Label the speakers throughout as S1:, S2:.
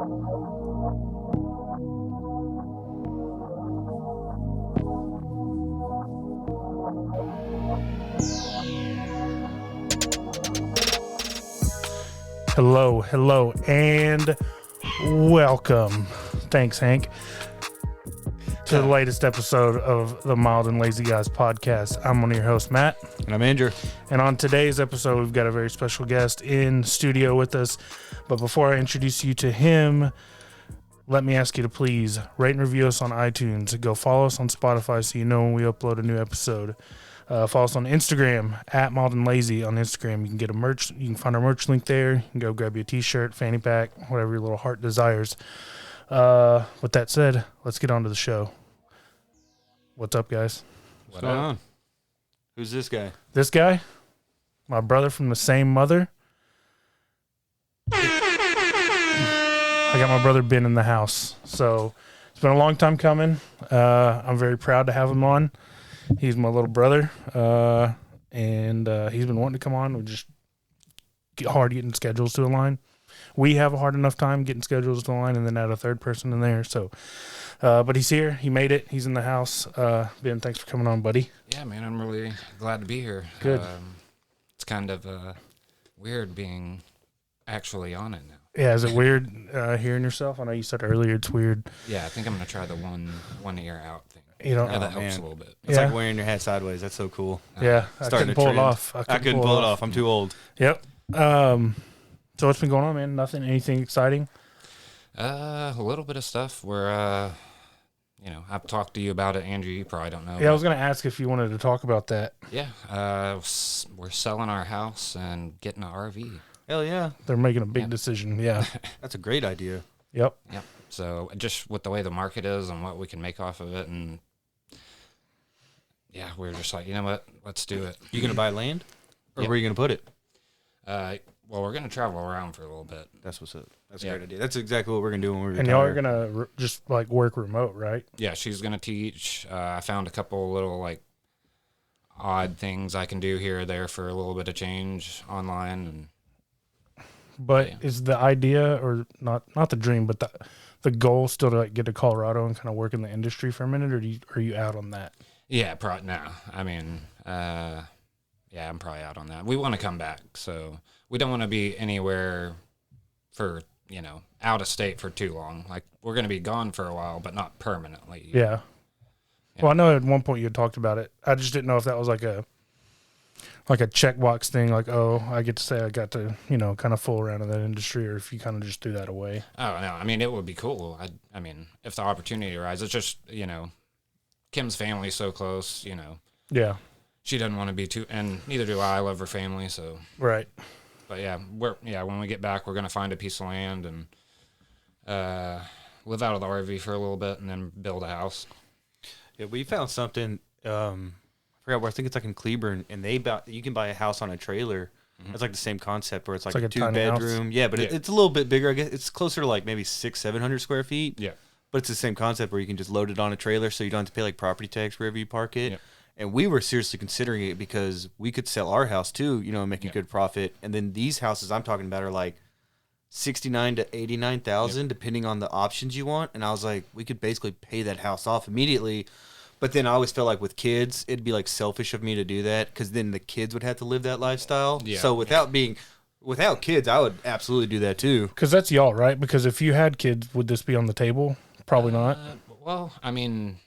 S1: Hello, and welcome. Thanks, Hank, to the latest episode of the Mild and Lazy Guys podcast. I'm one of your hosts, Matt.
S2: And I'm Andrew.
S1: And on today's episode, we've got a very special guest in studio with us. But before I introduce you to him, let me ask you to please rate and review us on iTunes. Go follow us on Spotify so you know when we upload a new episode. Follow us on Instagram at Mild and Lazy on Instagram. You can get a merch. You can find our merch link there. You can go grab you a t-shirt, fanny pack, whatever your little heart desires. With that said, let's get on to the show. What's up, guys?
S2: What's going on? Who's this guy?
S1: This guy, my brother from the same mother. I got my brother Ben in the house, so it's been a long time coming. I'm very proud to have him on. He's my little brother, and he's been wanting to come on. We just get hard getting schedules to align. We have a hard enough time getting schedules to align, and then add a third person in there. So, but he's here. He made it. He's in the house. Ben, thanks for coming on, buddy.
S3: Yeah, man, I'm really glad to be here.
S1: Good.
S3: It's kind of weird being actually on it now.
S1: Yeah, is it weird hearing yourself? I know you said earlier it's weird.
S3: Yeah, I think I'm going to try the one ear out thing.
S1: You know,
S3: that helps a little bit.
S2: It's like wearing your hat sideways. That's so cool.
S1: Yeah, I couldn't pull it off.
S2: I couldn't pull it off. I'm too old.
S1: Yep. So what's been going on, man? Nothing? Anything exciting?
S3: A little bit of stuff where, I've talked to you about it. Andrew, you probably don't know.
S1: Yeah, I was going to ask if you wanted to talk about that.
S3: Yeah, we're selling our house and getting an RV.
S2: Hell yeah.
S1: They're making a big decision. Yeah.
S2: That's a great idea.
S1: Yep.
S3: So just with the way the market is and what we can make off of it, and yeah, we're just like, you know what, let's do it.
S2: You going to buy land? Or where are you going to put it?
S3: Well, we're going to travel around for a little bit.
S2: That's what's up. That's a great idea. That's exactly what we're going to do when we retire.
S1: And y'all are going to just like work remote, right?
S3: Yeah, she's going to teach. I found a couple little like odd things I can do here or there for a little bit of change online.
S1: But is the idea, or not the dream, but the goal still to like get to Colorado and kind of work in the industry for a minute, or are you out on that?
S3: Yeah, probably now. I mean, I'm probably out on that. We want to come back, so we don't want to be anywhere for, out of state for too long. Like, we're going to be gone for a while, but not permanently.
S1: Yeah. Well, I know at one point you had talked about it. I just didn't know if that was like a checkbox thing, like, oh, I get to say I got to, kind of fool around in that industry, or if you kind of just threw that away.
S3: Oh, no. I mean, it would be cool. I mean, if the opportunity arises, it's just, Kim's family's so close,
S1: Yeah.
S3: She doesn't want to be too, and neither do I. I love her family, so.
S1: Right.
S3: But when we get back, we're going to find a piece of land and live out of the RV for a little bit and then build a house.
S2: Yeah, we found something, I forgot where, I think it's like in Cleburne, and you can buy a house on a trailer. Mm-hmm. It's like the same concept where it's like a 2-bedroom. House. Yeah, but it's a little bit bigger. I guess it's closer to like maybe 600-700 square feet.
S3: Yeah.
S2: But it's the same concept where you can just load it on a trailer so you don't have to pay like property tax wherever you park it.
S3: Yeah.
S2: And we were seriously considering it because we could sell our house too, and make a good profit. And then these houses I'm talking about are like $69,000 to $89,000 depending on the options you want. And I was like, we could basically pay that house off immediately. But then I always felt like with kids, it'd be like selfish of me to do that because then the kids would have to live that lifestyle. Yeah. So without kids, I would absolutely do that too.
S1: Because that's y'all, right? Because if you had kids, would this be on the table? Probably not.
S3: Well, I mean,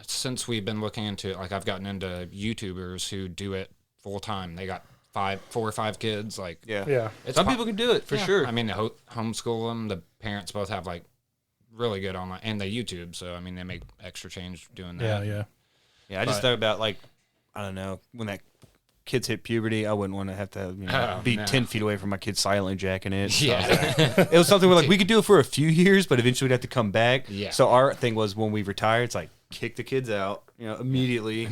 S3: since we've been looking into it, like I've gotten into YouTubers who do it full time. They got 4 or 5 kids. Like,
S1: yeah.
S2: Some people can do it for sure.
S3: I mean, they homeschool them. The parents both have like really good online, and they YouTube. So I mean, they make extra change doing that.
S2: Yeah. I just thought about like, I don't know, when that kids hit puberty, I wouldn't want to have to be 10 feet away from my kids silently jacking it. So.
S3: Yeah.
S2: It was something where like we could do it for a few years, but eventually we'd have to come back.
S3: Yeah.
S2: So our thing was when we retire, it's like kick the kids out, immediately.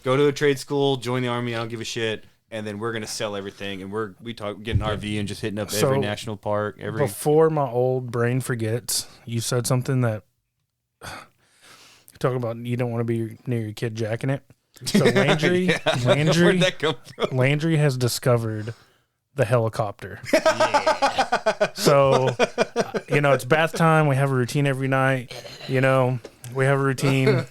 S2: Go to a trade school, join the army, I don't give a shit. And then we're gonna sell everything, and we talk getting an RV and just hitting up every national park.
S1: Before my old brain forgets, you said something that talking about you don't want to be near your kid jacking it. So Landry,
S2: where'd that come from?
S1: Landry has discovered the helicopter. Yeah. So, it's bath time. We have a routine every night. We have a routine.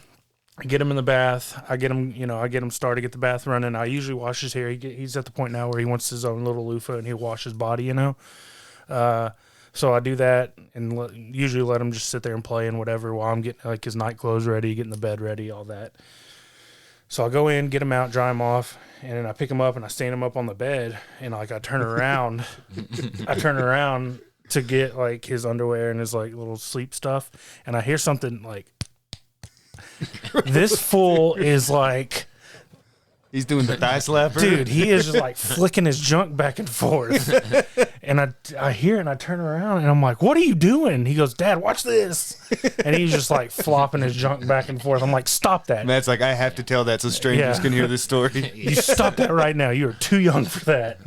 S1: I get him in the bath. I get him started, get the bath running. I usually wash his hair. He's at the point now where he wants his own little loofah and he'll wash his body, So I do that and usually let him just sit there and play and whatever while I'm getting like his night clothes ready, getting the bed ready, all that. So I go in, get him out, dry him off, and then I pick him up and I stand him up on the bed and like I turn around. To get like his underwear and his like little sleep stuff, and I hear something like this fool is like
S2: he's doing the thigh slapper.
S1: Dude, he is just like flicking his junk back and forth. And I hear it and I turn around and I'm like, what are you doing? He goes, Dad, watch this. And he's just like flopping his junk back and forth. I'm like, stop that.
S2: Matt's like, I have to tell that so strangers can hear this story.
S1: You stop that right now. You are too young for that.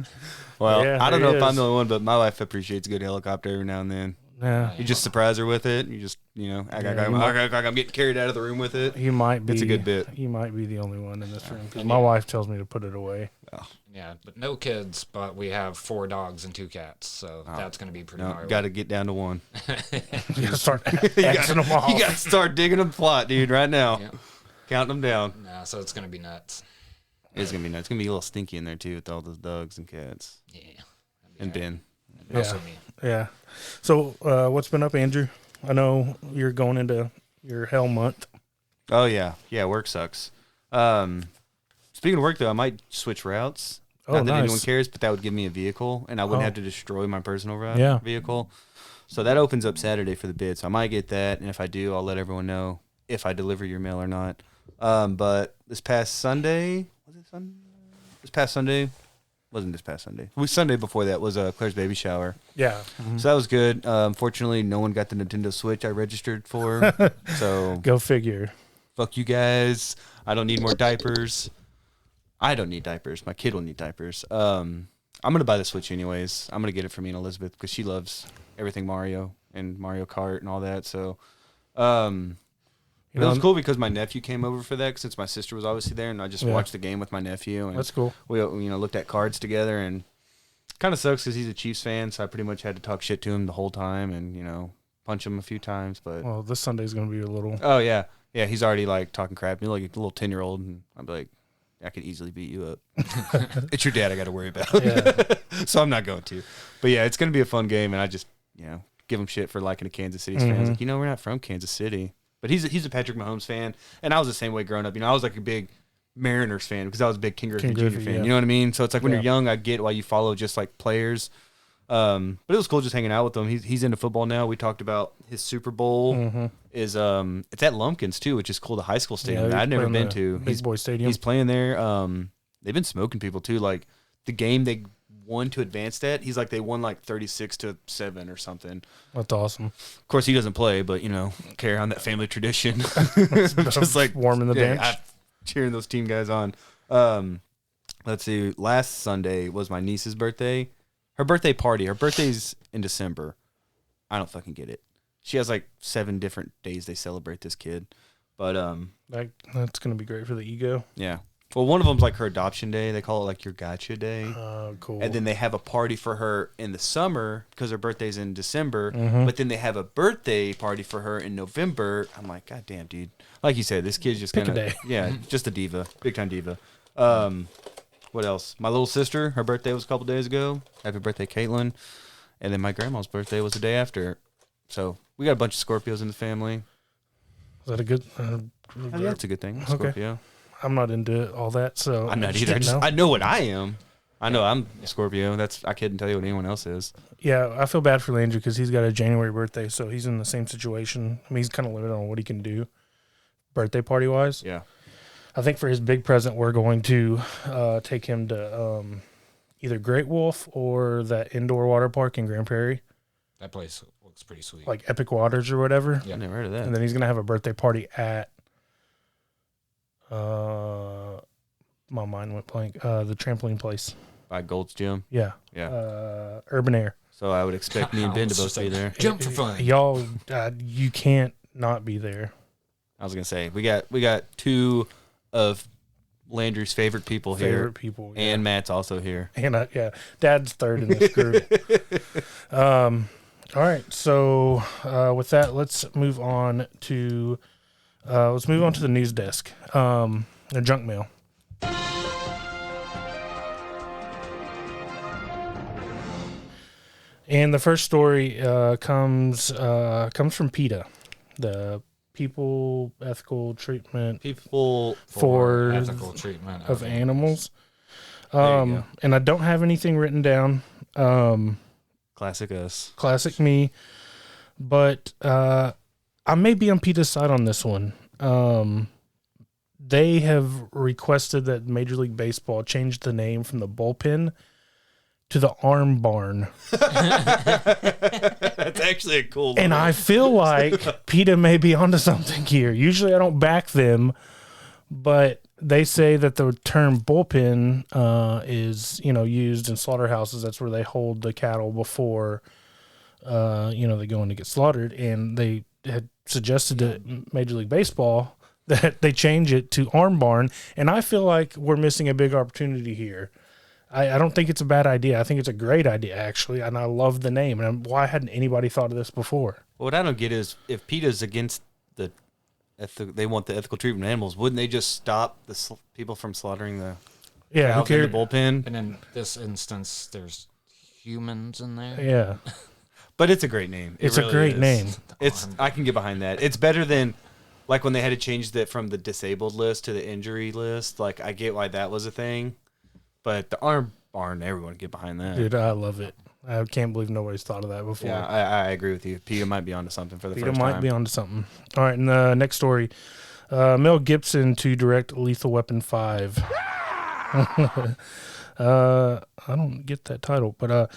S2: Well, I don't know if I'm the only one, but my wife appreciates a good helicopter every now and then.
S1: Yeah.
S2: You just surprise her with it. You just, act like I'm getting carried out of the room with it.
S1: He might be.
S2: It's a good bit.
S1: He might be the only one in this room because my wife tells me to put it away.
S2: Oh.
S3: Yeah, but no kids, but we have 4 dogs and 2 cats, so that's going to be pretty hard.
S2: Got to get down to 1.
S1: You got to start Xing them off.
S2: You got to start digging them plot, dude, right now. Yeah. Counting them down.
S3: Nah, so it's going to be nuts.
S2: It's going to be nuts. It's going to be a little stinky in there, too, with all those dogs and cats.
S3: Yeah.
S2: And Ben.
S1: Yeah. So what's been up, Andrew? I know you're going into your hell month.
S2: Oh, yeah. Yeah, work sucks. Speaking of work, though, I might switch routes. Not that anyone cares, but that would give me a vehicle, and I wouldn't have to destroy my personal vehicle. So that opens up Saturday for the bid. So I might get that, and if I do, I'll let everyone know if I deliver your mail or not. But this past Sunday, wasn't this past Sunday. Sunday before that was Claire's baby shower.
S1: Yeah.
S2: Mm-hmm. So that was good. Unfortunately, no one got the Nintendo Switch I registered for. So
S1: go figure.
S2: Fuck you guys. I don't need more diapers. I don't need diapers. My kid will need diapers. I'm going to buy the Switch anyways. I'm going to get it for me and Elizabeth because she loves everything Mario and Mario Kart and all that. So it was cool because my nephew came over for that since my sister was obviously there, and I just watched the game with my nephew. And
S1: that's cool.
S2: We looked at cards together, and kind of sucks because he's a Chiefs fan, so I pretty much had to talk shit to him the whole time and, punch him a few times. But
S1: well, this Sunday's going to be a little...
S2: Oh, yeah. Yeah, he's already, like, talking crap to me like a little 10-year-old, and I'm like, I could easily beat you up. It's your dad I got to worry about. Yeah. So I'm not going to. But, yeah, it's going to be a fun game, and I just, give him shit for liking a Kansas City fan. Like, we're not from Kansas City. But he's a Patrick Mahomes fan, and I was the same way growing up. I was like a big Mariners fan because I was a big King Griffey Jr. fan. Yeah. You know what I mean? So it's like when you're young, I get why you follow just like players. But it was cool just hanging out with him. He's into football now. We talked about his Super Bowl is it's at Lumpkins too, which is cool. The high school stadium that I've never been to.
S1: Big Boy Stadium.
S2: He's playing there. They've been smoking people too. Like the game they won to advance that, he's like they won like 36-7 or something.
S1: That's awesome.
S2: Of course he doesn't play, but carry on that family tradition. Just like
S1: warming the bench,
S2: cheering those team guys on. Let's see. Last Sunday was my niece's birthday. Her birthday party. Her birthday's in December. I don't fucking get it. She has like 7 different days they celebrate this kid. But
S1: that's gonna be great for the ego.
S2: Yeah. Well, one of them's like her adoption day. They call it like your gotcha day.
S1: Oh, cool.
S2: And then they have a party for her in the summer because her birthday's in December. But then they have a birthday party for her in November. I'm like, God damn, dude. Like you said, this kid's just
S1: Pick
S2: kind
S1: a
S2: of...
S1: day.
S2: Yeah, just a diva. Big time diva. What else? My little sister, her birthday was a couple days ago. Happy birthday, Caitlin. And then my grandma's birthday was the day after. So we got a bunch of Scorpios in the family.
S1: Is that a good...
S2: yeah, that's a good thing. Scorpio.
S1: Okay. I'm not into all that, so...
S2: I'm not either. I know what I am. I know I'm Scorpio. I couldn't tell you what anyone else is.
S1: Yeah, I feel bad for Landry because he's got a January birthday, so he's in the same situation. I mean, he's kind of limited on what he can do birthday party-wise.
S2: Yeah.
S1: I think for his big present, we're going to take him to either Great Wolf or that indoor water park in Grand Prairie.
S3: That place looks pretty sweet.
S1: Like Epic Waters or whatever.
S2: Yeah, never heard of that.
S1: And then he's going to have a birthday party at... my mind went blank. The trampoline place.
S2: By Gold's Gym?
S1: Yeah.
S2: Yeah.
S1: Urban Air.
S2: So I would expect me and Ben to both be there.
S3: Jump for fun.
S1: Y'all, you can't not be there.
S2: I was going to say, we got 2 of Landry's favorite people here.
S1: Yeah. And
S2: Matt's also here.
S1: And Dad's third in this group. All right. So with that, let's move on to the news desk. The junk mail. And the first story comes from PETA, the People Ethical Treatment for
S3: ethical treatment
S1: of animals.
S2: There you go.
S1: And I don't have anything written down.
S2: Classic us.
S1: Classic me. But I may be on PETA's side on this one. They have requested that Major League Baseball change the name from the bullpen to the arm barn.
S2: That's actually a cool
S1: And I feel like PETA may be onto something here. Usually I don't back them, but they say that the term bullpen is, used in slaughterhouses. That's where they hold the cattle before, they go in to get slaughtered. And they had suggested to Major League Baseball that they change it to arm barn. And I feel like we're missing a big opportunity here. I don't think it's a bad idea. I think it's a great idea, actually, and I love the name. And why hadn't anybody thought of this before?
S2: What I don't get is if PETA's against they want the ethical treatment of animals, wouldn't they just stop the people from slaughtering the cows in the bullpen?
S3: And in this instance, there's humans in there.
S1: Yeah.
S2: But it's a great name.
S1: It's a great name.
S2: I can get behind that. It's better than like when they had to change that from the disabled list to the injury list. Like I get why that was a thing. But the arm barn, everyone get behind that.
S1: Dude, I love it. I can't believe nobody's thought of that before.
S2: Yeah, I agree with you. PETA might be onto something for the first time.
S1: PETA might be onto something. All right, and the next story. Mel Gibson to direct Lethal Weapon 5. I don't get that title, but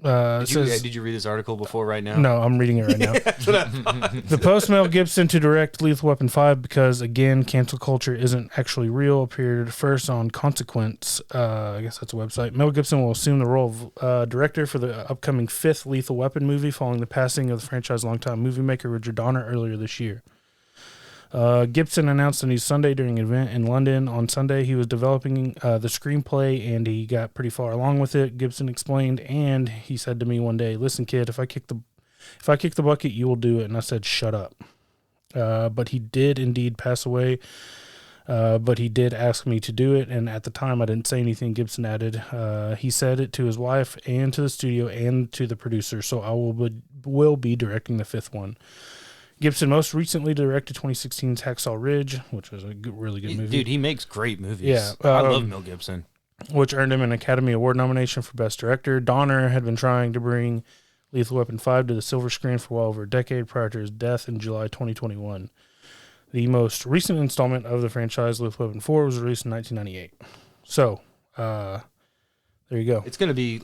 S2: did you read this article before right now?
S1: No, I'm reading it right now.
S2: That's what I thought.
S1: The post Mel Gibson to direct Lethal Weapon 5 because, again, cancel culture isn't actually real appeared first on Consequence. I guess that's a website. Mel Gibson will assume the role of director for the upcoming 5th Lethal Weapon movie following the passing of the franchise's longtime movie maker Richard Donner earlier this year. Gibson announced on his Sunday during an event in London on Sunday he was developing the screenplay and he got pretty far along with it. Gibson explained, and he said to me one day, "Listen, kid, if I kick the bucket, you will do it." And I said, "Shut up." But he did indeed pass away. But he did ask me to do it, and at the time I didn't say anything. Gibson added, he said it to his wife and to the studio and to the producer, so I will be directing the 5th one. Gibson most recently directed 2016's Hacksaw Ridge, which was a really good movie.
S2: Dude, he makes great movies.
S1: Yeah,
S2: I love Mel Gibson.
S1: Which earned him an Academy Award nomination for Best Director. Donner had been trying to bring Lethal Weapon 5 to the silver screen for well over a decade prior to his death in July 2021. The most recent installment of the franchise, Lethal Weapon 4, was released in 1998. So, there you go.
S2: It's going to be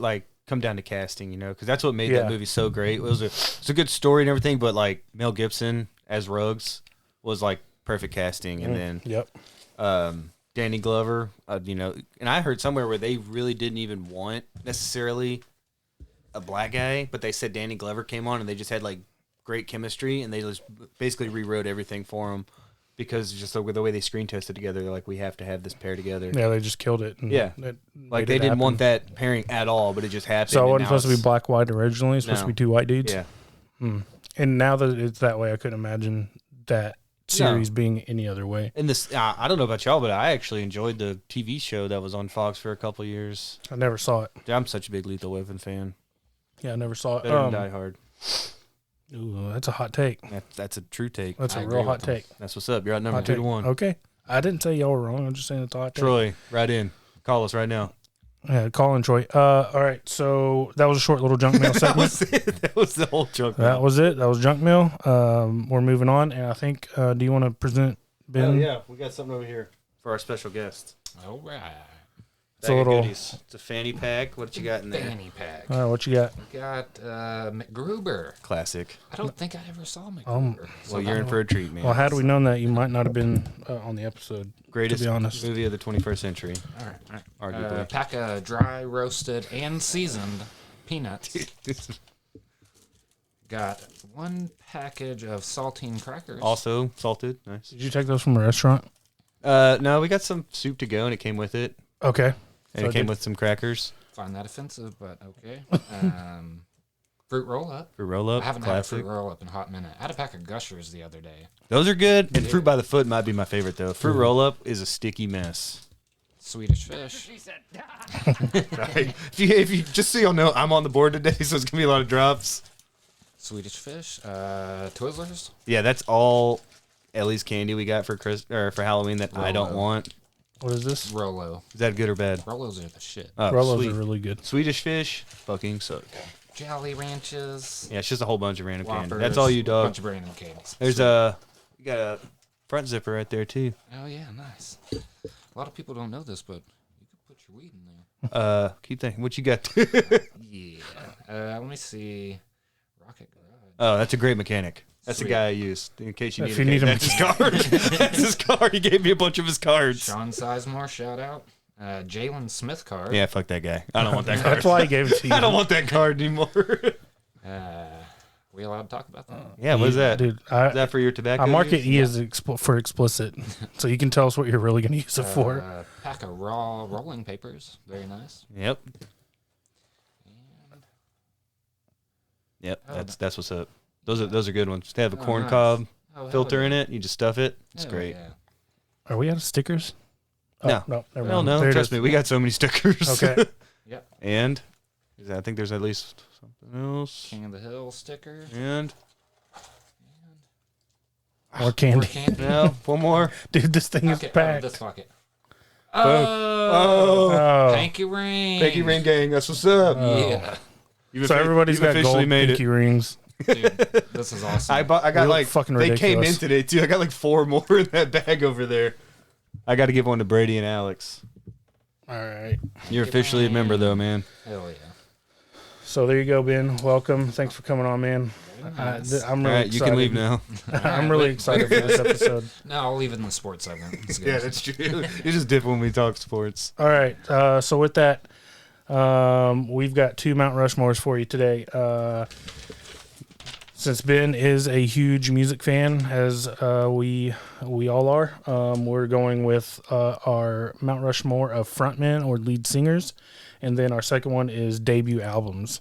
S2: come down to casting, because that's what made that movie so great. It was a good story and everything, but Mel Gibson as Ruggs was perfect casting, and then Danny Glover, and I heard somewhere where they really didn't even want necessarily a black guy, but they said Danny Glover came on and they just had great chemistry, and they just basically rewrote everything for him. Because just the way they screen tested together, they're we have to have this pair together.
S1: Yeah, they just killed it.
S2: Yeah. They didn't want that pairing at all, but it just happened.
S1: So it wasn't supposed to be black-white originally? It's supposed to be 2 white dudes?
S2: Yeah.
S1: And now that it's that way, I couldn't imagine that series being any other way.
S2: And this, I don't know about y'all, but I actually enjoyed the TV show that was on Fox for a couple of years.
S1: I never saw it.
S2: Dude, I'm such a big Lethal Weapon fan.
S1: Yeah, I never saw it.
S2: Better than Die Hard.
S1: Ooh, that's a hot take.
S2: That's a true take.
S1: That's a real hot take.
S2: That's what's up. You're at number 2-1.
S1: Okay. I didn't say y'all were wrong. I'm just saying it's a hot take.
S2: Troy, right in. Call us right now.
S1: Yeah, call in, Troy. All right, so that was a short little junk mail segment.
S2: That was it. That was the whole junk mail.
S1: That was it. That was junk mail. We're moving on, and I think, do you want to present Ben?
S2: Oh, yeah. We got something over here for our special guest.
S3: All right.
S1: It's a little.
S2: It's a fanny pack. What you got in there?
S3: Fanny pack.
S1: All right, what you got?
S3: We got McGruber.
S2: Classic.
S3: I don't think I ever saw McGruber.
S2: Well, you're in for a treat, man.
S1: Well, had we known that, you might not have been on the episode.
S2: Greatest
S1: to be honest.
S2: movie of the 21st century.
S3: All right.
S2: Arguably.
S3: Pack of dry, roasted, and seasoned peanuts. Got 1 package of saltine crackers.
S2: Also salted. Nice.
S1: Did you take those from a restaurant?
S2: No, we got some soup to go, and it came with it.
S1: Okay.
S2: And it came with some crackers.
S3: find that offensive, but okay. Fruit roll up.
S2: Fruit roll up.
S3: I haven't
S2: classic.
S3: had a fruit roll up in a hot minute. I had a pack of Gushers the other day.
S2: Those are good. And fruit by the foot might be my favorite though. Fruit roll up is a sticky mess.
S3: Swedish Fish.
S2: if you just so you'll know, I'm on the board today, so it's gonna be a lot of drops.
S3: Swedish Fish. Twizzlers.
S2: Yeah, that's all Ellie's candy we got for for Halloween that I don't want.
S1: What is this?
S3: Rolo.
S2: Is that good or bad?
S3: Rolos are the shit.
S2: Oh,
S1: Rolos
S2: sweet.
S1: are really good.
S2: Swedish Fish fucking suck.
S3: Jolly Ranches.
S2: Yeah, it's just a whole bunch of random candy.
S3: Whoppers,
S2: That's all you, dog.
S3: Bunch of random candies.
S2: There's you got a front zipper right there too.
S3: Oh yeah, nice. A lot of people don't know this, but you could put your weed in there.
S2: Keep thinking. What you got?
S3: Yeah. Let me see. Rocket Garage.
S2: Oh, that's a great mechanic. That's
S3: Sweet.
S2: the guy I used in case you
S1: If
S2: need.
S1: you need
S2: That's his card. That's his card. He gave me a bunch of his cards.
S3: Sean Sizemore, shout out. Jalen Smith card.
S2: Yeah, fuck that guy. I don't want that card.
S1: That's why I gave it to you.
S2: I don't want that card anymore.
S3: We allowed to talk about that?
S2: Yeah, what is that?
S1: Dude,
S2: Is that for your tobacco?
S1: I mark it
S2: use?
S1: E as for explicit, so you can tell us what you're really going to use it for.
S3: Pack of raw rolling papers. Very nice.
S2: Yep.
S3: And,
S2: Yep.
S3: Oh,
S2: That's what's up. Those are good ones. They have a
S3: Oh,
S2: corn
S3: nice.
S2: cob
S3: hell
S2: filter
S3: yeah.
S2: in it. You just stuff it. It's
S3: Hell
S2: great.
S3: yeah.
S1: Are we out of stickers?
S2: No.
S1: No, never
S2: Well,
S1: mind.
S2: no,
S1: There it
S2: trust
S1: is.
S2: me, we got so many stickers.
S1: Okay.
S3: Yep.
S2: And I think there's at least something else.
S3: King of the Hill sticker.
S2: And
S1: More
S3: More
S1: candy.
S3: candy.
S2: no, one more.
S1: Dude, this thing is
S3: Okay,
S1: packed.
S3: this bucket.
S2: Oh,
S1: Oh.
S3: Pinky ring.
S2: Pinky Ring Gang, that's what's up.
S3: Yeah.
S1: So everybody's
S2: you've
S1: got
S2: officially
S1: gold
S2: made
S1: pinky
S2: it.
S1: rings.
S3: Dude, this is awesome.
S2: I got
S1: Real
S2: like
S1: fucking
S2: they came in
S1: ridiculous.
S2: today too. I got like 4 more in that bag over there. I got to give one to Brady and Alex.
S1: All right.
S2: You're officially a member though, man.
S3: Hell yeah.
S1: So there you go, Ben. Welcome. Thanks for coming on, man.
S3: nice.
S1: I'm
S2: All
S1: really
S2: right, you can
S1: excited.
S2: leave now.
S1: I'm really excited for this episode.
S3: No, I'll leave it in the sports segment. It's good.
S2: Yeah, that's true. You just dip when we talk sports.
S1: All right. So with that, we've got 2 Mount Rushmores for you today. Since Ben is a huge music fan, as we all are, we're going with our Mount Rushmore of frontmen or lead singers, and then our second one is debut albums.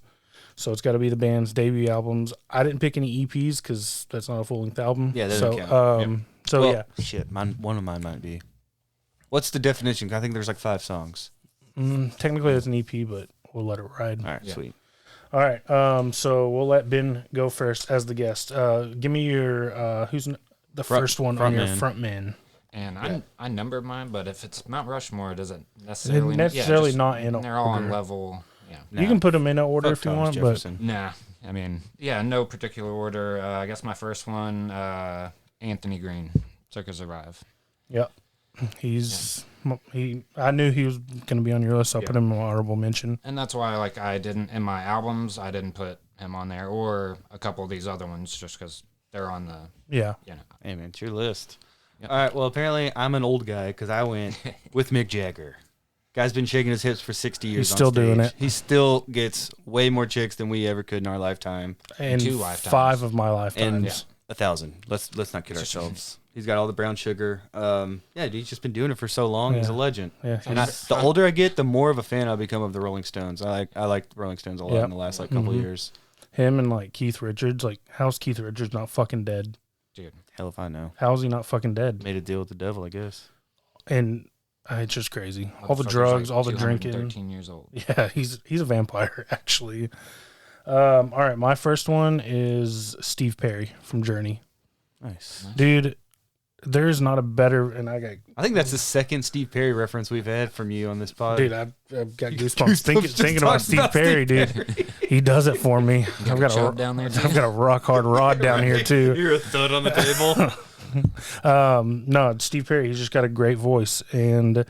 S1: So it's got to be the band's debut albums. I didn't pick any EPs because that's not a full-length album.
S2: Yeah, that
S1: so
S2: doesn't count. Yep.
S1: so
S2: Well,
S1: yeah,
S2: shit. One of mine might be. What's the definition? I think there's like 5 songs.
S1: technically it's an EP, but we'll let it ride.
S2: All right,
S3: Yeah.
S2: sweet.
S1: All right. So we'll let Ben go first as the guest. Give me your who's the first one on your front man.
S3: And I numbered mine, but if it's Mount Rushmore, it doesn't
S1: Necessarily
S3: necessarily
S1: not in
S3: They're all on
S1: order.
S3: level. Yeah.
S2: Nah,
S1: You can put them in order
S2: fuck
S1: if you
S2: Thomas
S1: want,
S2: Jefferson.
S3: Nah. I mean, yeah, no particular order. I guess my first one, Anthony Green, Circus Arrive.
S1: but yep. I knew he was going to be on your list. So I'll put him in my honorable mention.
S3: And that's why, like, I didn't, in my albums, I didn't put him on there or a couple of these other ones just because they're on the,
S1: Yeah.
S3: you know.
S2: Hey, man, it's your list.
S3: Yep.
S2: All right, well, apparently I'm an old guy because I went with Mick Jagger. Guy's been shaking his hips for 60 years.
S1: He's still
S2: on stage.
S1: doing it.
S2: He still gets way more chicks than we ever could in our lifetime.
S1: And
S3: 2 lifetimes.
S1: 5 of my
S2: And
S1: lifetimes.
S2: 1,000. Let's not kid ourselves. He's got all the brown sugar. Yeah, dude, he's just been doing it for so long. He's a
S1: Yeah.
S2: legend.
S1: Yeah.
S2: And the older I get, the more of a fan I'll become of the Rolling Stones. I like the Rolling Stones a lot
S1: Yep.
S2: in the last couple of years.
S1: Him and like Keith Richards. Like, how's Keith Richards not fucking dead?
S3: Dude.
S2: Hell if I know.
S1: How's he not fucking dead?
S2: Made a deal with the devil, I guess.
S1: And it's just crazy. All the
S3: Motherfucker's
S1: drugs,
S3: like
S1: all the drinking.
S3: 13 years old.
S1: Yeah, he's a vampire actually. All right, my first one is Steve Perry from Journey.
S2: Nice.
S1: Dude, there's not a better, and I
S2: I think that's the second Steve Perry reference we've had from you on this pod.
S1: I've got goosebumps
S2: Goosebumps
S1: thinking,
S2: just
S1: thinking about
S2: talking
S1: Steve
S2: about
S1: Perry,
S2: Steve
S1: dude. He does it for me. I've got
S3: chub down there,
S1: I've got a rock hard rod down here too.
S2: You're a thud on the table.
S1: No, Steve Perry, he's just got a great voice, and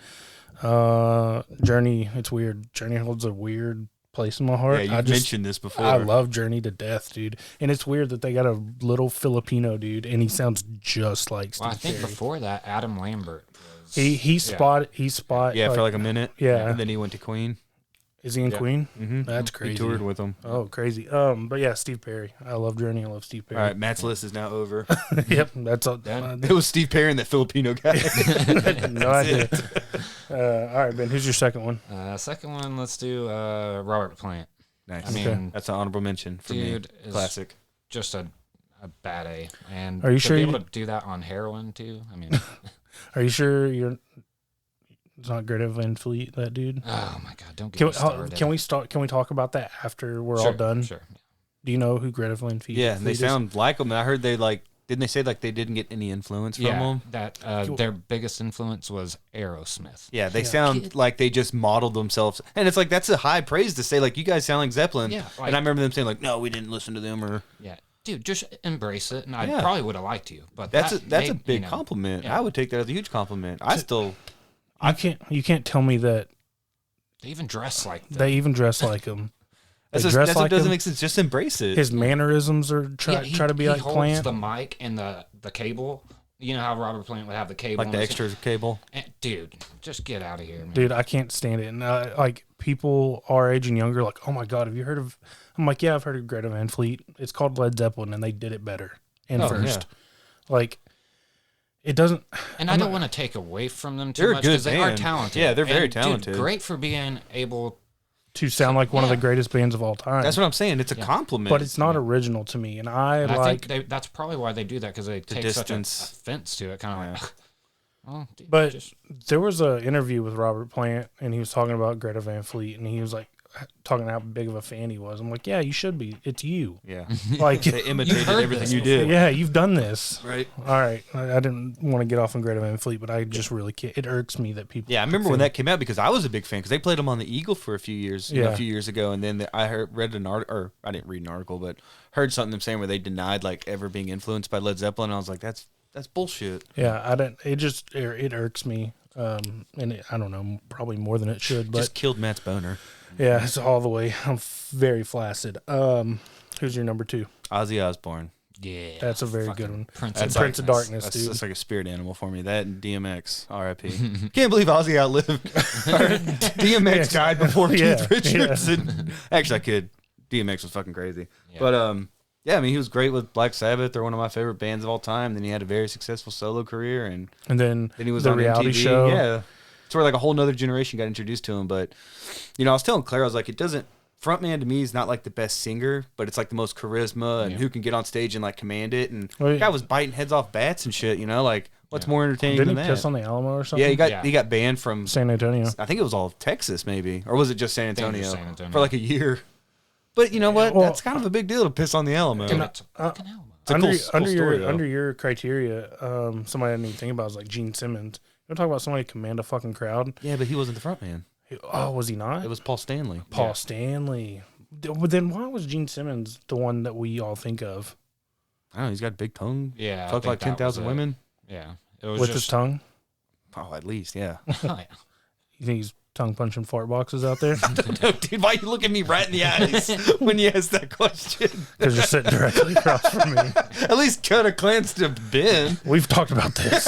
S1: Journey. It's weird. Journey holds a weird place in my heart.
S2: Yeah, you've mentioned this before.
S1: I love Journey to death, dude. And it's weird that they got a little Filipino dude, and he sounds just like Steve
S3: Well, I think
S1: Perry.
S3: before that, Adam Lambert was.
S1: He spot.
S2: Yeah, for like a minute.
S1: Yeah.
S2: And then he went to Queen.
S1: Is he in Queen?
S2: Mm-hmm.
S1: That's crazy.
S2: He toured with them.
S1: Oh, crazy. But yeah, Steve Perry. I love Journey. I love Steve Perry.
S2: All right, Matt's list is now over.
S1: Yep, that's all.
S2: It was Steve Perry and that Filipino guy.
S1: No idea. All right, Ben. Who's your second one?
S3: Second one, let's do Robert Plant.
S2: Nice.
S3: I mean,
S2: that's an honorable mention for
S3: dude
S2: me.
S3: is
S2: Classic.
S3: Just a bad A. And
S1: Are you
S3: to
S1: sure
S3: be
S1: you-
S3: able to do that on heroin too? I mean,
S1: Are you sure you're? It's not Greta Van Fleet, that dude.
S3: oh my God, don't get
S1: Can
S3: me started.
S1: can we start? Can we talk about that after we're
S3: Sure,
S1: all done?
S3: Sure.
S1: Do you know who Greta Van Fleet?
S2: Yeah, and they
S1: is?
S2: sound like them. I heard they didn't they say like they didn't get any influence from
S3: Yeah,
S2: them?
S3: that their biggest influence was Aerosmith.
S2: Yeah, they sound like they just modeled themselves. And it's like, that's a high praise to say, like, you guys sound like Zeppelin.
S3: Yeah,
S2: and I remember them saying, like, no, we didn't listen to them. Or
S3: Yeah, dude, just embrace it, and I
S2: Yeah.
S3: probably would have liked you. But
S2: That's a
S3: made,
S2: big
S3: you know,
S2: compliment.
S3: yeah.
S2: I would take that as a huge compliment. I still,
S1: You can't tell me that
S3: They even dress like them.
S1: they even dress like him.
S2: that's,
S1: They
S2: just,
S1: dress
S2: that's
S1: like
S2: what doesn't
S1: him.
S2: make sense. Just embrace it.
S1: His mannerisms are try to be
S3: he
S1: like
S3: holds
S1: Plant.
S3: the mic and the cable. You know how Robert Plant would have the cable,
S2: like the
S3: on his-
S2: extra cable.
S3: And, dude, just get out of here, man.
S1: Dude, I can't stand it. And like people our age and younger, like, oh my God, have you heard of? I'm like, yeah, I've heard of Greta Van Fleet. It's called Led Zeppelin, and they did it better and
S2: Oh,
S1: first. Like, it doesn't.
S3: And I don't want to take away from them too
S2: They're a
S3: much
S2: good
S3: because they are
S2: band.
S3: talented.
S2: Yeah, they're very
S3: And, dude,
S2: talented.
S3: great for being able.
S1: To sound like one of the
S3: Yeah.
S1: greatest bands of all time.
S2: That's what I'm saying. It's a compliment.
S1: But it's not original to me, and I
S3: And I
S1: like.
S3: think that's probably why they do that because they take such an
S2: distance.
S3: offense to it. Kind of like, well, dude,
S1: But
S3: just,
S1: there was an interview with Robert Plant, and he was talking about Greta Van Fleet, and he was like talking how big of a fan he was. I'm like, yeah, you should be. It's you.
S2: yeah.
S1: Like,
S2: They imitated
S3: heard
S2: everything
S3: this
S2: you did.
S1: yeah, you've done this.
S2: Right.
S1: All right. I didn't want to get off on Greta Van Fleet, but I just really can't. It irks me that people.
S2: Yeah, I remember when that came out because I was a big fan because they played them on the Eagle for a few years,
S1: Yeah.
S2: a few years ago, and then read an article, or I didn't read an article, but heard something them saying where they denied like ever being influenced by Led Zeppelin. And I was like, that's bullshit.
S1: Yeah, I don't. It just it irks me. And I don't know, probably more than it should, but
S2: Just killed Matt's boner.
S1: yeah, it's all the way. I'm very flaccid. Who's your number two?
S2: Ozzy Osbourne.
S3: yeah.
S1: That's a very
S3: fucking
S1: good one.
S3: Prince
S1: That's
S3: of
S1: Prince of Darkness,
S2: That's,
S1: dude.
S2: that's like a spirit animal for me. That and DMX, R.I.P. Can't believe Ozzy outlived. DMX died before
S1: Yeah,
S2: Keith Richards. And, actually, I could. DMX was fucking crazy.
S3: Yeah.
S2: But yeah, I mean, he was great with Black Sabbath. They're one of my favorite bands of all time. Then he had a very successful solo career, and
S1: And then
S2: he was
S1: the
S2: on
S1: reality
S2: MTV.
S1: show.
S2: Yeah, it's where like a whole nother generation got introduced to him. But I was telling Claire, I was like, it doesn't. Frontman to me is not like the best singer, but it's like the most charisma and who can get on stage and like command it. And
S1: Well,
S2: the guy was biting heads off bats and shit. Like what's more entertaining
S1: Didn't he
S2: than that?
S1: piss on the Alamo or something?
S2: Yeah, he got banned from.
S1: San Antonio.
S2: I think it was all of Texas, maybe, or was it just San
S3: think it
S2: Antonio,
S3: was San Antonio.
S2: for like a year? But you know what?
S1: Well,
S2: That's kind of a big deal to piss on the Alamo.
S3: Dude, it's a fucking Alamo.
S2: It's a
S1: Under,
S2: cool
S1: under your
S2: story, though.
S1: under your criteria, somebody I didn't even think about was like Gene Simmons. You want to talk about somebody who command a fucking crowd?
S2: Yeah, but he wasn't the front man.
S1: Oh, was he not?
S2: It was Paul Stanley.
S1: Paul Stanley. But then why was Gene Simmons the one that we all think of
S2: I don't know. He's got a big tongue.
S3: Yeah, I
S2: Fucked
S3: think
S2: like
S3: that was
S2: 10,000
S3: it.
S2: women.
S3: Yeah, it was
S1: with
S3: just
S1: his tongue?
S2: Oh, at least, yeah.
S3: Oh, yeah.
S1: You think he's tongue punching fart boxes out there?
S2: No, dude, why you look at me right in the eyes when you ask that question?
S1: Because you're sitting directly across from me.
S2: At least cut a glance to Ben.
S1: We've talked about this.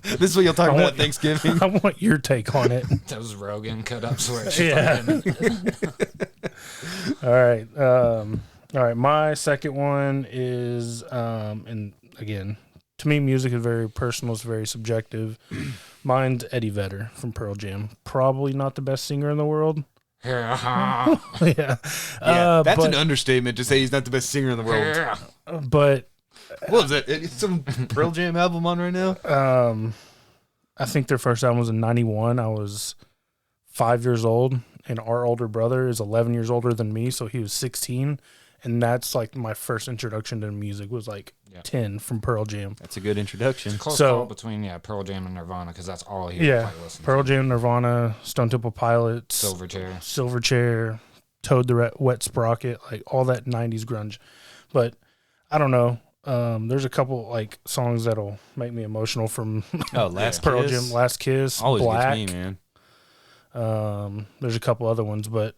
S2: This is what you'll talk
S1: I
S2: about
S1: want-
S2: at Thanksgiving.
S1: I want your take on it.
S3: Those Rogan cut ups where it's
S1: Yeah.
S3: fucking-
S1: All right. My second one is, and again, to me, music is very personal. It's very subjective. Mine's Eddie Vedder from Pearl Jam. Probably not the best singer in the world.
S3: Yeah.
S1: Yeah.
S2: Yeah, that's
S1: but,
S2: an understatement to say he's not the best singer in the world.
S1: But
S2: What was it? It's some Pearl Jam album on right now?
S1: I think their first album was in 91. I was 5 years old, and our older brother is 11 years older than me, so he was 16. And that's like my first introduction to music was like 10 from Pearl Jam.
S2: That's a good introduction.
S3: Close
S1: So-
S3: call between Pearl Jam and Nirvana because that's all he
S1: Yeah.
S3: would listen
S1: Pearl
S3: to.
S1: Jam, Nirvana, Stone Temple Pilots,
S3: Silverchair.
S1: Silverchair, Toad the Wet Sprocket, like all that 90s grunge. But I don't know. There's a couple like songs that'll make me emotional from
S2: Oh, Last
S1: Pearl
S2: Kiss.
S1: Jam, Last Kiss,
S2: Always
S1: Black.
S2: gets me, man.
S1: There's a couple other ones, but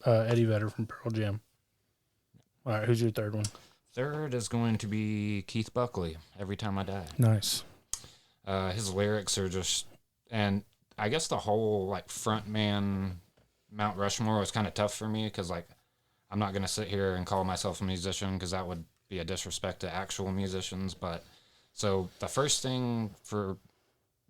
S1: Eddie Vedder from Pearl Jam. All right, who's your third one?
S3: Third is going to be Keith Buckley, Every Time I Die.
S1: Nice.
S3: His lyrics are just, and I guess the whole like frontman Mount Rushmore was kind of tough for me because like I'm not gonna sit here and call myself a musician because that would be a disrespect to actual musicians. But so the first thing for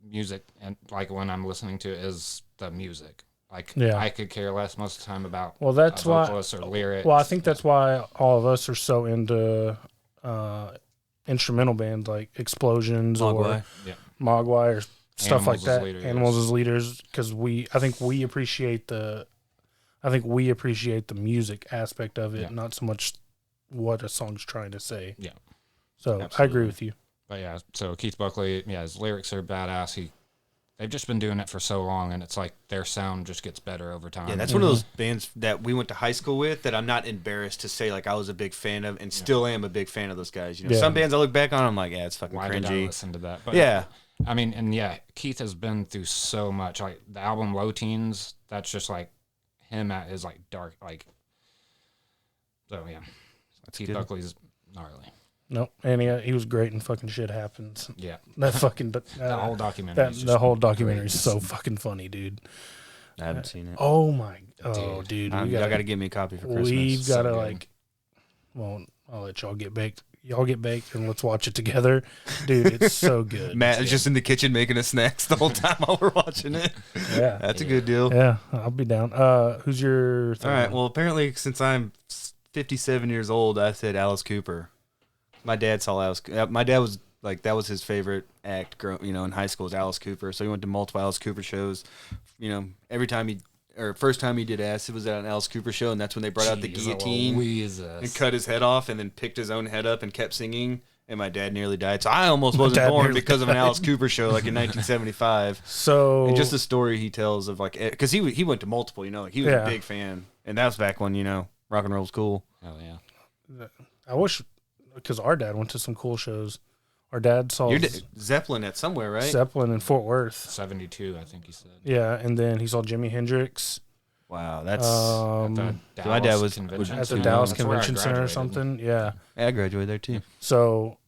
S3: music, and like when I'm listening to it, is the music. Like I could care less most of the time about
S1: that's why
S3: vocalists or lyrics.
S1: Well, I think that's why all of us are so into instrumental bands like Explosions or Mogwai or stuff like that. Animals as leaders, because I think we appreciate the music aspect of it, not so much what a song's trying to say.
S3: Yeah.
S1: So absolutely. I agree with you.
S3: But yeah, so Keith Buckley, his lyrics are badass. They've just been doing it for so long, and it's like their sound just gets better over time.
S2: Yeah, that's one of those bands that we went to high school with that I'm not embarrassed to say like I was a big fan of, and still am a big fan of those guys. You know, some bands I look back on, I'm like, yeah, it's fucking
S3: Why
S2: cringy.
S3: Did I listen to that? But,
S2: yeah.
S3: I mean, and Keith has been through so much. Like the album Low Teens, that's just like him at his like dark, like. So yeah, Keith Buckley's gnarly.
S1: Nope, and he was great in fucking Shit Happens.
S3: Yeah,
S1: that fucking
S3: the whole documentary.
S1: The whole documentary is so fucking funny, dude.
S2: I haven't seen it.
S1: Oh my, dude,
S2: y'all got to give me a copy for Christmas.
S1: We've got to Well, I'll let y'all get baked. Y'all get baked and let's watch it together, dude. It's so good.
S2: Matt is just in the kitchen making us snacks the whole time while we're watching it.
S1: Yeah,
S2: that's a good deal.
S1: Yeah, I'll be down. Who's your?
S2: All right. Well, apparently, since I'm 57 years old, I said Alice Cooper. My dad saw Alice. My dad was like, that was his favorite act, in high school was Alice Cooper. So he went to multiple Alice Cooper shows. Every time first time he did acid was at an Alice Cooper show, and that's when they brought out the guillotine and cut his head off, and then picked his own head up and kept singing. And my dad nearly died. So I almost wasn't born because of an Alice Cooper show, like in 1975.
S1: So,
S2: and just the story he tells of like, because he went to multiple, he was a big fan, and that was back when rock and roll was cool.
S3: Oh yeah.
S1: I wish. Because our dad went to some cool shows. Our dad saw
S2: Zeppelin at somewhere, right?
S1: Zeppelin in Fort Worth.
S3: 72, I think he said.
S1: Yeah, and then he saw Jimi Hendrix.
S2: Wow, that's...
S3: my dad was
S1: at the Dallas Convention Center or something. Yeah.
S2: I graduated there too.
S1: So,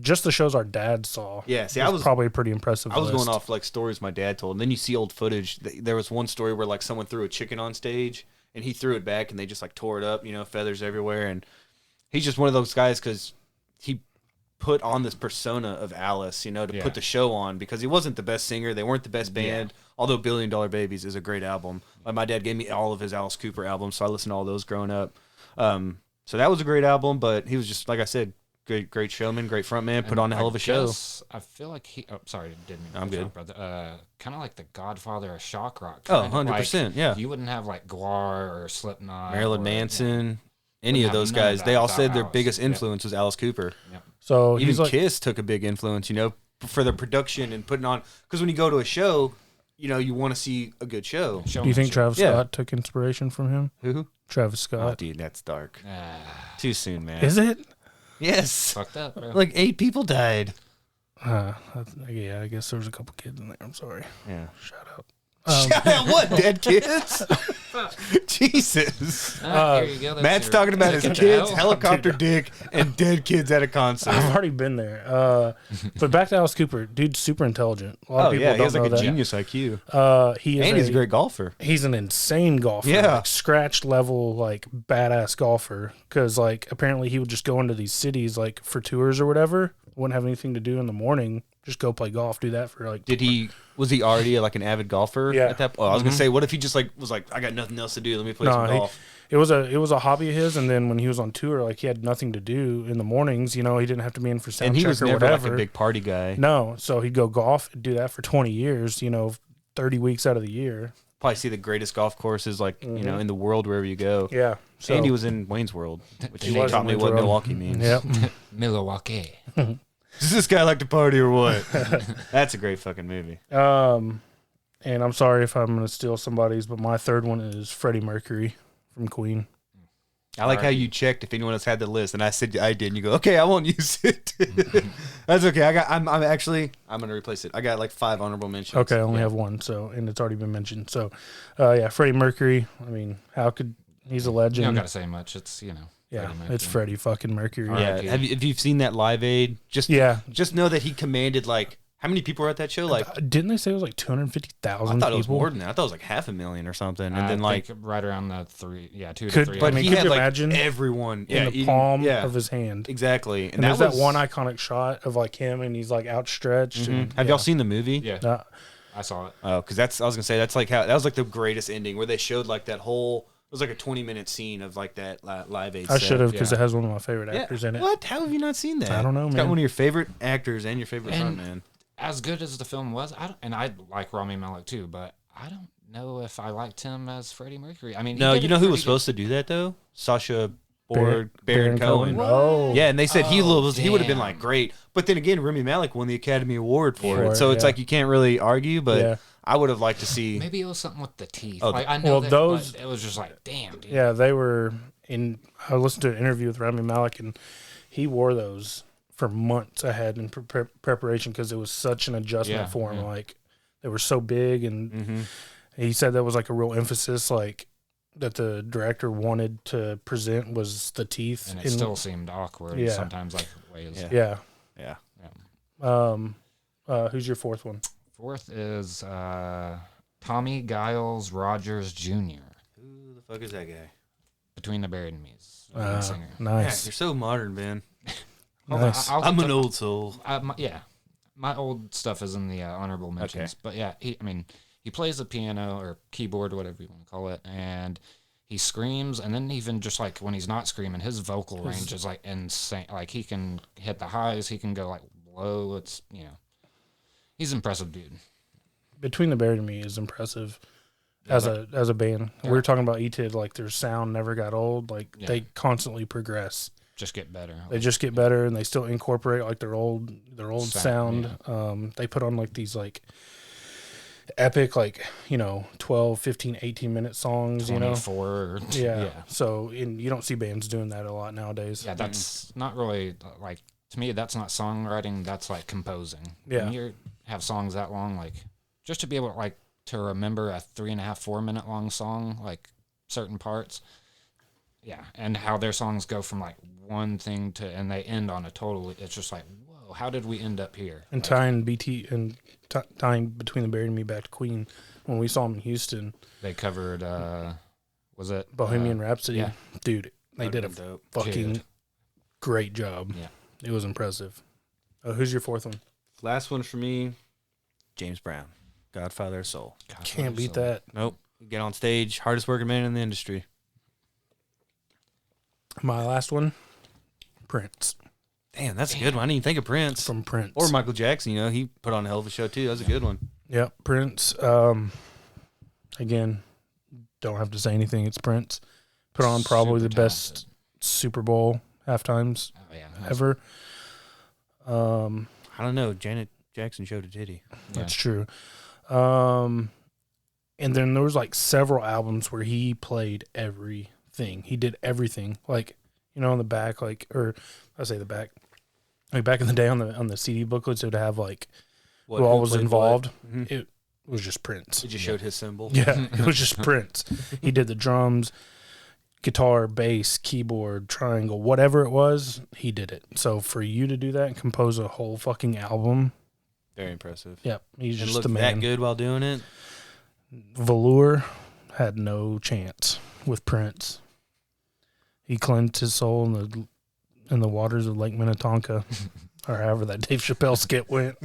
S1: just the shows our dad saw.
S2: Yeah, see,
S1: I was probably a pretty impressive
S2: I was going off like stories my dad told. And then you see old footage. There was one story where like someone threw a chicken on stage, and he threw it back, and they just like tore it up, feathers everywhere, and... He's just one of those guys because he put on this persona of Alice, to put the show on, because he wasn't the best singer. They weren't the best band, although $1 Billion Babies is a great album. My dad gave me all of his Alice Cooper albums, so I listened to all those growing up. So that was a great album, but he was just, like I said, great showman, great frontman, put on a hell of a show.
S3: I feel like sorry, didn't mean
S2: I'm good.
S3: Kind of like the Godfather of shock rock.
S2: Oh, 100%, yeah.
S3: You wouldn't have like Guar or Slipknot.
S2: Marilyn Manson. Any of those guys, they all said their biggest influence was Alice Cooper.
S1: Yeah. So
S2: even Kiss took a big influence, for the production and putting on. Because when you go to a show, you want to see a good show.
S1: Do you think Travis Scott took inspiration from him?
S2: Who?
S1: Travis Scott.
S2: Oh, dude, that's dark. Too soon, man.
S1: Is it?
S2: Yes.
S3: Fucked up, bro.
S2: Like 8 people died.
S1: Yeah, I guess there was a couple kids in there. I'm sorry.
S2: Yeah.
S1: Shout out.
S2: Shout out what? Dead kids? Jesus.
S3: Here you go.
S2: Matt's talking about his kids, helicopter dick, and dead kids at a concert.
S1: I've already been there. But back to Alice Cooper. Dude's super intelligent. A lot of people
S2: he has like a genius IQ.
S1: He's
S2: a great golfer.
S1: He's an insane golfer.
S2: Yeah.
S1: Like scratch level, like badass golfer. Because like apparently he would just go into these cities like for tours or whatever. Wouldn't have anything to do in the morning. Just go play golf. Do that for like.
S2: Was he already like an avid golfer at that point? I was gonna say, what if he just like was like, I got nothing else to do. Let me play some golf.
S1: It was a hobby of his, and then when he was on tour, like he had nothing to do in the mornings. He didn't have to be in for sound check or whatever. And he was never
S2: like a big party guy.
S1: No, so he'd go golf and do that for 20 years. 30 weeks out of the year.
S2: Probably see the greatest golf courses like in the world wherever you go.
S1: Yeah.
S2: So, Andy was in Wayne's World, which he taught me what Milwaukee means.
S1: Yep.
S3: Milwaukee.
S2: Does this guy like to party or what? That's a great fucking movie.
S1: And I'm sorry if I'm going to steal somebody's, but my third one is Freddie Mercury from Queen.
S2: I like how you checked if anyone else had the list, and I said I did, and you go, okay, I won't use it. That's okay. I'm going to replace it. I got like 5 honorable mentions.
S1: Okay, I only have one, and it's already been mentioned. So, Freddie Mercury. I mean, he's a legend.
S3: You don't got to say much. It's
S1: Yeah, it's Freddie fucking Mercury.
S2: Yeah, if you've seen that Live Aid, just know that he commanded like How many people were at that show? Like,
S1: Didn't they say it was like
S2: I
S1: 250,000
S2: thought
S1: people?
S2: it was more than that. I thought it was like 500,000 or something. And then like
S3: right around the 2 to
S1: Could-
S3: 3.
S1: I mean,
S2: he
S1: could
S2: had
S1: you
S2: like
S1: imagine
S2: everyone
S1: in the
S2: eating-
S1: palm of his hand.
S2: Exactly.
S1: And there's that one iconic shot of like him and he's like outstretched. And,
S2: Have y'all seen the movie?
S3: Yeah, I saw it.
S2: Oh, because I was gonna say that's like how that was like the greatest ending where they showed like that whole. It was like a 20-minute scene of like that Live Aid.
S1: I should have because
S3: Yeah.
S1: it has one of my favorite actors in it.
S2: What? How have you not seen that?
S1: I don't know,
S2: It's
S1: man.
S2: got one of your favorite actors and your favorite
S3: And-
S2: frontman.
S3: As good as the film was, I like Rami Malek too, but I don't know if I liked him as Freddie Mercury. I mean,
S2: No, you know who was supposed to do that though? Sasha Baron Cohen.
S1: Oh,
S2: Yeah, and they said he would have been
S3: damn.
S2: like great, but then again, Rami Malek won the Academy Award for
S1: For
S2: it,
S1: it,
S2: so it's
S1: yeah.
S2: like you can't really argue. But
S1: Yeah.
S2: I would have liked to see.
S3: Maybe it was something with the teeth.
S2: Oh,
S3: like I know
S1: well,
S3: that,
S1: those-
S3: but it was just like, damn, dude.
S1: yeah, they were in. I listened to an interview with Rami Malek, and he wore those for months ahead in preparation because it was such an adjustment
S3: Yeah,
S1: for him.
S3: yeah.
S1: Like they were so big, and he said that was like a real emphasis, like that the director wanted to present was the teeth.
S3: And it still seemed awkward.
S1: Yeah.
S3: Sometimes like ways.
S2: Yeah.
S1: yeah.
S2: Yeah.
S1: Who's your fourth one?
S3: Fourth is Tommy Giles Rogers Jr.
S2: Who the fuck is that guy?
S3: Between the Buried and Me's lead singer.
S2: Yeah,
S1: Nice.
S2: you're so modern, man.
S1: Nice.
S2: I'm an old soul.
S3: My old stuff is in the honorable mentions.
S2: Okay.
S3: But yeah, he plays the piano or keyboard, whatever you want to call it, and he screams. And then even just like when he's not screaming, his vocal range is like insane. Like he can hit the highs, he can go like low. It's he's an impressive dude.
S1: Between the Buried and Me is impressive as a band. We were talking about ETID, like their sound never got old. Like they constantly progress.
S3: Just get better.
S1: They just get better, and they still incorporate like their old sound. They put on like these like epic 12, 15, 18-minute songs,
S3: 24 or
S1: Yeah. So you don't see bands doing that a lot nowadays.
S3: Yeah, that's not really like, to me, that's not songwriting, that's like composing.
S1: Yeah.
S3: When you have songs that long, like just to be able to remember a 3.5, 4 minute long song, like certain parts. Yeah. And how their songs go from like one thing and they end on a total, it's just like, whoa, how did we end up here?
S1: And tying tying Between the Buried and Me back to Queen, when we saw them in Houston,
S3: They covered, was it
S1: Bohemian Rhapsody.
S3: yeah.
S1: Dude, they did a
S2: dope.
S1: fucking
S3: Dude.
S1: great job.
S3: Yeah.
S1: It was impressive. Who's your fourth one?
S2: Last one for me, James Brown, Godfather of Soul.
S1: Can't beat that.
S2: Nope. Get on stage, hardest working man in the industry.
S1: My last one, Prince.
S2: Damn, that's a good one. I didn't even think of Prince.
S1: From Prince.
S2: Or Michael Jackson, he put on a hell of a show too. That was a good one.
S1: Yep, Prince. Again, don't have to say anything. It's Prince. Put on probably
S3: Super
S1: the best Super Bowl halftimes
S3: Oh, yeah.
S1: ever.
S2: I don't know. Janet Jackson showed a titty.
S1: That's true. And then there was like several albums where he played everything. He did everything. Like, on the back, like back in the day on the CD booklets, it would have like
S2: What,
S1: who all
S2: who
S1: was
S2: played
S1: involved.
S2: what?
S1: It was just Prince.
S2: It just showed his symbol.
S1: Yeah, it was just Prince. He did the drums, guitar, bass, keyboard, triangle, whatever it was, he did it. So for you to do that and compose a whole fucking album,
S2: Very impressive.
S1: yep, he's
S2: And
S1: just
S2: looked
S1: the man.
S2: that good while doing it.
S1: Velour had no chance with Prince. He cleansed his soul in the waters of Lake Minnetonka, or however that Dave Chappelle skit went.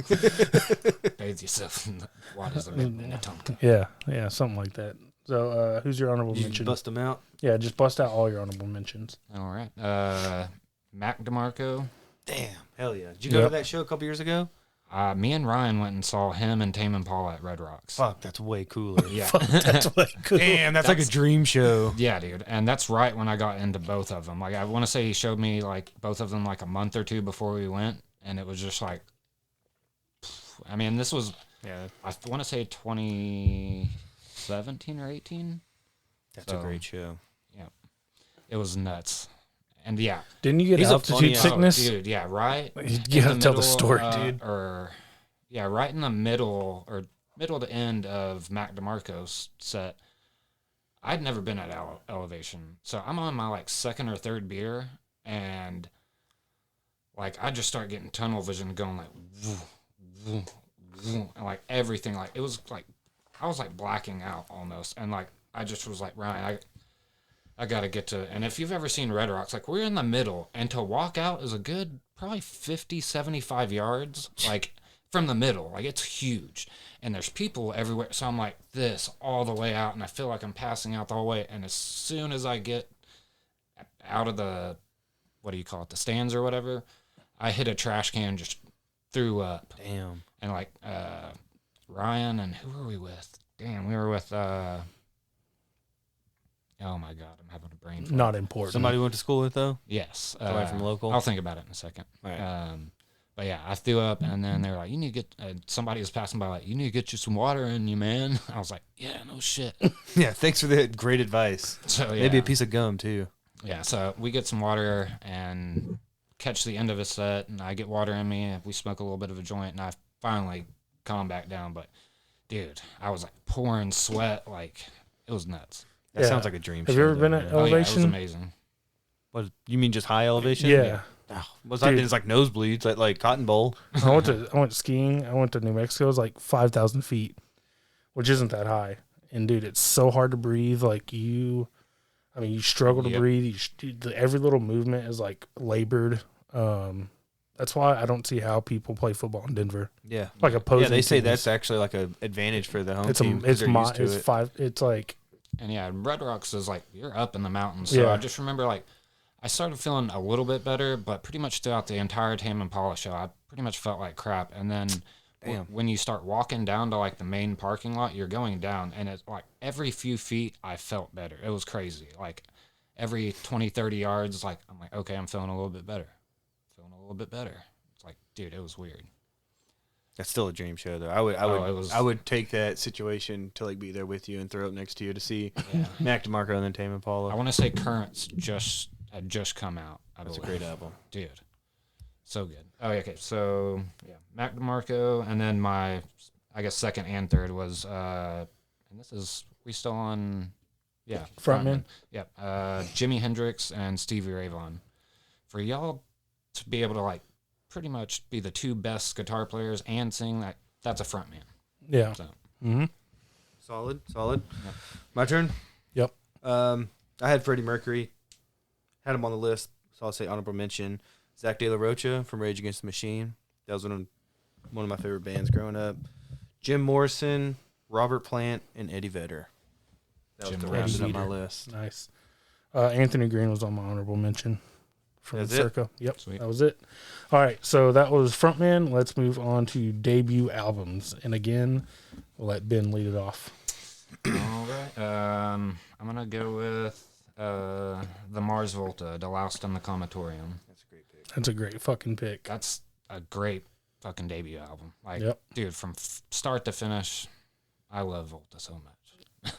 S3: Bathe yourself in the waters of Minnetonka.
S1: Yeah, something like that. So, who's your honorable
S2: You
S1: mention?
S2: bust them out.
S1: Yeah, just bust out all your honorable mentions.
S3: All right. Mac DeMarco.
S2: Damn. Hell yeah. Did you go to that show a couple years ago?
S3: Me and Ryan went and saw him and Tame Impala at Red Rocks.
S2: Fuck, that's way cooler.
S3: Yeah.
S1: That's way cool.
S2: Damn, that's like a dream show.
S3: Yeah, dude. And that's right when I got into both of them. Like, I want to say he showed me, like, both of them, like, a month or two before we went. And it was just like, I mean, this was, I want to say 2017 or 18.
S2: That's a great show.
S3: Yeah. It was nuts. And yeah.
S1: Didn't you get
S2: He's a
S1: altitude
S2: funny-
S1: sickness?
S3: Oh, dude, yeah, right.
S1: You gotta tell the story, dude.
S3: Right in the middle to end of Mac DeMarco's set. I'd never been at elevation, so I'm on my like second or third beer, and like I just start getting tunnel vision, going like, woo, and like everything, like it was like I was like blacking out almost, and like I just was like, Ryan, I gotta get to. And if you've ever seen Red Rocks, like we're in the middle, and to walk out is a good probably 50, 75 yards, like from the middle, like it's huge, and there's people everywhere. So I'm like this all the way out, and I feel like I'm passing out the whole way. And as soon as I get out of the, what do you call it, the stands or whatever, I hit a trash can, just threw up.
S2: Damn.
S3: And like Ryan and who were we with? Damn, we were with oh my god, I'm having a brain fart.
S1: Not important.
S2: Somebody we went to school with though.
S3: Yes.
S2: Somebody from local.
S3: I'll think about it in a second.
S2: All right.
S3: But yeah, I threw up, and then they were like, "You need to get." Somebody was passing by, like, "You need to get you some water in you, man." I was like, "Yeah, no shit."
S2: Yeah, thanks for the great advice.
S3: So yeah,
S2: Maybe a piece of gum too.
S3: yeah. So we get some water and catch the end of a set, and I get water in me. We smoke a little bit of a joint, and I finally calm back down. But dude, I was like pouring sweat, like it was nuts.
S2: That sounds like a dream.
S1: Have you ever been at
S3: Oh yeah, it was
S1: elevation?
S3: amazing.
S2: What, you mean just high elevation?
S1: Yeah.
S2: Oh, what's that? It's like nosebleeds at like Cotton Bowl.
S1: I went skiing. I went to New Mexico. It was like 5,000 feet, which isn't that high. And dude, it's so hard to breathe. Like you struggle to breathe. Every little movement is like labored. That's why I don't see how people play football in Denver.
S2: Yeah.
S1: Like opposing.
S2: Yeah, they say
S1: teams.
S2: that's actually like an advantage for the home
S1: It's
S2: team. 'Cause they're used to it.
S1: It's like,
S3: And yeah, Red Rocks is like you're up in the mountains. So
S1: Yeah.
S3: I just remember like I started feeling a little bit better, but pretty much throughout the entire Tame Impala show, I pretty much felt like crap. And then when you start walking down to like the main parking lot, you're going down, and it's like every few feet I felt better. It was crazy. Like every 20, 30 yards, like I'm like, okay, I'm feeling a little bit better. It's like, dude, it was weird.
S2: That's still a dream show though. I would take that situation to like be there with you and throw up next to you to see Mac DeMarco and then Tame Impala.
S3: I want to say Currents had just come out.
S2: That's a great album,
S3: dude. So good. Oh, okay. So yeah, Mac DeMarco, and then my, I guess second and third was, and this is we still on, yeah,
S1: Frontman.
S3: Yep. Jimi Hendrix and Stevie Ray Vaughan. For y'all to be able to like pretty much be the two best guitar players and sing, that's a frontman.
S1: Yeah.
S3: So.
S1: Mm-hmm.
S2: Solid.
S3: Yep.
S2: My turn.
S1: Yep.
S2: I had Freddie Mercury. Had him on the list, so I'll say honorable mention. Zach De La Rocha from Rage Against the Machine. That was one of my favorite bands growing up. Jim Morrison, Robert Plant, and Eddie Vedder. That was the rest of my list.
S1: Nice. Anthony Green was on my honorable mention from Circa. Yep,
S3: Sweet.
S1: that was it. All right, so that was Frontman. Let's move on to debut albums. And again, we'll let Ben lead it off.
S3: All right. I'm going to go with the Mars Volta, Deloused in the Comatorium.
S2: That's a great pick.
S1: That's a great fucking pick.
S3: That's a great fucking debut album. Like, dude, from start to finish, I love Volta so much.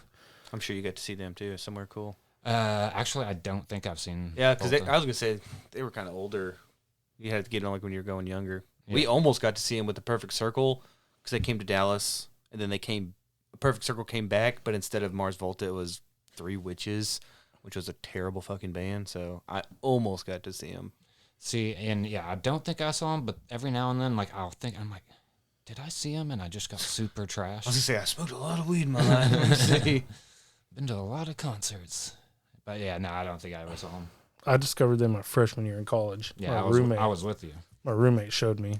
S2: I'm sure you got to see them too, somewhere cool.
S3: Actually, I don't think I've seen.
S2: Yeah, because
S3: Volta.
S2: I was gonna say they were kind of older. You had to get on like when you were going younger.
S3: Yeah.
S2: We almost got to see them with the Perfect Circle because they came to Dallas, and then Perfect Circle came back, but instead of Mars Volta, it was Three Witches, which was a terrible fucking band. So I almost got to see them.
S3: See, and yeah, I don't think I saw him, but every now and then, like, I'm like, did I see him? And I just got super trash.
S2: I was gonna say I smoked a lot of weed in my life. Let me see.
S3: Been to a lot of concerts, but yeah, no, I don't think I ever saw him.
S1: I discovered them my freshman year in college.
S3: Yeah,
S1: my
S3: I was with you.
S1: My roommate showed me.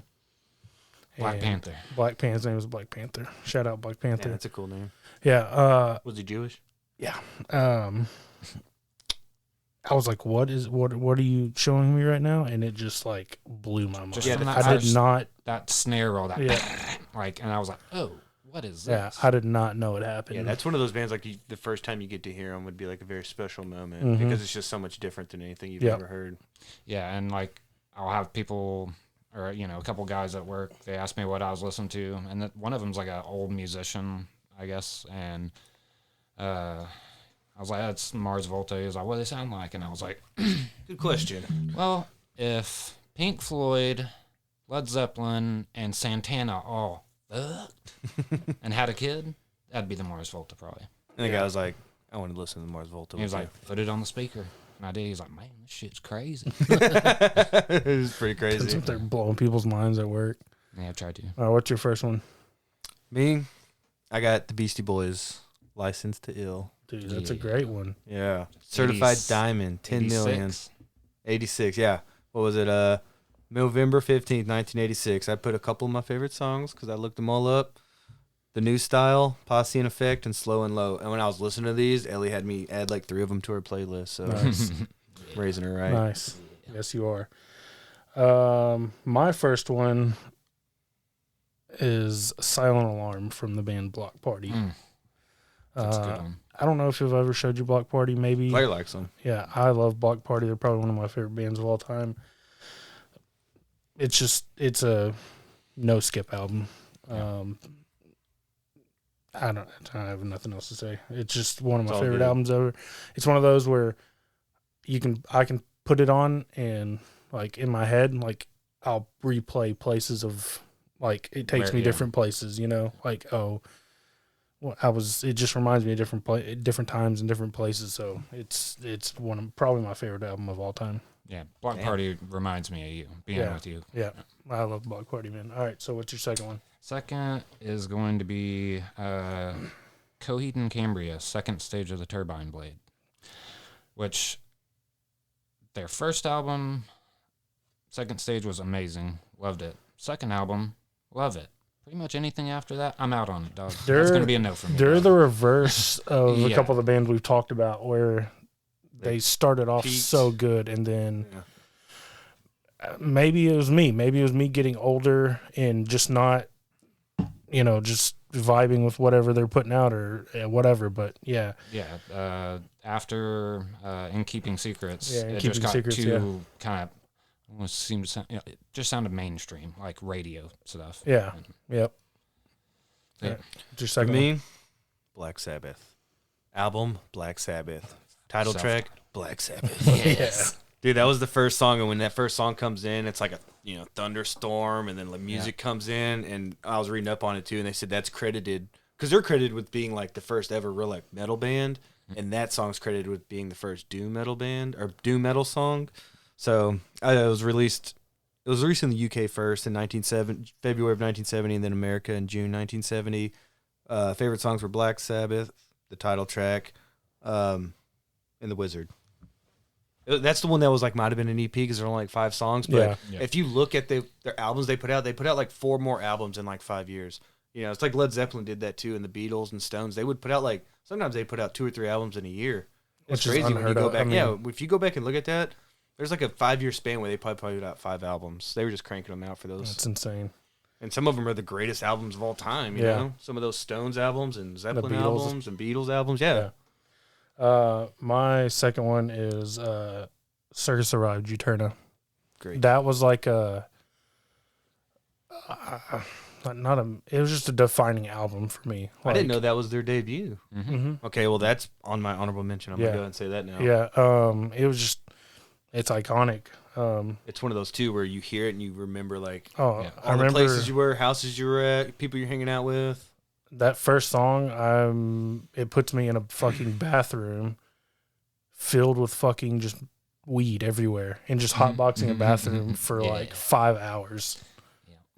S3: Black Panther.
S1: His name was Black Panther. Shout out Black Panther.
S2: Yeah, that's a cool name.
S1: Yeah.
S2: Was he Jewish?
S1: Yeah. I was like, what are you showing me right now? And it just like blew my mind.
S3: Just
S1: I did not.
S3: That snare roll, and I was like, oh, what is this?
S1: Yeah, I did not know it happened.
S2: Yeah, that's one of those bands like the first time you get to hear them would be like a very special moment because it's just so much different than anything you've ever heard.
S3: Yeah, and like I'll have people or a couple guys at work. They ask me what I was listening to, and one of them's like an old musician, I guess, and I was like, that's Mars Volta. He was like, what do they sound like? And I was like,
S2: good question.
S3: Well, if Pink Floyd, Led Zeppelin, and Santana all fucked and had a kid, that'd be the Mars Volta probably.
S2: And the guy was like, I want to listen to Mars Volta.
S3: He was like, put it on the speaker. And I did. He's like, man, this shit's crazy.
S2: It was pretty crazy.
S1: That's what they're blowing people's minds at work.
S3: Yeah, I tried to.
S1: All right, what's your first one?
S2: Me, I got the Beastie Boys, License to Ill.
S1: Dude, that's a great one.
S2: Yeah. Certified Diamond, 10 million. 86, yeah. What was it? November 15th, 1986. I put a couple of my favorite songs because I looked them all up. The New Style, Posse in Effect, and Slow and Low. And when I was listening to these, Ellie had me add like 3 of them to her playlist. So
S1: Nice.
S2: raising her right.
S1: Nice. Yes, you are. My first one is Silent Alarm from the band Block Party.
S3: That's a good one.
S1: I don't know if I've ever showed you Block Party. Maybe.
S2: Claire likes them.
S1: Yeah, I love Block Party. They're probably one of my favorite bands of all time. It's a no skip album. I have nothing else to say. It's just one of my favorite albums ever. It's one of those where I can put it on and like in my head, like I'll replay places of like it takes me different places, you know, like it just reminds me of different times and different places. So it's probably my favorite album of all time.
S3: Yeah, Block Party reminds me of you, being with you.
S1: Yeah, I love Block Party, man. All right, so what's your second one?
S3: Second is going to be Coheed and Cambria, Second Stage of the Turbine Blade, which their first album, Second Stage, was amazing. Loved it. Second album, love it. Pretty much anything after that, I'm out on it, dog. That's going to be a no for me.
S1: They're the reverse of a couple of the bands we've talked about where they started off so good and then maybe it was me. Maybe it was me getting older and just not, just vibing with whatever they're putting out or whatever. But yeah.
S3: Yeah. After In Keeping Secrets,
S1: it
S3: just got too kind of almost seemed to sound, it just sounded mainstream, like radio stuff.
S1: Yeah. Yep.
S2: Yeah.
S1: Right. Just second.
S2: For me, Black Sabbath. Album, Black Sabbath. Title track, Black Sabbath.
S3: Yes.
S2: Dude, that was the first song, and when that first song comes in, it's like a thunderstorm, and then the music comes in, and I was reading up on it too, and they said that's credited because they're credited with being like the first ever real like metal band, and that song's credited with being the first doom metal band or doom metal song. So it was released in the UK first in February of 1970, and then America in June 1970. Favorite songs were Black Sabbath, the title track, and The Wizard. That's the one that was like might have been an EP because there are only like 5 songs. But if you look at their albums they put out like 4 more albums in like 5 years. It's like Led Zeppelin did that too, and the Beatles and Stones. They would put out sometimes they put out 2 or 3 albums in a year. It's crazy when you go back. If you go back and look at that, there's like a 5-year span where they probably put out 5 albums. They were just cranking them out for those.
S1: That's insane.
S2: And some of them are the greatest albums of all time. You know, some of those Stones albums and Zeppelin albums and Beatles albums. Yeah.
S1: My second one is Circus Arrived, Juturna.
S2: Great.
S1: That was like it was just a defining album for me.
S2: I didn't know that was their debut.
S1: Mm-hmm.
S2: Okay, well that's on my honorable mention. I'm gonna go ahead and say that now.
S1: Yeah. It was just it's iconic.
S2: It's one of those too where you hear it and you remember
S1: all
S2: the places you were, houses you were at, people you're hanging out with.
S1: That first song, it puts me in a fucking bathroom filled with fucking just weed everywhere and just hotboxing a bathroom for like 5 hours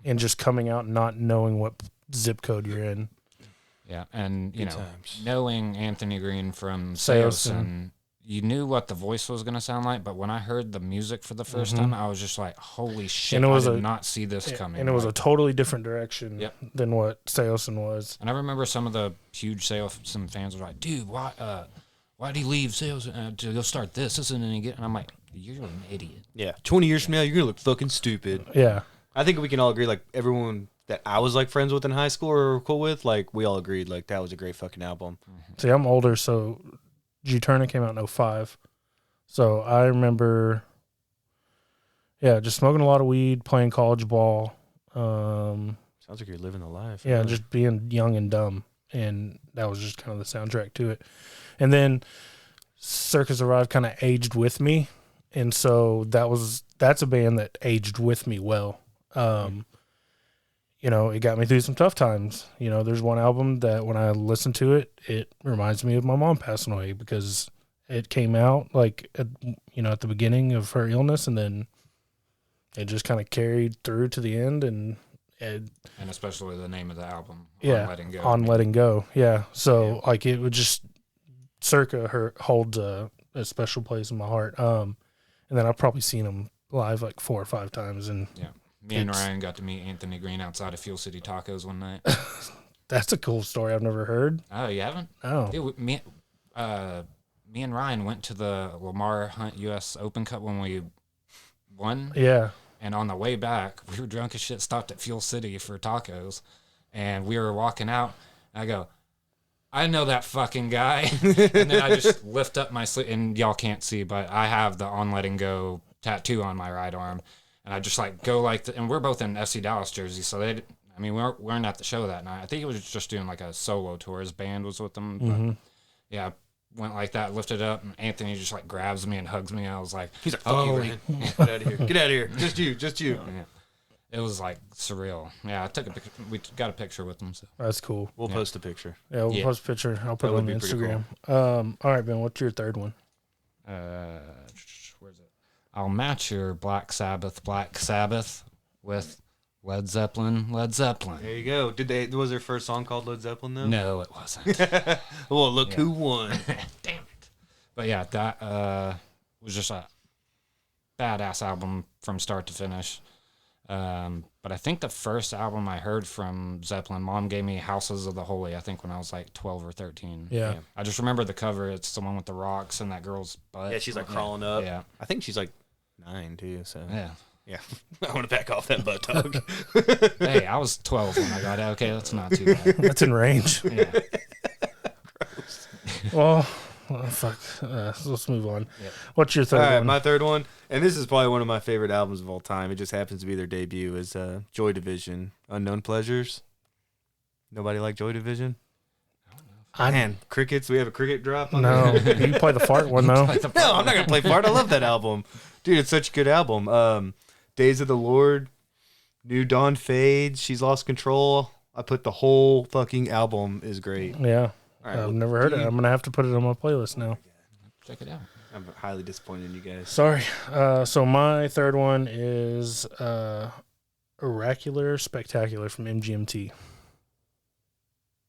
S1: and just coming out and not knowing what zip code you're in.
S3: Yeah, and knowing Anthony Green from
S1: Seosin,
S3: you knew what the voice was going to sound like, but when I heard the music for the first time, I was just like, holy shit,
S1: and
S3: I did not see this coming.
S1: And it was a totally different direction than what Seosin was.
S3: And I remember some of the huge Seosin fans were like, dude, why'd he leave Seosin to go start this? This isn't any good. And I'm like, you're an idiot.
S2: Yeah, 20 years from now, you're going to look fucking stupid.
S1: Yeah.
S2: I think we can all agree, like, everyone that I was, like, friends with in high school or cool with, like, we all agreed, like, that was a great fucking album.
S1: See, I'm older, so Juturna came out in 2005. So I remember, just smoking a lot of weed, playing college ball.
S2: Sounds like you're living the life.
S1: Yeah, just being young and dumb. And that was just kind of the soundtrack to it. And then Circus Arrived kind of aged with me. And so that's a band that aged with me well. It got me through some tough times. There's one album that when I listen to it, it reminds me of my mom passing away because it came out like, at the beginning of her illness, and then it just kind of carried through to the end. And And
S3: especially the name of the album,
S1: yeah, Letting Go. Yeah. So like it would just circa holds a special place in my heart. And then I've probably seen him live like 4 or 5 times. And
S3: me and Ryan got to meet Anthony Green outside of Fuel City Tacos one night.
S1: That's a cool story I've never heard.
S3: Oh, you haven't?
S1: Oh.
S3: Dude, me and Ryan went to the Lamar Hunt U.S. Open Cup when we won.
S1: Yeah.
S3: And on the way back, we were drunk as shit, stopped at Fuel City for tacos. And we were walking out. And I go, I know that fucking guy. And then I just lift up my sleeve. And y'all can't see, but I have the On Letting Go tattoo on my right arm. And I just like go like, and we're both in FC Dallas jerseys. So we weren't at the show that night. I think he was just doing like a solo tour. His band was with them. But yeah, went like that, lifted up, and Anthony just like grabs me and hugs me. I was like,
S2: he's like, fuck you, man. Get out of here. Get out of here. Just you.
S3: Yeah. It was like surreal. Yeah, I took a picture. We got a picture with him. So
S1: that's cool.
S2: We'll post a picture.
S1: Yeah, we'll post a picture. I'll put it on Instagram. Cool. All right, Ben, what's your third one?
S3: Where's it? I'll match your Black Sabbath with Led Zeppelin.
S2: There you go. Was their first song called Led Zeppelin though?
S3: No, it wasn't.
S2: Well, look who won.
S3: Damn it. But yeah, that was just a badass album from start to finish. But I think the first album I heard from Zeppelin, Mom gave me Houses of the Holy, I think when I was like 12 or 13.
S1: Yeah.
S3: I just remember the cover. It's the one with the rocks and that girl's butt.
S2: Yeah, she's like crawling up.
S3: Yeah.
S2: I think she's like 9 too, so.
S3: Yeah.
S2: I want to back off that butt dog.
S3: Hey, I was 12 when I got out. Okay, that's not too bad.
S1: That's in range.
S3: Yeah.
S1: Gross. Well, fuck. Let's move on. Yep. What's your third
S2: one? All right,
S1: one?
S2: my third one, and this is probably one of my favorite albums of all time. It just happens to be their debut, is Joy Division, Unknown Pleasures. Nobody like Joy Division? Man, crickets. We have a cricket drop on
S1: there. No, you play the fart one, though.
S2: No, I'm not going to play fart. I love that album. Dude, it's such a good album. Days of the Lord, New Dawn Fades, She's Lost Control. I put the whole fucking album is great.
S1: Yeah. Right, I've never heard it. I'm going to have to put it on my playlist now.
S3: Check it out.
S2: I'm highly disappointed in you guys.
S1: Sorry. So my third one is Oracular Spectacular from MGMT.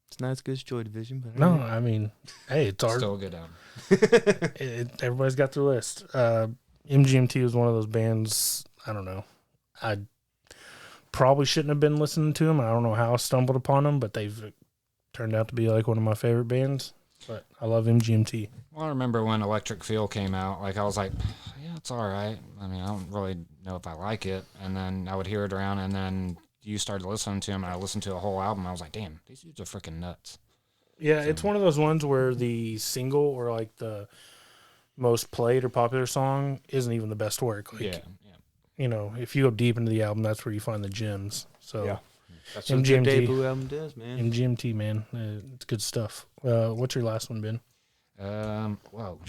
S2: It's not as good as Joy Division, but
S1: no, I mean, hey, it's
S3: still a good album.
S1: Everybody's got their list. MGMT was one of those bands. I don't know. I probably shouldn't have been listening to them. I don't know how I stumbled upon them, but they've turned out to be like one of my favorite bands. But I love MGMT.
S3: Well, I remember when Electric Feel came out. Like I was like, yeah, it's all right. I mean, I don't really know if I like it. And then I would hear it around, and then you started listening to them, and I listened to a whole album. I was like, damn, these dudes are freaking nuts.
S1: Yeah, so, it's one of those ones where the single or like the most played or popular song isn't even the best work. Like,
S3: yeah.
S1: You know, if you go deep into the album, that's where you find the gems. So,
S2: yeah. That's what the debut album does, man.
S1: MGMT, man. It's good stuff. What's your last one, Ben?
S3: Whoa.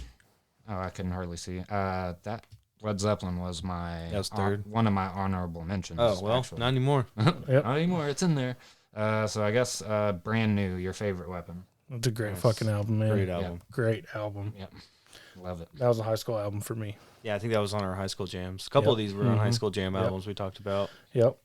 S3: Oh, I couldn't hardly see. That Led Zeppelin was my
S2: third.
S3: One of my honorable mentions.
S2: Oh, well,
S3: actually.
S2: Not anymore.
S1: Yep.
S3: Not anymore. It's in there. So I guess Brand New, Your Favorite Weapon.
S1: It's a great fucking album, man.
S2: Great album.
S1: Yep. Great album.
S3: Yep. Love it.
S1: That was a high school album for me.
S2: Yeah, I think that was on our high school jams. A couple of these were on high school jam albums we talked about.
S1: Yep.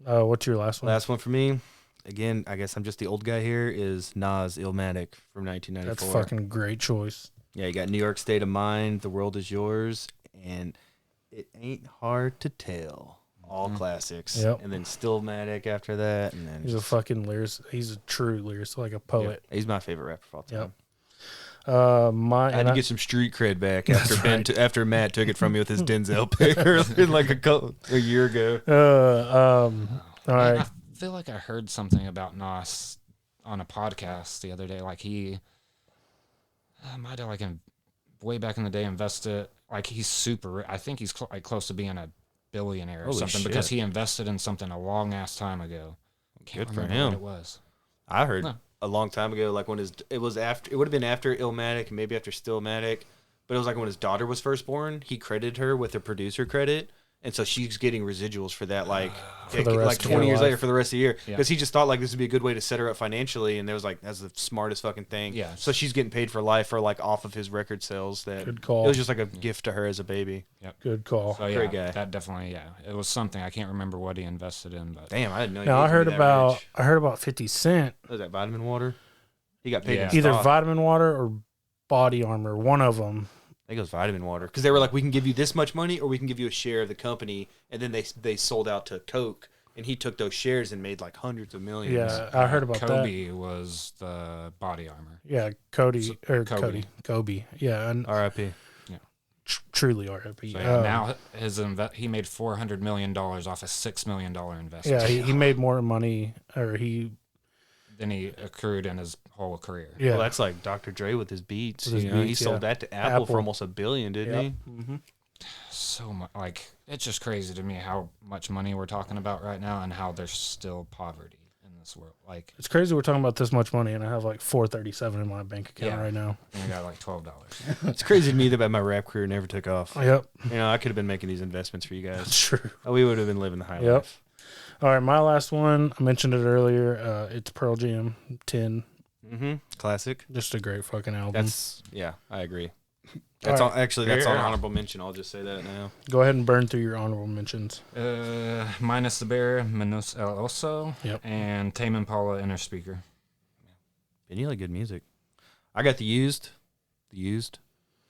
S1: What's your last one?
S2: Last one for me, again, I guess I'm just the old guy here, is Nas, Illmatic from 1994.
S1: That's a fucking great choice.
S2: Yeah, you got New York State of Mind, The World Is Yours, and It Ain't Hard to Tell. All classics.
S1: Yep.
S2: And then Stillmatic after that. And then
S1: he's a fucking lyricist. He's a true lyricist, like a poet.
S2: Yeah, he's my favorite rapper of all time.
S1: Yep. I had
S2: to get some street cred back after after Matt took it from me with his Denzel pick like a year ago.
S1: All right.
S3: I feel like I heard something about Nas on a podcast the other day. Like he might have way back in the day invested. Like he's super. I think he's close to being a billionaire or something because he invested in something a long ass time ago.
S2: Good for him.
S3: What it was.
S2: I heard a long time ago, like when it would have been after Illmatic and maybe after Stillmatic, but it was like when his daughter was first born. He credited her with a producer credit, And so she's getting residuals for that, like
S1: For the rest
S2: like
S1: of
S2: 20
S1: her
S2: years
S1: life.
S2: later for the rest of the year.
S3: Yeah.
S2: Because he just thought like this would be a good way to set her up financially, and there was like that's the smartest fucking thing.
S3: Yeah.
S2: So she's getting paid for life for like off of his record sales. That
S1: Good call.
S2: It was just like a gift to her as a baby.
S1: Good call.
S3: So yeah,
S2: Great guy.
S3: that definitely, yeah, it was something. I can't remember what he invested in, but
S2: Damn, I didn't know.
S1: Now
S2: he
S1: I heard
S2: could be that
S1: about
S2: rich.
S1: 50 Cent,
S2: What was that vitamin water? He got paid
S3: Yeah.
S2: in
S1: either
S2: stock.
S1: vitamin water or body armor, one of them.
S2: I think it was vitamin water because they were like, we can give you this much money, or we can give you a share of the company, and then they sold out to Coke, and he took those shares and made like hundreds of millions.
S1: Yeah, I heard about that.
S3: Kobe was the body armor.
S1: Yeah, Cody. Yeah, and
S2: R.I.P.
S1: truly R.I.P.
S3: So yeah, now he made $400 million off a $6 million investment.
S1: Yeah, he made more money, or he.
S3: Than he accrued in his whole career.
S1: Yeah,
S2: Well, that's like Dr. Dre with his Beats.
S1: With his
S2: you know, he
S1: Beats,
S2: sold
S1: yeah.
S2: that to Apple for
S1: Apple.
S2: almost $1 billion, didn't he?
S1: Mm-hmm.
S3: So much, like, it's just crazy to me how much money we're talking about right now and how there's still poverty in this world. Like,
S1: It's crazy we're talking about this much money, and I have like $437 in my bank account
S3: Yeah.
S1: right now.
S3: and I got like $12.
S2: It's crazy to me that my rap career never took off.
S1: Yep,
S2: You know, I could have been making these investments for you guys.
S1: that's true.
S2: We would have been living the high
S1: Yep.
S2: life.
S1: All right, my last one. I mentioned it earlier. It's Pearl Jam 10.
S2: Mm-hmm. Classic.
S1: Just a great fucking album.
S2: Yeah, I agree.
S1: All
S2: That's
S1: right.
S2: all. Actually, that's on
S3: Yeah.
S2: honorable mention. I'll just say that now.
S1: Go ahead and burn through your honorable mentions.
S3: Minus the Bear, Menos El Oso,
S1: Yep.
S3: and Tame Impala Inner Speaker.
S2: And you like good music. I got the used.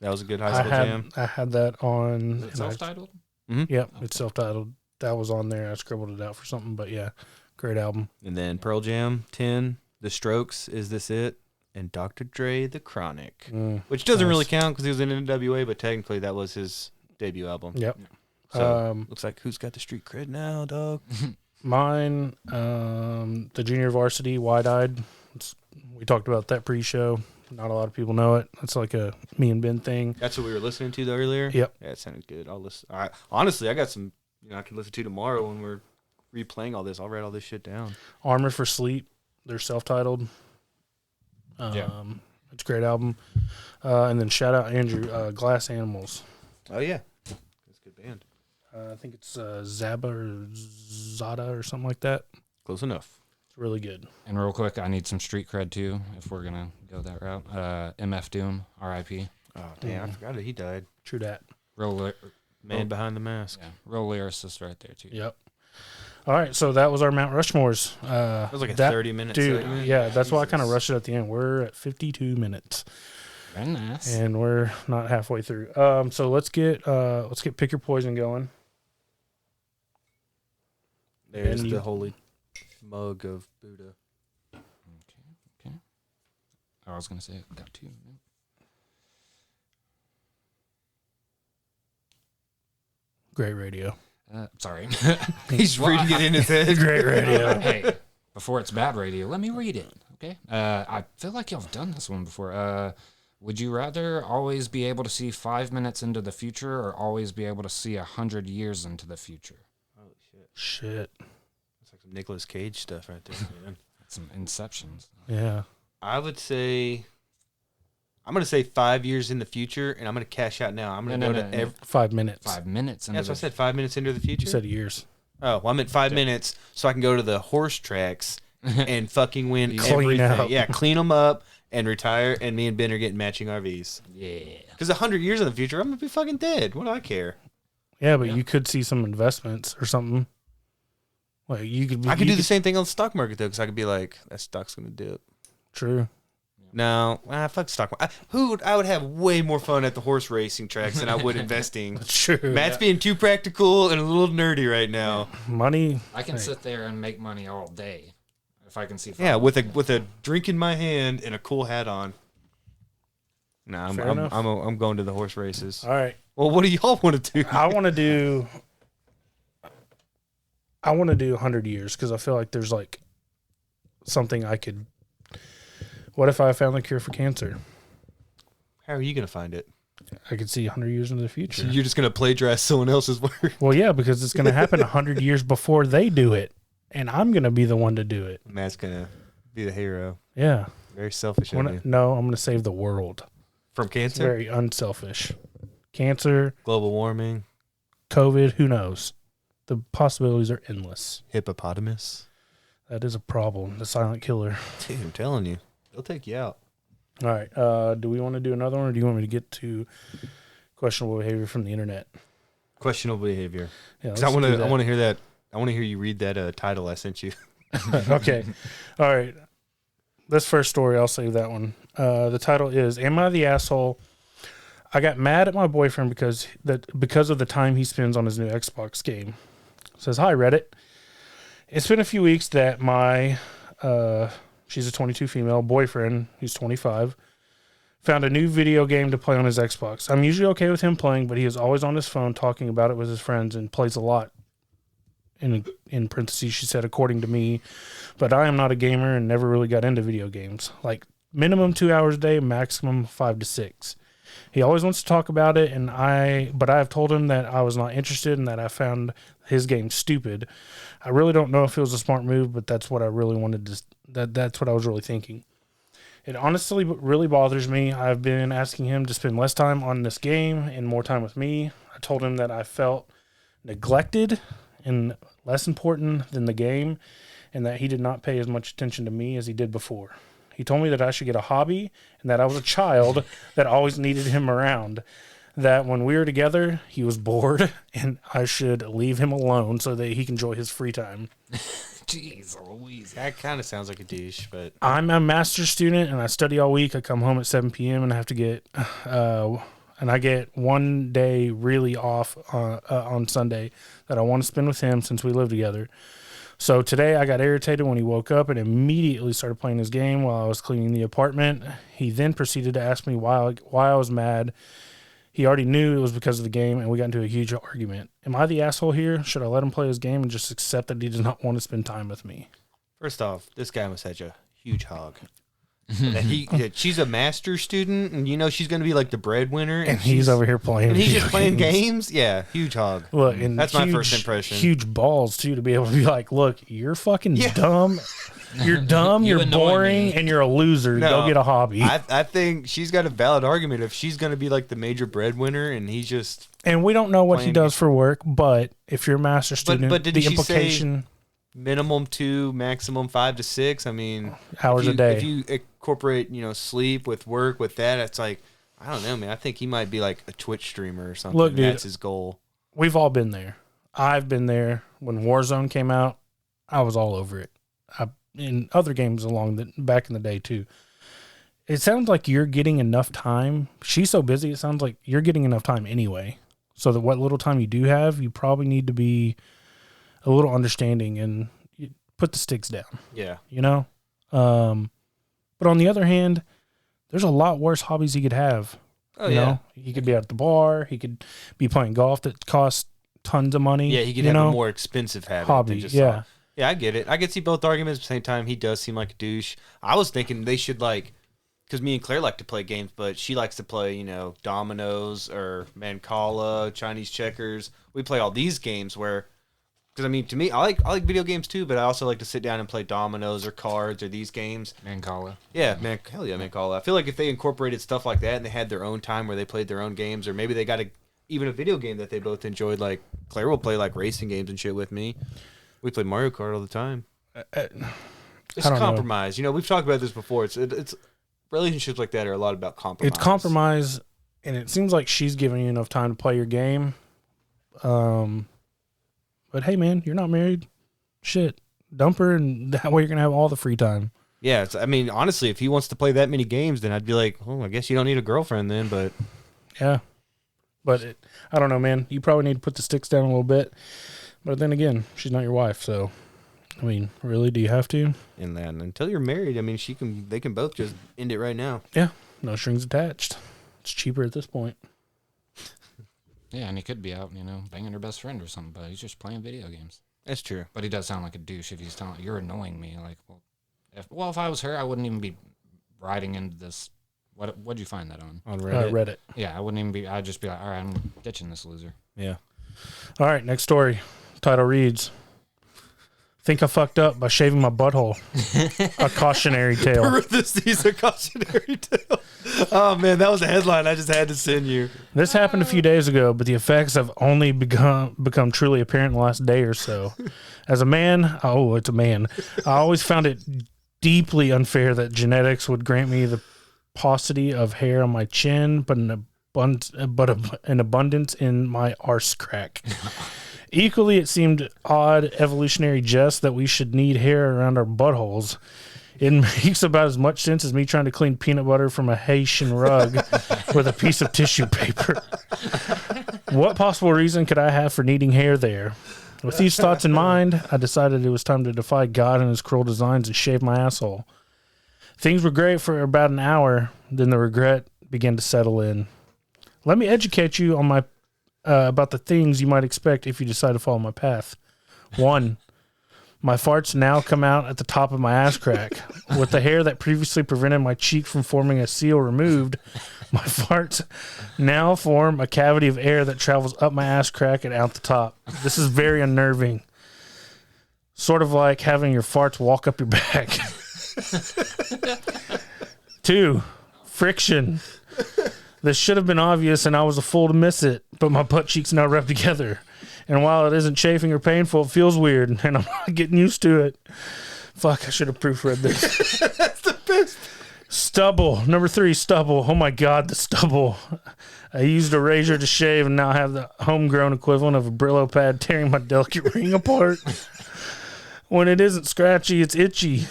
S2: That was a good high school jam.
S1: I had that on.
S3: Is it self-titled?
S1: Yep, it's self-titled. That was on there. I scribbled it out for something, but yeah, great album.
S2: And then Pearl Jam 10. The Strokes, Is This It? And Dr. Dre, The Chronic. Which doesn't
S1: nice.
S2: really count because he was in NWA, but technically that was his debut album.
S1: Yep.
S2: So looks like who's got the street cred now, dog?
S1: Mine, the Junior Varsity, Wide-Eyed. We talked about that pre-show. Not a lot of people know it. It's like a me and Ben thing.
S2: That's what we were listening to earlier.
S1: Yep.
S2: Yeah, it sounded good. I'll listen. Honestly, I got some. I can listen to tomorrow when we're replaying all this. I'll write all this shit down.
S1: Armor for Sleep. They're self-titled. It's a great album. And then shout out Andrew, Glass Animals.
S2: Oh yeah, that's a good band.
S1: I think it's Zaba or Zada or something like that.
S2: Close enough.
S1: It's really good.
S3: And real quick, I need some street cred too, if we're gonna go that route. MF Doom, R.I.P.
S2: Oh damn, I forgot that he died.
S1: True that.
S3: Real
S2: Man behind the mask.
S3: real lyricist right there too.
S1: Yep. All right, so that was our Mount Rushmores.
S2: That was like a 30-minute
S1: dude.
S2: segment.
S1: Yeah, that's why I kind of
S2: Jesus.
S1: rushed it at the end. We're at 52 minutes,
S3: Very nice.
S1: and we're not halfway through. So let's get Pick Your Poison going.
S2: There's
S1: And
S2: the
S1: you-
S2: holy mug of Buddha.
S3: Okay. I was gonna say I got 2 minutes.
S1: Great radio.
S3: Sorry.
S2: He's reading it in his head.
S1: Great radio.
S3: Hey, before it's bad radio, let me read it. Okay. I feel like y'all have done this one before. Would you rather always be able to see 5 minutes into the future, or always be able to see 100 years into the future?
S2: Holy shit.
S1: Shit.
S2: That's like some Nicolas Cage stuff right there, man.
S3: Some Inceptions.
S1: Yeah.
S2: I would say, I'm going to say 5 years in the future, and I'm going to cash out now. I'm going to
S3: No,
S2: go
S3: no,
S2: to
S3: no.
S2: every.
S1: 5 minutes.
S3: 5 minutes into
S2: That's
S3: the
S2: what I said, 5 minutes into the future?
S1: You said years.
S2: Oh, well, I meant 5 minutes so I can go to the horse tracks and fucking win
S1: Clean
S2: everything.
S1: out.
S2: Yeah, clean them up and retire, and me and Ben are getting matching RVs.
S3: Yeah.
S2: Because 100 years in the future, I'm going to be fucking dead. What do I care?
S1: Yeah, but you could see some investments or something. Like you could.
S2: I could do the same thing on the stock market, though, because I could be like, that stock's going to dip.
S1: True.
S2: No, fuck stock market. I would have way more fun at the horse racing tracks than I would investing.
S1: True.
S2: Matt's being too practical and a little nerdy right now.
S1: Money.
S3: I can sit there and make money all day if I can see. 5
S2: Yeah, with a drink in my hand and a cool hat on. Nah,
S1: Fair enough.
S2: I'm going to the horse races.
S1: All right.
S2: Well, what do y'all want to do?
S1: I want to do 100 years because I feel like there's like something I could. What if I found the cure for cancer?
S2: How are you going to find it?
S1: I could see 100 years into the
S2: So
S1: future.
S2: you're just going to plagiarize someone else's work?
S1: Well, yeah, because it's going to happen 100 years before they do it, and I'm going to be the one to do it.
S2: Matt's going to be the hero.
S1: Yeah.
S2: Very selfish of you.
S1: No, I'm going to save the world.
S2: From
S1: It's
S2: cancer?
S1: very unselfish. Cancer,
S2: Global warming?
S1: COVID, who knows? The possibilities are endless.
S2: Hippopotamus.
S1: That is a problem. The silent killer.
S2: Dude, I'm telling you. They'll take you out.
S1: All right. Do we want to do another one, or do you want me to get to questionable behavior from the internet?
S2: Questionable behavior.
S1: Yeah,
S2: Because I want to hear that. I want to hear you read that title I sent you.
S1: Okay. All right. This first story, I'll save that one. The title is, Am I the Asshole? I got mad at my boyfriend because of the time he spends on his new Xbox game. It says, hi, Reddit. It's been a few weeks that my, she's a 22 female boyfriend, who's 25, found a new video game to play on his Xbox. I'm usually okay with him playing, but he is always on his phone talking about it with his friends and plays a lot. In parentheses, she said, according to me, but I am not a gamer and never really got into video games. Like minimum 2 hours a day, maximum 5 to 6. He always wants to talk about it, but I have told him that I was not interested and that I found his game stupid. I really don't know if it was a smart move, but that's what I really wanted to. That's what I was really thinking. It honestly really bothers me. I've been asking him to spend less time on this game and more time with me. I told him that I felt neglected and less important than the game, and that he did not pay as much attention to me as he did before. He told me that I should get a hobby and that I was a child that always needed him around. That when we were together, he was bored and I should leave him alone so that he can enjoy his free time.
S3: Jeez Louise.
S2: That kind of sounds like a douche, but
S1: I'm a master's student and I study all week. I come home at 7 p.m. and I have to get, and I get one day really off on Sunday that I want to spend with him since we live together. So today I got irritated when he woke up and immediately started playing his game while I was cleaning the apartment. He then proceeded to ask me why I was mad. He already knew it was because of the game, and we got into a huge argument. Am I the asshole here? Should I let him play his game and just accept that he does not want to spend time with me?
S2: first off, this guy must have such a huge hog. She's a master's student, and you know she's going to be like the breadwinner,
S1: and he's over here playing.
S2: And he's just playing games. Yeah, huge hog.
S1: Look, and
S2: that's my first impression.
S1: Huge balls too to be able to be like, look, you're fucking dumb. You're dumb. You're boring, and you're a loser.
S2: No,
S1: go get a hobby.
S2: I think she's got a valid argument if she's going to be like the major breadwinner, and he's just.
S1: And we don't know what he does for work, but if you're a master's student,
S2: but did
S1: the
S2: she
S1: implication.
S2: Say minimum 2, maximum 5 to 6. I mean,
S1: hours a day.
S2: If you incorporate, sleep with work with that, it's like, I don't know, man. I think he might be like a Twitch streamer or something.
S1: Look, dude,
S2: that's his goal.
S1: We've all been there. I've been there. When Warzone came out, I was all over it. In other games back in the day too. It sounds like you're getting enough time. She's so busy. It sounds like you're getting enough time anyway. So that what little time you do have, you probably need to be a little understanding and put the sticks down.
S2: Yeah.
S1: But on the other hand, there's a lot worse hobbies he could have.
S2: Oh, yeah.
S1: He could be at the bar. He could be playing golf that costs tons of money.
S2: Yeah, he could have a more expensive
S1: hobby. Yeah,
S2: I get it. I could see both arguments. At the same time, he does seem like a douche. I was thinking they should because me and Claire like to play games, but she likes to play, dominoes or Mancala, Chinese checkers. We play all these games where. Because, to me, I like video games, too, but I also like to sit down and play dominoes or cards or these games.
S3: Mancala.
S2: Yeah, hell yeah, Mancala. I feel like if they incorporated stuff like that and they had their own time where they played their own games, or maybe they got even a video game that they both enjoyed, like Claire will play, racing games and shit with me. We play Mario Kart all the time. It's compromise. We've talked about this before. It's relationships like that are a lot about compromise.
S1: It's compromise, and it seems like she's giving you enough time to play your game. But hey, man, you're not married. Shit, dump her, and that way you're gonna have all the free time.
S2: Yeah, honestly, if he wants to play that many games, then I'd be like, oh, I guess you don't need a girlfriend then. But
S1: yeah, but I don't know, man. You probably need to put the sticks down a little bit. But then again, she's not your wife, so really, do you have to?
S2: And then until you're married, they can both just end it right now.
S1: Yeah, no strings attached. It's cheaper at this point.
S3: Yeah, and he could be out, banging her best friend or something, but he's just playing video games.
S2: That's true.
S3: But he does sound like a douche if he's telling you're annoying me. Like, if I was her, I wouldn't even be writing into this. What'd you find that on?
S2: On Reddit.
S1: Reddit.
S3: Yeah, I wouldn't even be. I'd just be like, all right, I'm ditching this loser.
S2: Yeah.
S1: All right, next story. Title reads: Think I fucked up by shaving my butthole. A cautionary tale.
S2: Parentheses, a cautionary tale. Oh man, that was a headline I just had to send you.
S1: This happened a few days ago, but the effects have only become truly apparent in the last day or so. As a man, it's a man. I always found it deeply unfair that genetics would grant me the paucity of hair on my chin, but an abundance in my arse crack. Equally, it seemed odd evolutionary jest that we should need hair around our buttholes. It makes about as much sense as me trying to clean peanut butter from a Haitian rug with a piece of tissue paper. What possible reason could I have for needing hair there? With these thoughts in mind, I decided it was time to defy God and his cruel designs and shave my asshole. Things were great for about an hour, then the regret began to settle in. Let me educate you on my about the things you might expect if you decide to follow my path. 1. My farts now come out at the top of my ass crack. With the hair that previously prevented my cheek from forming a seal removed, my farts now form a cavity of air that travels up my ass crack and out the top. This is very unnerving. Sort of like having your farts walk up your back. 2. Friction. This should have been obvious, and I was a fool to miss it, but my butt cheeks now rub together. And while it isn't chafing or painful, it feels weird, and I'm not getting used to it. Fuck, I should have proofread this.
S2: That's the best.
S1: Stubble. Number 3, stubble. Oh my God, the stubble. I used a razor to shave and now have the homegrown equivalent of a Brillo pad tearing my delicate ring apart. When it isn't scratchy, it's itchy.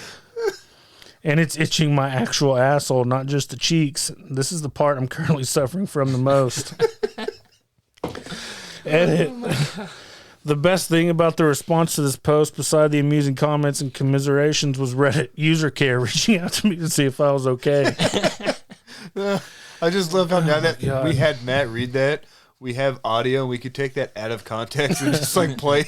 S1: And it's itching my actual asshole, not just the cheeks. This is the part I'm currently suffering from the most. Edit. The best thing about the response to this post, beside the amusing comments and commiserations, was Reddit user care reaching out to me to see if I was okay.
S2: I just love how now that we had Matt read that, we have audio and we could take that out of context and just like play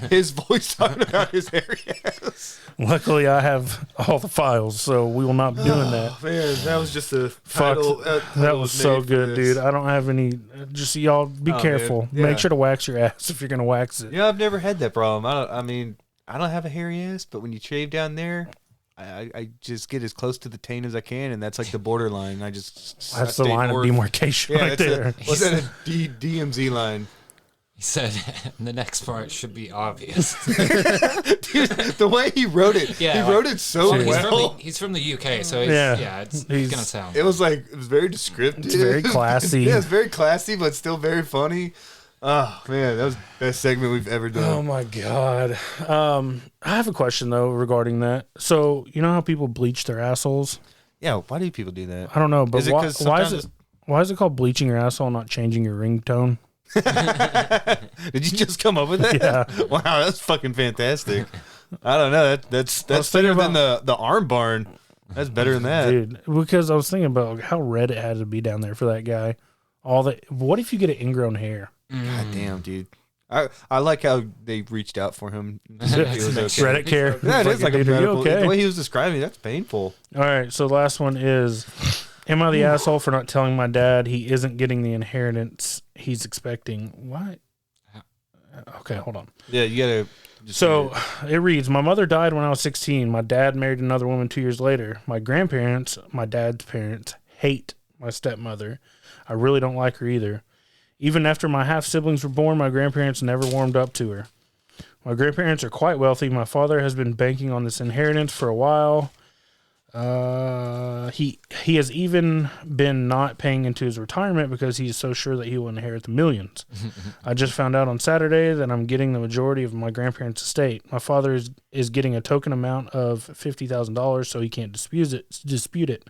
S2: his voice talking about his hairy ass.
S1: Luckily, I have all the files, so we will not be doing that.
S2: Man, that was just a
S1: title. That was so good, dude. I don't have any. Just y'all be careful.
S2: Yeah.
S1: Make sure to wax your ass if you're gonna wax it.
S2: Yeah, I've never had that problem. I don't have a hairy ass, but when you shave down there, I just get as close to the taint as I can, and that's like the borderline.
S1: That's the line of demarcation right there.
S2: What's that? A DMZ line.
S3: He said the next part should be obvious.
S2: Dude, the way he wrote it, he wrote it so well.
S3: He's from the UK, so it's going to sound.
S2: It was very descriptive.
S1: It's very classy.
S2: Yeah, it's very classy, but still very funny. Oh, man, that was the best segment we've ever done.
S1: Oh, my God. I have a question, though, regarding that. So, you know how people bleach their assholes?
S2: Yeah, why do people do that?
S1: I don't know, but why is it called bleaching your asshole, not changing your ringtone?
S2: Did you just come up with that?
S1: Yeah.
S2: Wow, that's fucking fantastic. I don't know. That's better than the arm barn. That's better than that,
S1: dude. Because I was thinking about how red it had to be down there for that guy. What if you get an ingrown hair?
S2: God damn, dude. I like how they reached out for him.
S1: Reddit care.
S2: Yeah, it is like a medical.
S1: Okay?
S2: The way he was describing it, that's painful.
S1: All right, so the last one is, am I the asshole for not telling my dad he isn't getting the inheritance he's expecting? What? Okay, hold on.
S2: Yeah, you gotta.
S1: So it reads, my mother died when I was 16. My dad married another woman 2 years later. My grandparents, my dad's parents, hate my stepmother. I really don't like her either. Even after my half-siblings were born, my grandparents never warmed up to her. My grandparents are quite wealthy. My father has been banking on this inheritance for a while. He has even been not paying into his retirement because he's so sure that he will inherit the millions. I just found out on Saturday that I'm getting the majority of my grandparents' estate. My father is getting a token amount of $50,000, so he can't dispute it.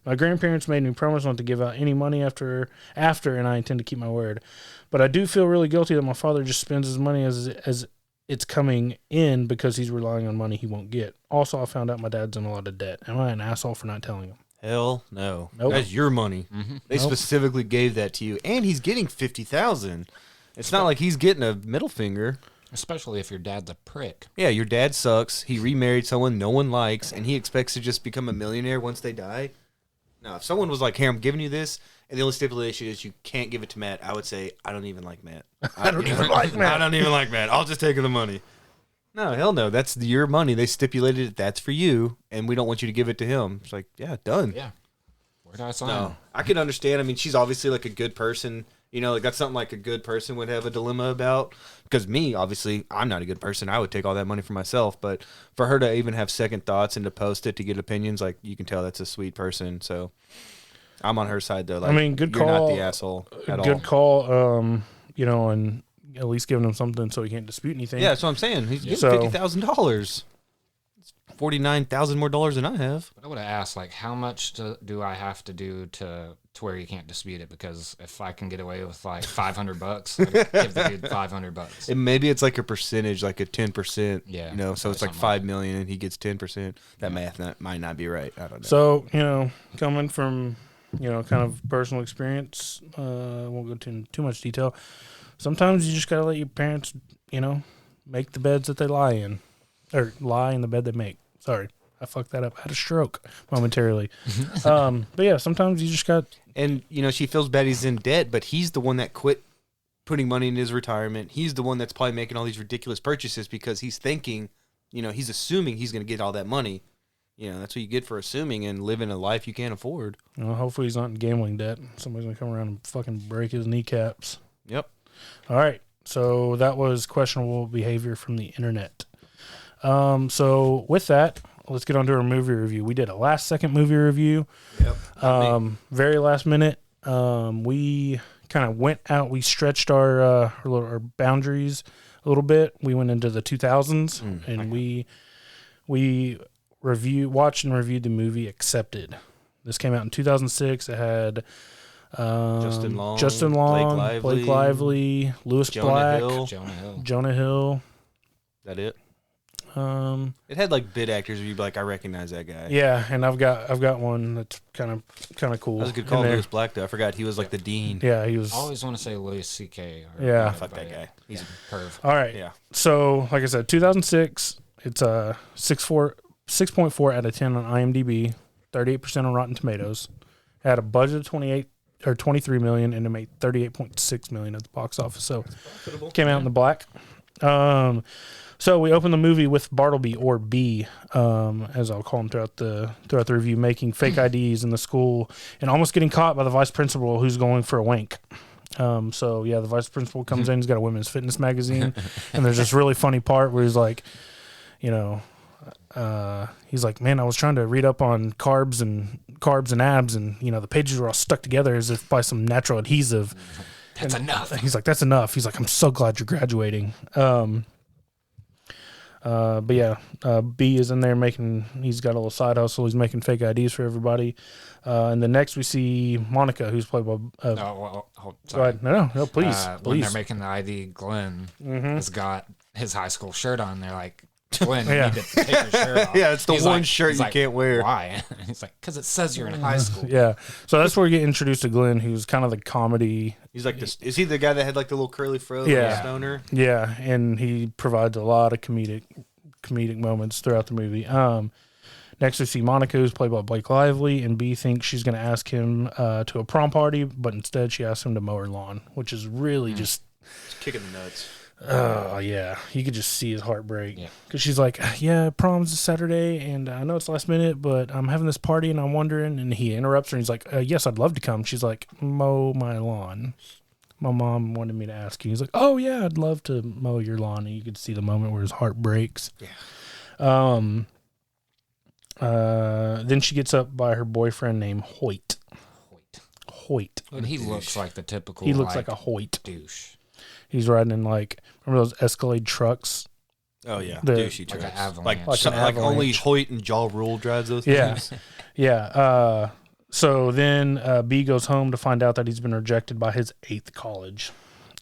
S1: My grandparents made me promise not to give out any money after, and I intend to keep my word. But I do feel really guilty that my father just spends his money as it's coming in because he's relying on money he won't get. Also, I found out my dad's in a lot of debt. Am I an asshole for not telling him?
S2: Hell no.
S1: Nope.
S2: That's your money. Mm-hmm. They specifically gave that to you, and he's getting $50,000. It's not like he's getting a middle finger.
S3: Especially if your dad's a prick.
S2: Yeah, your dad sucks. He remarried someone no one likes, and he expects to just become a millionaire once they die. No, if someone was like, "Hey, I'm giving you this," and the only stipulation is you can't give it to Matt, I would say, I don't even like Matt.
S1: I don't even like Matt.
S2: I don't even like Matt. I'll just take the money. No, hell no. That's your money. They stipulated that's for you, and we don't want you to give it to him. It's like, yeah, done.
S3: Yeah. Where do I sign?
S2: No, I can understand. I mean, she's obviously like a good person. You know, like that's something like a good person would have a dilemma about. Because me, obviously, I'm not a good person. I would take all that money for myself. But for her to even have second thoughts and to post it to get opinions, like you can tell that's a sweet person. So I'm on her side though. Like,
S1: I mean, good
S2: you're
S1: call.
S2: not the asshole at all.
S1: Good call. You know, and at least giving him something so he can't dispute anything.
S2: Yeah, that's what I'm saying. He's getting
S1: So-
S2: $50,000. $49,000 more dollars than I have.
S3: But I would have asked, like, how much do I have to do to where you can't dispute it? Because if I can get away with like $500, I'd give the dude $500.
S2: And maybe it's like a percentage, like a 10%.
S3: Yeah,
S2: You know, so it's like
S3: something like
S2: $5 million and he gets 10%. That math might not be right. I don't know.
S1: So, you know, coming from, you know, kind of personal experience, won't go into too much detail. Sometimes you just got to let your parents, you know, make the beds that they lie in. Or lie in the bed they make. Sorry. I fucked that up. I had a stroke momentarily. But yeah, sometimes you just got...
S2: And, you know, she feels bad he's in debt, but he's the one that quit putting money in his retirement. He's the one that's probably making all these ridiculous purchases because he's thinking, you know, he's assuming he's going to get all that money. You know, that's what you get for assuming and living a life you can't afford.
S1: You know, hopefully he's not in gambling debt. Somebody's going to come around and fucking break his kneecaps.
S2: Yep.
S1: All right. So that was questionable behavior from the internet. So with that, let's get on to our movie review. We did a last second movie review.
S2: Yep.
S1: Very last minute. We kind of went out. We stretched our boundaries a little bit. We went into the 2000s and we watched and reviewed the movie Accepted. This came out in 2006. It had Justin Long, Blake Lively, Lewis Black, Jonah Hill.
S2: That it? It had like bid actors where you'd be like, I recognize that guy.
S1: Yeah, and I've got one that's kind of cool.
S2: That was a good call, Lewis Black though. I forgot he was like the dean.
S1: Yeah, he was.
S3: I always want to say Louis C.K.
S1: Yeah.
S2: Fuck that guy. He's
S3: a perv.
S1: All right.
S2: Yeah.
S1: So, like I said, 2006. It's a 6.4 out of 10 on IMDb, 38% on Rotten Tomatoes. It had a budget of 23 million, and it made 38.6 million at the box office. So, came out in the black. So we open the movie with Bartleby, or B, as I'll call him throughout the review, making fake IDs in the school and almost getting caught by the vice principal who's going for a wank. So yeah, the vice principal comes in. He's got a women's fitness magazine, and there's this really funny part where he's like, you know, he's like, man, I was trying to read up on carbs and abs, and you know, the pages were all stuck together as if by some natural adhesive.
S3: That's enough.
S1: He's like, that's enough. He's like, I'm so glad you're graduating. But yeah, B is in there he's got a little side hustle. He's making fake IDs for everybody. And then next we see Monica, who's played by.
S3: Go
S1: ahead. No, please.
S3: When they're making the ID, Glenn has got his high school shirt on. They're like, Glenn, you need to take your shirt off.
S2: Yeah, it's the one shirt you can't wear.
S3: Why? He's like, because it says you're in high school.
S1: Yeah. So that's where we get introduced to Glenn, who's kind of the comedy.
S2: He's like this. Is he the guy that had like the little curly fro?
S1: Yeah.
S2: Like a stoner.
S1: Yeah, and he provides a lot of comedic moments throughout the movie. Next we see Monica, who's played by Blake Lively, and B thinks she's going to ask him to a prom party, but instead she asks him to mow her lawn, which is really just
S2: kicking the nuts.
S1: Oh, yeah. You could just see his heart break. Because she's like, yeah, prom's this Saturday, and I know it's last minute, but I'm having this party, and I'm wondering. And he interrupts her, and he's like, yes, I'd love to come. She's like, mow my lawn. My mom wanted me to ask you. He's like, oh, yeah, I'd love to mow your lawn. And you could see the moment where his heart breaks.
S2: Yeah.
S1: Then she gets up by her boyfriend named Hoyt.
S3: And he looks like the typical.
S1: He looks like a Hoyt
S3: douche.
S1: He's riding in remember those Escalade trucks?
S2: Oh yeah, douchey trucks.
S3: Like an avalanche.
S2: Like only Hoyt and Ja Rule drives those things.
S1: Yeah. So then B goes home to find out that he's been rejected by his 8th college,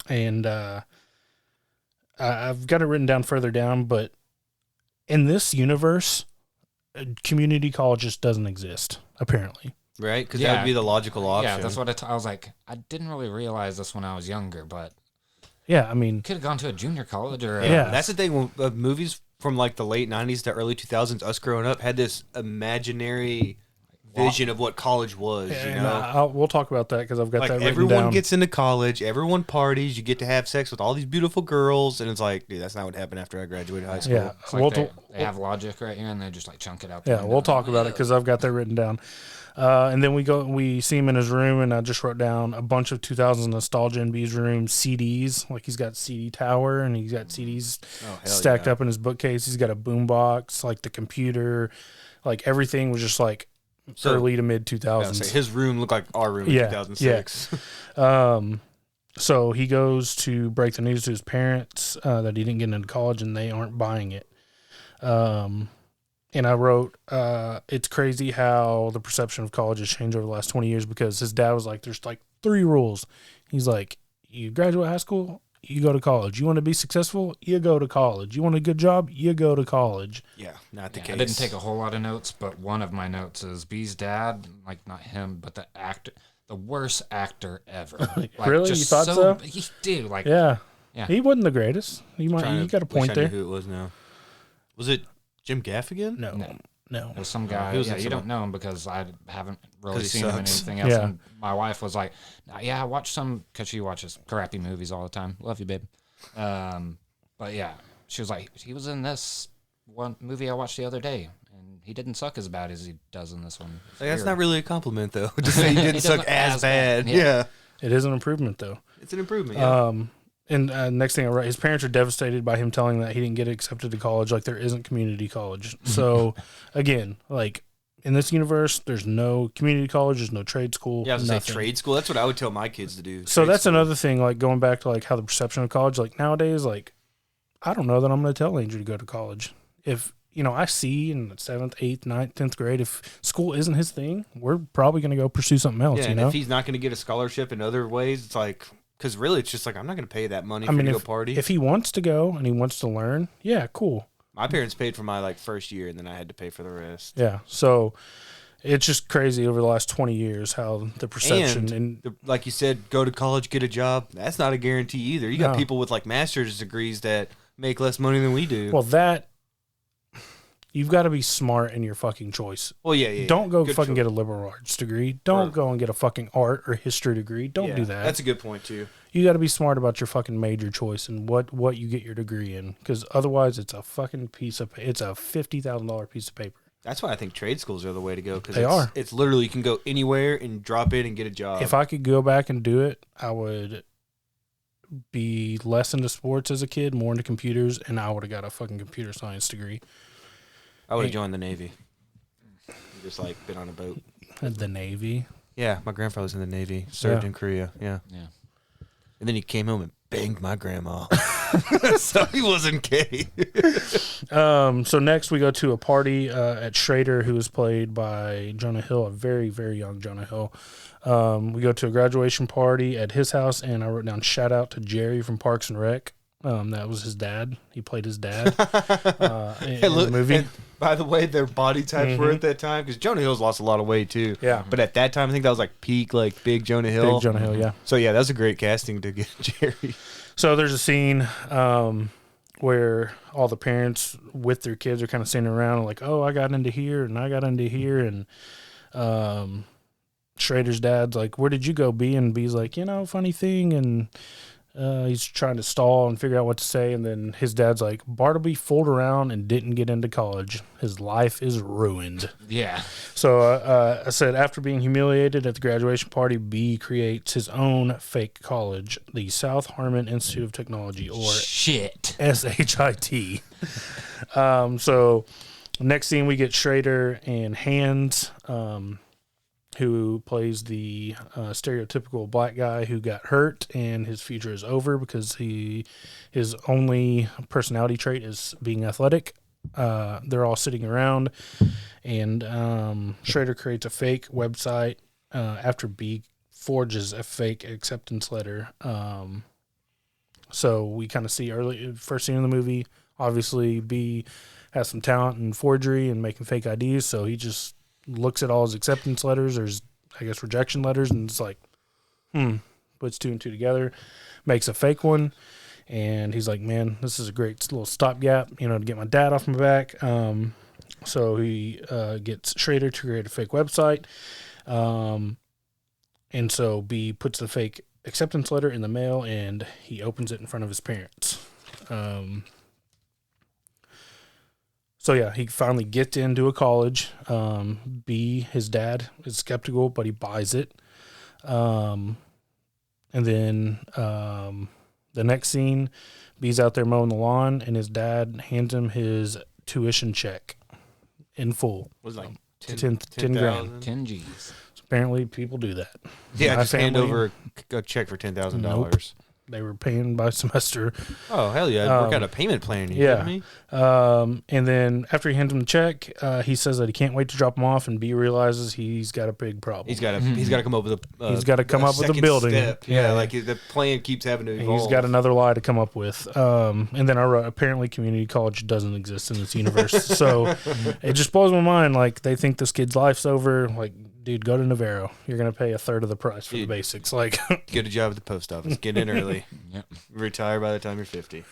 S1: and I've got it written down further down, but in this universe, community college just doesn't exist apparently.
S2: Right? Because that would be the logical option.
S3: Yeah, that's what I was like. I didn't really realize this when I was younger, but.
S1: Yeah, I mean...
S3: Could have gone to a junior college or...
S1: Yeah.
S2: That's the thing. Movies from like the late 90s to early 2000s, us growing up, had this imaginary vision of what college was.
S1: And
S2: You know,
S1: we'll talk about that because I've got
S2: like
S1: that written
S2: everyone
S1: down.
S2: gets into college, everyone parties, you get to have sex with all these beautiful girls, and it's like, dude, that's not what happened after I graduated high school.
S1: Yeah,
S3: It's like they have logic right here, and they just like chunk it out.
S1: Yeah, we'll talk about it because I've got that written down. And then we see him in his room, and I just wrote down a bunch of 2000s nostalgia in B's room CDs. Like he's got CD tower, and he's got CDs stacked up in his bookcase. He's got a boombox, like the computer, like everything was just like early to mid 2000s.
S2: His room looked like our room in 2006.
S1: Yeah. So he goes to break the news to his parents that he didn't get into college, and they aren't buying it. And I wrote, it's crazy how the perception of college has changed over the last 20 years because his dad was like, there's like 3 rules. He's like, you graduate high school, you go to college. You want to be successful, you go to college. You want a good job, you go to college.
S2: Yeah, not the case.
S3: I didn't take a whole lot of notes, but one of my notes is B's dad, like not him, but the actor, the worst actor ever. Like,
S1: really? You thought so?
S3: He did. Like,
S1: yeah.
S3: Yeah.
S1: He wasn't the greatest. You got a point there.
S2: Who it was now? Was it Jim Gaffigan?
S1: No.
S3: There's some guy. You don't know him because I haven't really seen him in
S2: sucks.
S3: anything else.
S1: Yeah.
S3: And my wife was like, "Yeah, I watch some," because she watches crappy movies all the time. Love you, babe. But yeah, she was like, he was in this one movie I watched the other day, and he didn't suck as bad as he does in this one.
S2: Like, that's not really a compliment, though. To say he didn't suck as bad. Yeah.
S1: It is an improvement, though.
S2: It's an improvement. Yeah.
S1: And next thing I write, his parents are devastated by him telling that he didn't get accepted to college. Like there isn't community college. So again, like in this universe, there's no community college. There's no trade school.
S2: Yeah, I was going to say trade school. That's what I would tell my kids to do.
S1: So that's another thing, like going back to like how the perception of college, like nowadays, like I don't know that I'm going to tell Andrew to go to college. If, I see in the 7th, 8th, 9th, 10th grade, if school isn't his thing, we're probably going to go pursue something else,
S2: and if he's not going to get a scholarship in other ways, it's like, because really, it's just like, I'm not going to pay that money for you to go party.
S1: If he wants to go and he wants to learn, yeah, cool.
S2: My parents paid for my first year, and then I had to pay for the rest.
S1: Yeah, so it's just crazy over the last 20 years how the perception and
S2: like you said, go to college, get a job. That's not a guarantee either. You got people with master's degrees that make less money than we do.
S1: Well, you've got to be smart in your fucking choice.
S2: Well, yeah.
S1: Don't go fucking get a liberal arts degree. Don't go and get a fucking art or history degree. Don't do that.
S2: That's a good point, too.
S1: You got to be smart about your fucking major choice and what you get your degree in, because otherwise it's a fucking it's a $50,000 piece of paper.
S2: That's why I think trade schools are the way to go, because it's literally you can go anywhere and drop in and get a job.
S1: If I could go back and do it, I would be less into sports as a kid, more into computers, and I would have got a fucking computer science degree.
S2: I would have joined the Navy. Just been on a boat.
S1: The Navy?
S2: Yeah, my grandfather was in the Navy. Served in Korea. Yeah. And then he came home and banged my grandma. So he wasn't gay.
S1: So next we go to a party at Schrader, who is played by Jonah Hill, a very, very young Jonah Hill. We go to a graduation party at his house, and I wrote down shout out to Jerry from Parks and Rec. That was his dad. He played his dad in the movie.
S2: And by the way, their body types were at that time, because Jonah Hill's lost a lot of weight too.
S1: Yeah.
S2: But at that time, I think that was peak, big Jonah Hill.
S1: Big Jonah Hill, yeah.
S2: So yeah, that was a great casting to get Jerry.
S1: So there's a scene where all the parents with their kids are kind of sitting around and oh, I got into here and I got into here, and Schrader's dad's like, where did you go, B? And B's like, funny thing, and he's trying to stall and figure out what to say, and then his dad's like, Bartleby fooled around and didn't get into college. His life is ruined.
S3: Yeah.
S1: So I said, after being humiliated at the graduation party, B creates his own fake college, the South Harmon Institute of Technology, or
S3: SHIT.
S1: So next scene, we get Schrader and Hans, who plays the stereotypical black guy who got hurt and his future is over because his only personality trait is being athletic. They're all sitting around, and Schrader creates a fake website after B forges a fake acceptance letter. So we kind of see first scene in the movie, obviously B has some talent in forgery and making fake IDs, so he just looks at all his acceptance letters, or his, rejection letters, and it's like, puts 2 and 2 together, makes a fake one, and he's like, man, this is a great little stopgap, to get my dad off my back. So he gets Schrader to create a fake website. And so B puts the fake acceptance letter in the mail, and he opens it in front of his parents. So yeah, he finally gets into a college. B, his dad is skeptical, but he buys it. And then the next scene, B's out there mowing the lawn, and his dad hands him his tuition check in full.
S2: Was like
S1: 10 grand.
S3: 10 G's.
S1: So apparently, people do that.
S2: Yeah,
S1: My
S2: just hand
S1: family-
S2: over a check for $10,000.
S1: Nope. They were paying by semester.
S2: Oh, hell yeah. Work out a payment plan. You
S1: yeah.
S2: kidding me?
S1: And then after he hands him the check, he says that he can't wait to drop him off, and B realizes he's got a big problem.
S2: He's got to come up with a
S1: He's gotta come up with a
S2: second
S1: building.
S2: step.
S1: Yeah.
S2: Like the plan keeps having to evolve.
S1: He's got another lie to come up with. And then I wrote, apparently community college doesn't exist in this universe. So it just blows my mind. Like, they think this kid's life's over. Like, dude, go to Navarro. You're going to pay a third of the price for the basics. Like,
S2: Get a job at the post office. Get in early.
S3: Yep.
S2: Retire by the time you're 50.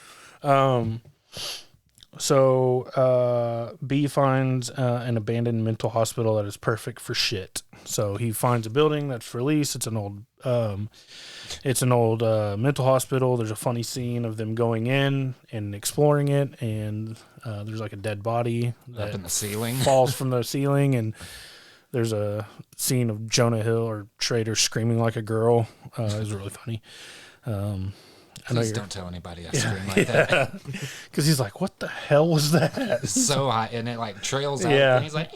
S1: So B finds an abandoned mental hospital that is perfect for shit. So he finds a building that's for lease. It's an old mental hospital. There's a funny scene of them going in and exploring it, and there's like a dead body that
S3: Up in the ceiling.
S1: falls from the ceiling, and there's a scene of Jonah Hill or Schrader screaming like a girl. It was really funny. I know
S3: Please
S1: you're,
S3: don't tell anybody I scream like that.
S1: because he's like, "What the hell was that?"
S3: It's so high, and it like trails out,
S1: Yeah.
S3: and he's like,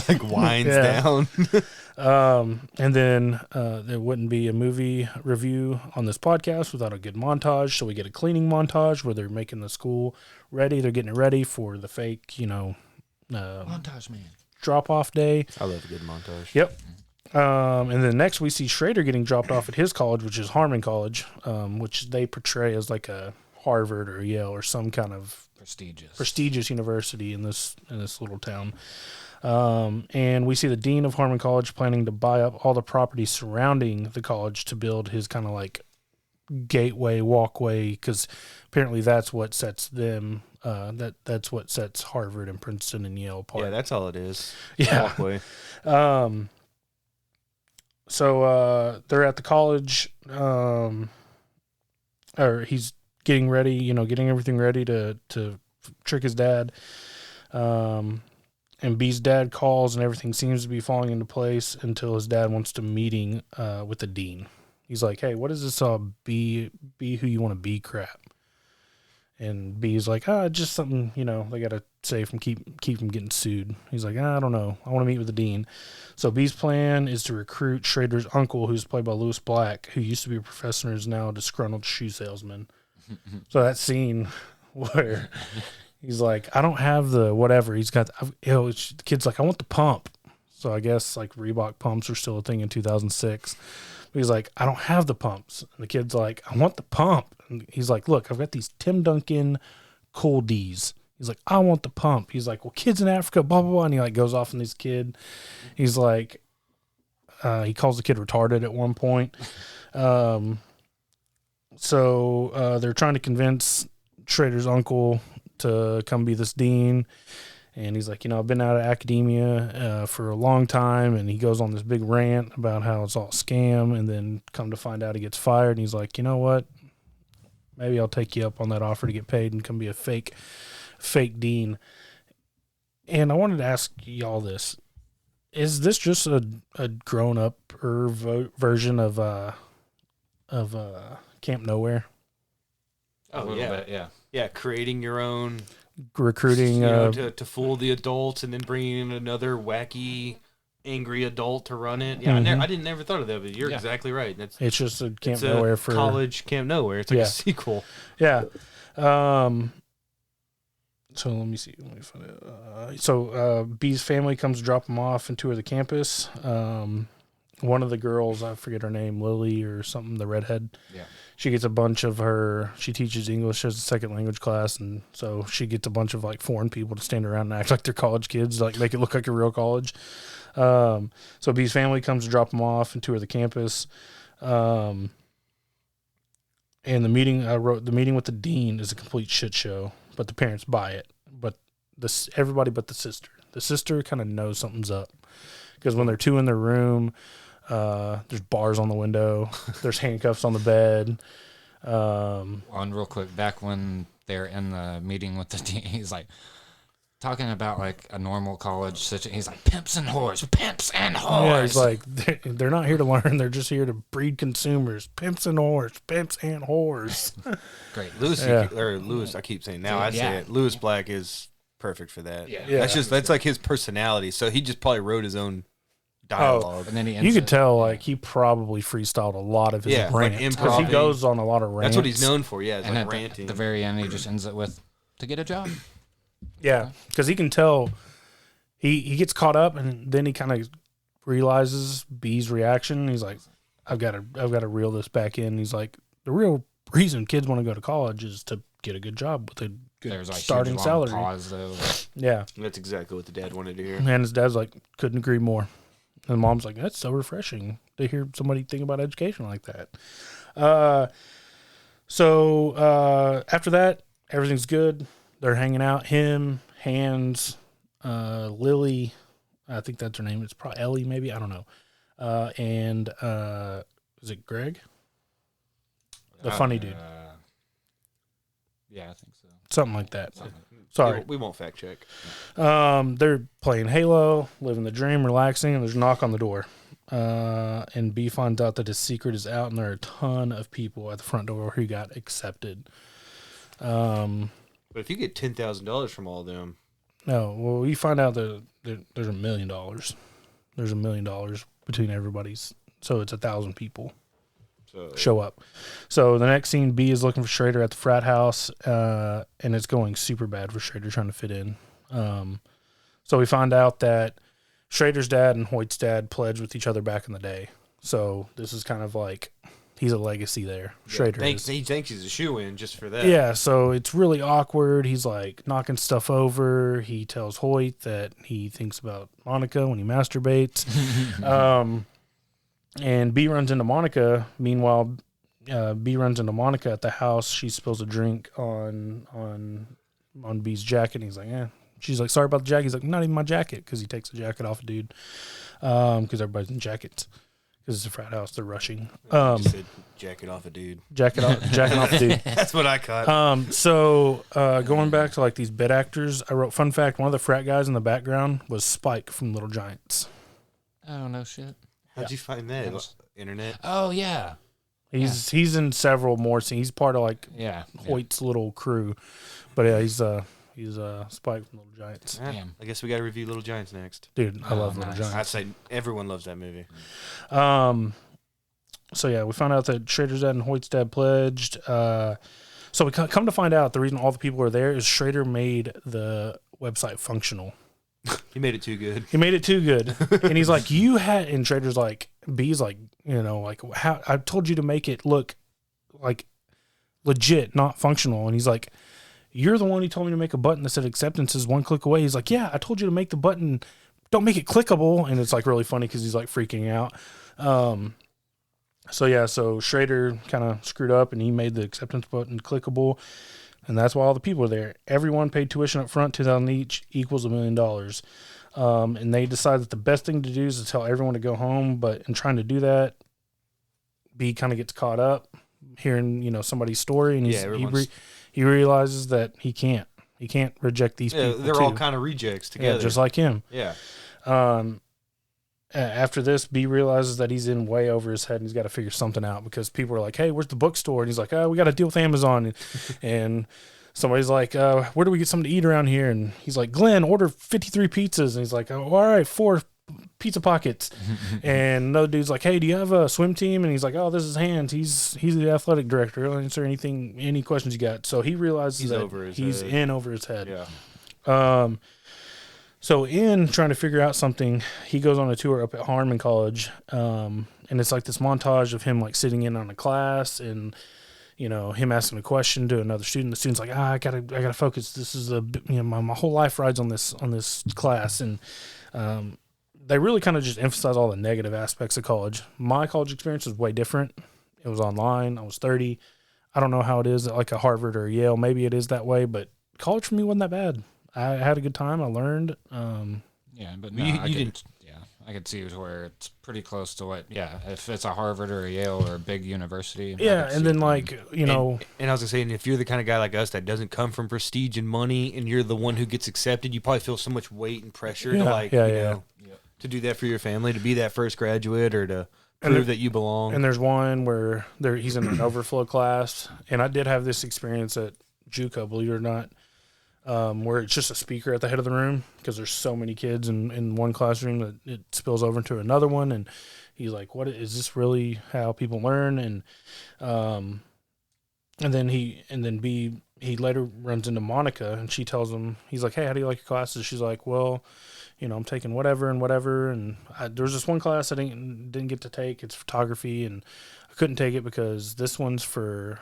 S2: Like winds
S1: Yeah.
S2: down.
S1: And then there wouldn't be a movie review on this podcast without a good montage. So we get a cleaning montage where they're making the school ready. They're getting it ready for the fake,
S3: montage man.
S1: drop-off day.
S2: I love a good montage.
S1: Yep. And then next we see Schrader getting dropped off at his college, which is Harmon College, which they portray as like a Harvard or Yale or some kind of prestigious university in this little town. And we see the dean of Harmon College planning to buy up all the property surrounding the college to build his kind of like gateway walkway, because apparently that's what sets them that's what sets Harvard and Princeton and Yale apart.
S2: Yeah, that's all it is.
S1: Yeah.
S2: Walkway.
S1: So they're at the college, or he's getting ready, getting everything ready to trick his dad. And B's dad calls, and everything seems to be falling into place until his dad wants to meeting with the dean. He's like, "Hey, what is this be who you want to be crap?" And B's like, just something, they got to say keep from getting sued. He's like, I don't know. I want to meet with the dean. So B's plan is to recruit Schrader's uncle, who's played by Lewis Black, who used to be a professor and is now a disgruntled shoe salesman. So that scene where he's like, I don't have the whatever. He's got, the kid's like, I want the pump. So I guess like Reebok pumps are still a thing in 2006. But he's like, I don't have the pumps. And the kid's like, I want the pump. And he's like, look, I've got these Tim Duncan Cool D's. He's like, I want the pump. He's like, well, kids in Africa, blah, blah, blah. And he like goes off on this kid. He's like, he calls the kid retarded at one point. So they're trying to convince Schrader's uncle to come be this dean. And he's like, I've been out of academia for a long time. And he goes on this big rant about how it's all a scam. And then come to find out he gets fired. And he's like, you know what? Maybe I'll take you up on that offer to get paid and come be a fake dean. And I wanted to ask y'all this. Is this just a grown-up version of Camp Nowhere?
S2: Oh,
S3: yeah. Bit, yeah.
S2: Yeah, creating your own...
S1: Recruiting...
S2: to fool the adults and then bringing in another wacky, angry adult to run it. Yeah, I didn't never thought of that, but you're exactly right.
S1: It's just a Camp Nowhere for...
S2: college Camp Nowhere. It's like a sequel.
S1: Yeah. So let me see. Let me find it. So B's family comes to drop him off and tour the campus. One of the girls, I forget her name, Lily or something, the redhead. Yeah. She gets a bunch of she teaches English as a second language class, and so she gets a bunch of like foreign people to stand around and act like they're college kids, like make it look like a real college. So B's family comes to drop him off and tour the campus. And the meeting with the dean is a complete shit show, but the parents buy it. But everybody but the sister. The sister kind of knows something's up because when they're two in their room, there's bars on the window, there's handcuffs on the bed.
S3: On real quick, back when they're in the meeting with the team, he's like talking about like a normal college situation. He's like pimps and whores, pimps and whores.
S1: Yeah, he's like they're not here to learn; they're just here to breed consumers. Pimps and whores, pimps and whores.
S3: Great,
S2: Lewis. I keep saying now. I say it. Lewis Black is perfect for that.
S3: Yeah.
S2: That's like his personality. So he just probably wrote his own dialogue.
S3: And then
S1: You could tell like he probably freestyled a lot of his rants because he goes on a lot of rants.
S2: That's what he's known for. Yeah,
S3: and
S2: like
S3: at the very end, he just ends it with to get a job.
S1: Yeah, because he can tell he gets caught up, and then he kind of realizes B's reaction. He's like, I've got to reel this back in. He's like, the real reason kids want to go to college is to get a good job with a good starting salary.
S3: Pause, though.
S1: Yeah,
S2: that's exactly what the dad wanted to hear.
S1: And his dad's like, couldn't agree more. And the mom's like, that's so refreshing to hear somebody think about education like that. So after that, everything's good. They're hanging out. Him, Hans, Lily, I think that's her name. It's probably Ellie, maybe. I don't know. And is it Greg? The funny dude.
S3: Yeah, I think so.
S1: Something like that. Sorry.
S2: We won't fact check.
S1: They're playing Halo, living the dream, relaxing, and there's a knock on the door. And B finds out that his secret is out, and there are a ton of people at the front door who got accepted.
S2: But if you get $10,000 from all of them,
S1: no. Well, we find out that there's $1 million. There's $1 million between everybody's, so it's 1,000 people show up. So the next scene, B is looking for Schrader at the frat house, and it's going super bad for Schrader trying to fit in. So we find out that Schrader's dad and Hoyt's dad pledged with each other back in the day. So this is kind of like he's a legacy there.
S2: Yeah,
S1: Schrader
S2: he thinks he's a shoo-in just for that.
S1: Yeah, so it's really awkward. He's like knocking stuff over. He tells Hoyt that he thinks about Monica when he masturbates. And B runs into Monica. Meanwhile, B runs into Monica at the house. She spills a drink on B's jacket. And he's like, yeah. She's like, sorry about the jacket. He's like, not even my jacket, because he takes the jacket off a dude. Because everybody's in jackets. Because it's a frat house. They're rushing.
S2: Just said jacket off a dude.
S1: Jacket off a dude.
S2: That's what I caught.
S1: So going back to like these bit actors, I wrote, fun fact, one of the frat guys in the background was Spike from Little Giants.
S3: Oh, no shit.
S2: How'd you find that? Internet?
S3: Oh, yeah.
S1: He's in several more scenes. He's part of like Hoyt's little crew. But yeah, he's Spike from Little Giants.
S2: Damn. I guess we got to review Little Giants next.
S1: Dude, I love Little Giants.
S2: I'd say everyone loves that movie.
S1: So yeah, we found out that Schrader's dad and Hoyt's dad pledged. So we come to find out the reason all the people are there is Schrader made the website functional.
S2: He made it too good.
S1: And he's like, and Schrader's like, B's like, like, how I told you to make it look like legit, not functional. And he's like, you're the one who told me to make a button that said acceptance is one click away. He's like, yeah, I told you to make the button, don't make it clickable. And it's like really funny because he's like freaking out. So Schrader kind of screwed up and he made the acceptance button clickable. And that's why all the people are there. Everyone paid tuition up front, $2,000 each, equals $1 million. And they decided that the best thing to do is to tell everyone to go home. But in trying to do that, B kind of gets caught up hearing, somebody's story. And he realizes that he can't reject these people.
S2: They're all kind of rejects together.
S1: Yeah, just like him.
S2: Yeah.
S1: After this, B realizes that he's in way over his head and he's got to figure something out because people are like, hey, where's the bookstore? And he's like, we got to deal with Amazon. And somebody's like, where do we get something to eat around here? And he's like, Glenn, order 53 pizzas. And he's like, all right, 4 pizza pockets. And another dude's like, hey, do you have a swim team? And he's like, oh, this is Hans. He's the athletic director. He'll answer any questions you got. So he realizes that he's in over his head.
S2: Yeah.
S1: So in trying to figure out something, he goes on a tour up at Harmon College, and it's like this montage of him like sitting in on a class and, him asking a question to another student. The student's like, I gotta focus. This is my whole life rides on this class. And they really kind of just emphasize all the negative aspects of college. My college experience was way different. It was online. I was 30. I don't know how it is at like a Harvard or a Yale. Maybe it is that way, but college for me wasn't that bad. I had a good time. I learned.
S3: Yeah, but no,
S2: You didn't.
S3: Yeah, I could see where it's pretty close to what. Yeah, if it's a Harvard or a Yale or a big university.
S1: Yeah, and then like
S2: And I was gonna say, and if you're the kind of guy like us that doesn't come from prestige and money, and you're the one who gets accepted, you probably feel so much weight and pressure to know, to do that for your family, to be that first graduate, or to prove that you belong.
S1: And there's one where he's in an overflow class, and I did have this experience at JUCO, believe it or not, where it's just a speaker at the head of the room because there's so many kids in one classroom that it spills over into another one, and he's like, "What is this really? How people learn?" And then he later runs into Monica, and she tells him, he's like, "Hey, how do you like your classes?" She's like, "Well, I'm taking whatever and whatever." And there was this one class I didn't get to take. It's photography, and I couldn't take it because this one's for,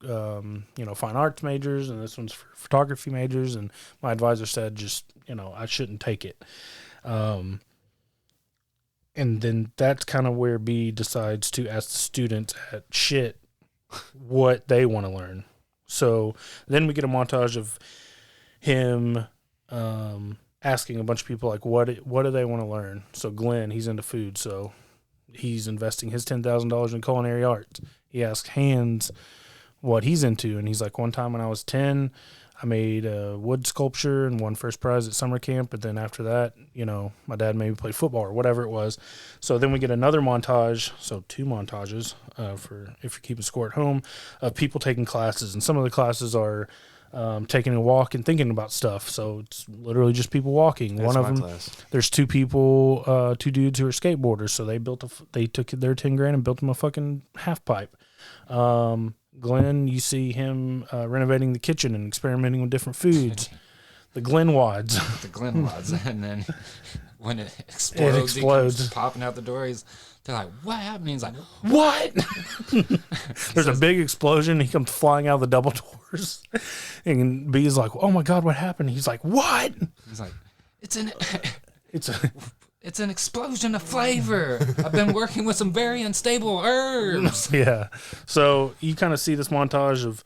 S1: fine arts majors, and this one's for photography majors. And my advisor said, I shouldn't take it. And then that's kind of where B decides to ask the students at shit what they want to learn. So then we get a montage of him, asking a bunch of people like, what do they want to learn? So Glenn, he's into food, so he's investing his $10,000 in culinary arts. He asks Hans what he's into, and he's like, one time when I was 10, I made a wood sculpture and won first prize at summer camp, but then after that, my dad made me play football or whatever it was. So then we get another montage, so 2 montages, for if you're keeping score at home, of people taking classes, and some of the classes are taking a walk and thinking about stuff. So it's literally just people walking.
S2: That's
S1: one of
S2: my
S1: them,
S2: class.
S1: there's 2 people, 2 dudes who are skateboarders. So they took their 10 grand and built them a fucking half pipe. Glenn, you see him renovating the kitchen and experimenting with different foods. The Glenn Wads.
S3: The Glen Wads, and then when it explodes. He comes popping out the door. They're like, "What happened?" He's like, "What?"
S1: There's a big explosion. He comes flying out of the double doors, and B's like, "Oh my god, what happened?" He's like, "What?"
S3: He's like,
S1: It's
S3: an explosion of flavor. I've been working with some very unstable herbs."
S1: Yeah. So you kind of see this montage of,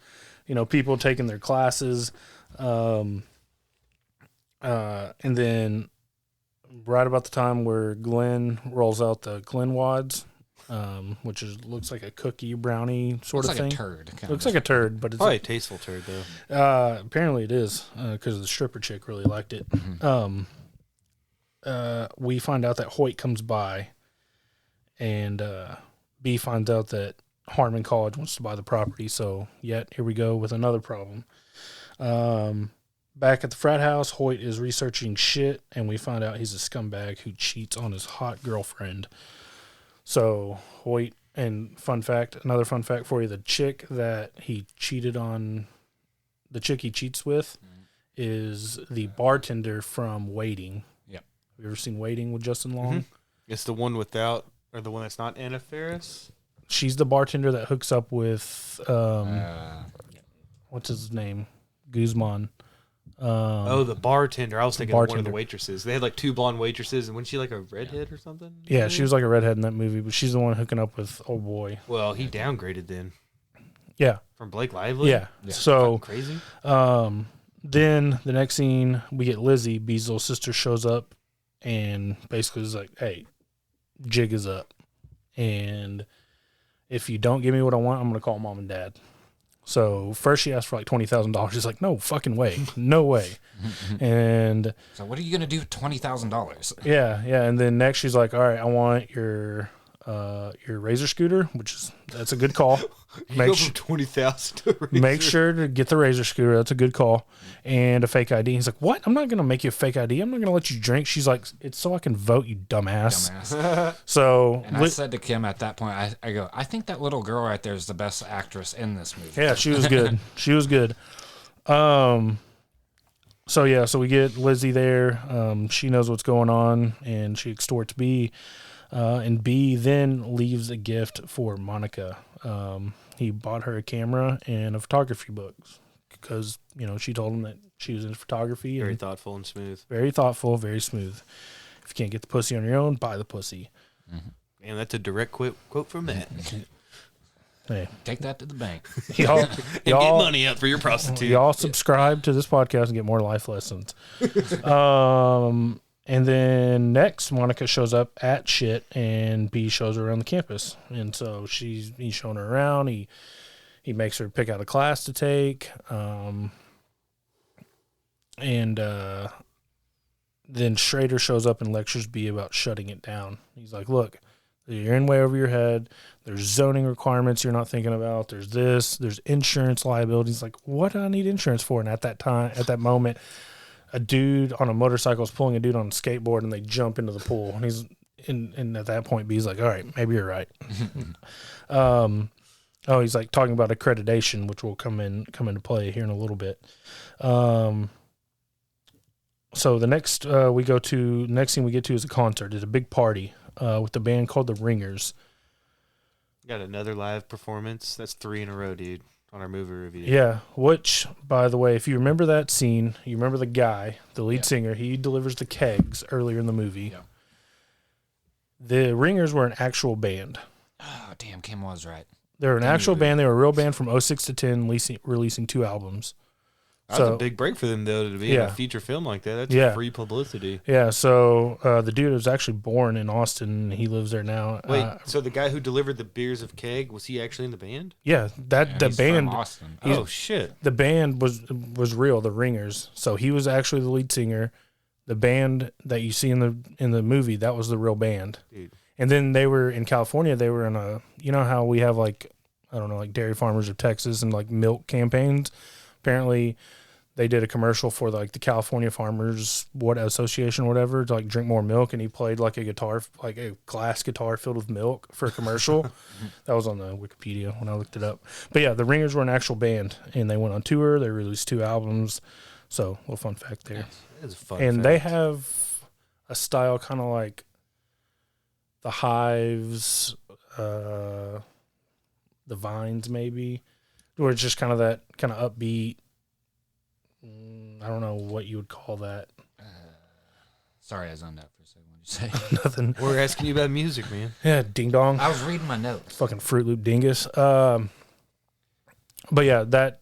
S1: people taking their classes, and then right about the time where Glenn rolls out the Glen Wads, which looks like a cookie brownie sort of thing.
S3: Looks like a turd.
S1: Looks like a turd, but it's
S2: Probably a tasteful turd though.
S1: apparently it is, because the stripper chick really liked it.
S3: Mm-hmm.
S1: We find out that Hoyt comes by, and B finds out that Harmon College wants to buy the property. So, here we go with another problem. Back at the frat house, Hoyt is researching shit, and we find out he's a scumbag who cheats on his hot girlfriend. So, Hoyt, and another fun fact for you, the chick that he cheated on, the chick he cheats with, is the bartender from Waiting.
S3: Yep.
S1: Have you ever seen Waiting with Justin Long?
S2: Mm-hmm. It's the one without, or the one that's not Anna Faris?
S1: She's the bartender that hooks up with, what's his name? Guzman.
S2: The bartender. I was thinking of one of
S1: bartender.
S2: the waitresses. They had like 2 blonde waitresses, and wasn't she like a redhead or something?
S1: Yeah, she was like a redhead in that movie, but she's the one hooking up with old boy.
S2: Well, he downgraded then.
S1: Yeah.
S2: From Blake Lively?
S1: Yeah. So,
S2: crazy.
S1: then the next scene, we get Lizzie, B's little sister, shows up and basically is like, "Hey, jig is up. And if you don't give me what I want, I'm going to call mom and dad." So first she asked for like $20,000. She's like, "No fucking way. No way." And
S3: so what are you going to do with $20,000?
S1: yeah. And then next she's like, "All right, I want your Razor scooter," that's a good call.
S2: Go from 20,000 to Razor.
S1: Make sure to get the Razor scooter. That's a good call. And a fake ID. He's like, "What? I'm not going to make you a fake ID. I'm not going to let you drink." She's like, "It's so I can vote, you dumbass." So,
S3: and I said to Kim at that point, I go, "I think that little girl right there is the best actress in this movie."
S1: Yeah, she was good. She was good. So we get Lizzie there. She knows what's going on, and she extorts B. And B then leaves a gift for Monica. He bought her a camera and a photography book because, she told him that she was into photography.
S2: Very thoughtful and smooth.
S1: Very thoughtful, very smooth. If you can't get the pussy on your own, buy the pussy.
S2: And that's a direct quote from Matt.
S1: Hey,
S3: Take that to the bank.
S1: y'all,
S2: Get money up for your prostitute.
S1: y'all subscribe to this podcast and get more life lessons. And then next, Monica shows up at shit, and B shows her around the campus. And so he's showing her around. He makes her pick out a class to take. And then Schrader shows up and lectures B about shutting it down. He's like, look, you're in way over your head. There's zoning requirements you're not thinking about. There's this. There's insurance liabilities. Like, what do I need insurance for? And at that moment, a dude on a motorcycle is pulling a dude on a skateboard, and they jump into the pool. And and at that point, B's like, all right, maybe you're right. He's like talking about accreditation, which will come into play here in a little bit. So the next thing we get to is a concert. It's a big party with the band called the Ringers.
S2: Got another live performance. That's 3 in a row, dude, on our movie review.
S1: Yeah, which, by the way, if you remember that scene, you remember the guy, the lead singer, he delivers the kegs earlier in the movie.
S3: Yeah.
S1: The Ringers were an actual band.
S3: Oh, damn, Kim was right.
S1: They were an actual band. They were a real band from 06 to 10, releasing 2 albums.
S2: That was a big break for them, though, to be in a feature film like that. That's free publicity.
S1: Yeah, so the dude was actually born in Austin, and he lives there now.
S2: Wait, so the guy who delivered the beers of keg, was he actually in the band?
S1: Yeah, the
S3: He's
S1: band.
S3: from Austin.
S2: Oh, shit.
S1: The band was real, the Ringers. So he was actually the lead singer. The band that you see in the movie, that was the real band.
S2: Dude.
S1: And then they were in California. They were in a, you know how we have like, I don't know, like Dairy Farmers of Texas and like milk campaigns. Apparently, they did a commercial for like the California Farmers Association or whatever to like drink more milk, and he played like a guitar, like a glass guitar filled with milk for a commercial. That was on the Wikipedia when I looked it up. But yeah, the Ringers were an actual band, and they went on tour. They released 2 albums. So, little fun fact there.
S2: That is a fun
S1: And
S2: fact.
S1: they have a style kind of like the Hives, the Vines maybe, where it's just kind of that kind of upbeat. I don't know what you would call that.
S3: Sorry, I zoned out for a second. What did you say?
S1: Nothing.
S2: We're asking you about music, man.
S1: Yeah, ding dong.
S3: I was reading my notes.
S1: Fucking Fruit Loop dingus. But yeah, that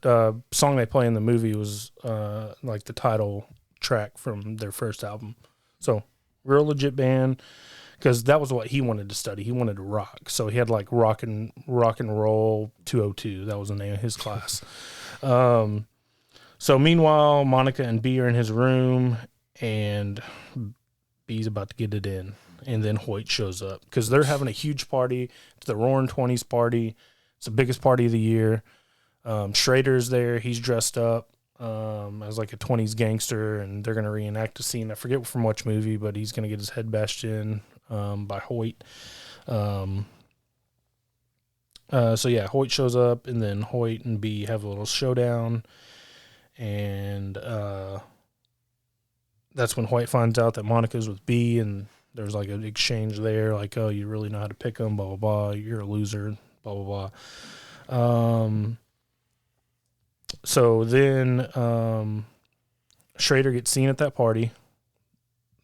S1: song they play in the movie was like the title track from their first album. So, real legit band, because that was what he wanted to study. He wanted to rock. So he had like rock and roll 202. That was the name of his class. So meanwhile, Monica and B are in his room, and B's about to get it in. And then Hoyt shows up because they're having a huge party. It's the Roaring 20s party. It's the biggest party of the year. Schrader's there. He's dressed up as like a 20s gangster, and they're going to reenact a scene. I forget from which movie, but he's going to get his head bashed in by Hoyt. So yeah, Hoyt shows up, and then Hoyt and B have a little showdown. And that's when Hoyt finds out that Monica's with B, and there's like an exchange there, like, oh, you really know how to pick them, blah, blah, blah. You're a loser, blah, blah, blah. So then Schrader gets seen at that party.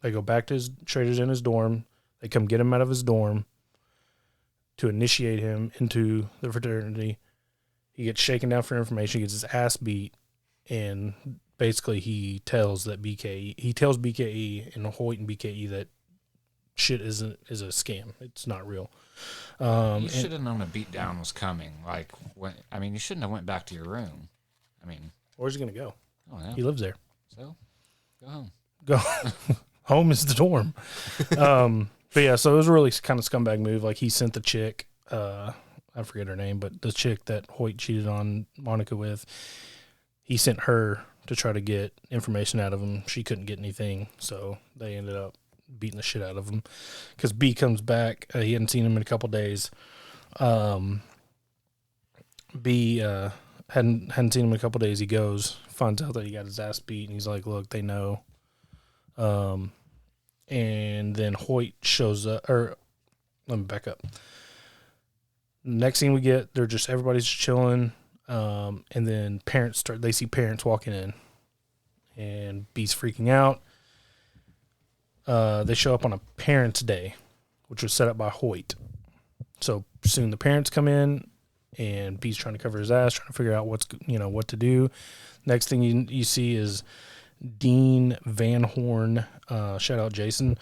S1: They go back to Schrader's in his dorm. They come get him out of his dorm to initiate him into the fraternity. He gets shaken down for information, gets his ass beat. And basically, he tells BKE and Hoyt and BKE that shit is a scam. It's not real.
S3: You should have known a beatdown was coming. Like, you shouldn't have went back to your room.
S1: Where's he gonna go?
S3: Oh, yeah.
S1: He lives there.
S3: So, go home.
S1: Go home is the dorm. But yeah, so it was a really kind of scumbag move. Like, he sent the chick, I forget her name, but the chick that Hoyt cheated on Monica with. He sent her to try to get information out of him. She couldn't get anything, so they ended up beating the shit out of him. Because B comes back. He hadn't seen him in a couple days. B hadn't seen him in a couple days. He goes, finds out that he got his ass beat, and he's like, look, they know. And then Hoyt shows up. Or, let me back up. Next thing we get, everybody's chilling. And then they see parents walking in, and B's freaking out. They show up on a parents' day, which was set up by Hoyt. So soon the parents come in, and B's trying to cover his ass, trying to figure out what to do. Next thing you see is Dean Van Horn. Shout out Jason.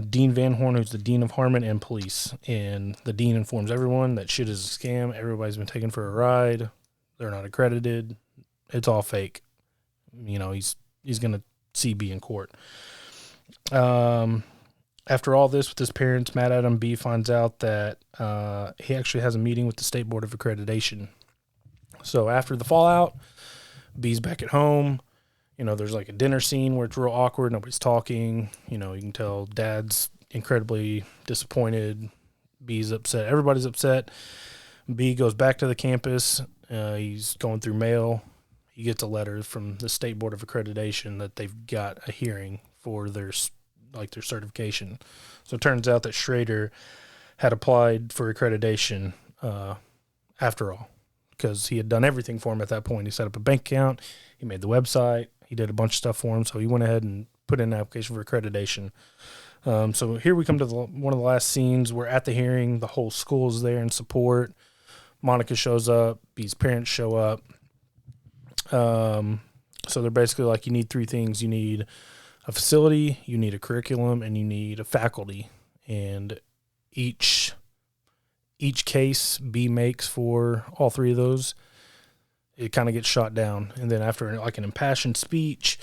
S1: Dean Van Horn, who's the Dean of Harmon and Police, and the Dean informs everyone that shit is a scam. Everybody's been taken for a ride. They're not accredited. It's all fake. He's gonna see B in court. After all this with his parents mad at him, B finds out that he actually has a meeting with the State Board of Accreditation. So after the fallout, B's back at home. There's like a dinner scene where it's real awkward. Nobody's talking. You can tell Dad's incredibly disappointed. B's upset. Everybody's upset. B goes back to the campus. He's going through mail. He gets a letter from the State Board of Accreditation that they've got a hearing for their certification. So it turns out that Schrader had applied for accreditation after all, because he had done everything for him at that point. He set up a bank account. He made the website. He did a bunch of stuff for him. So he went ahead and put in an application for accreditation. So here we come to one of the last scenes. We're at the hearing. The whole school is there in support. Monica shows up. B's parents show up. So they're basically like, you need three things. You need a facility, you need a curriculum, and you need a faculty. And each case B makes for all three of those, it kind of gets shot down. And then after like an impassioned speech,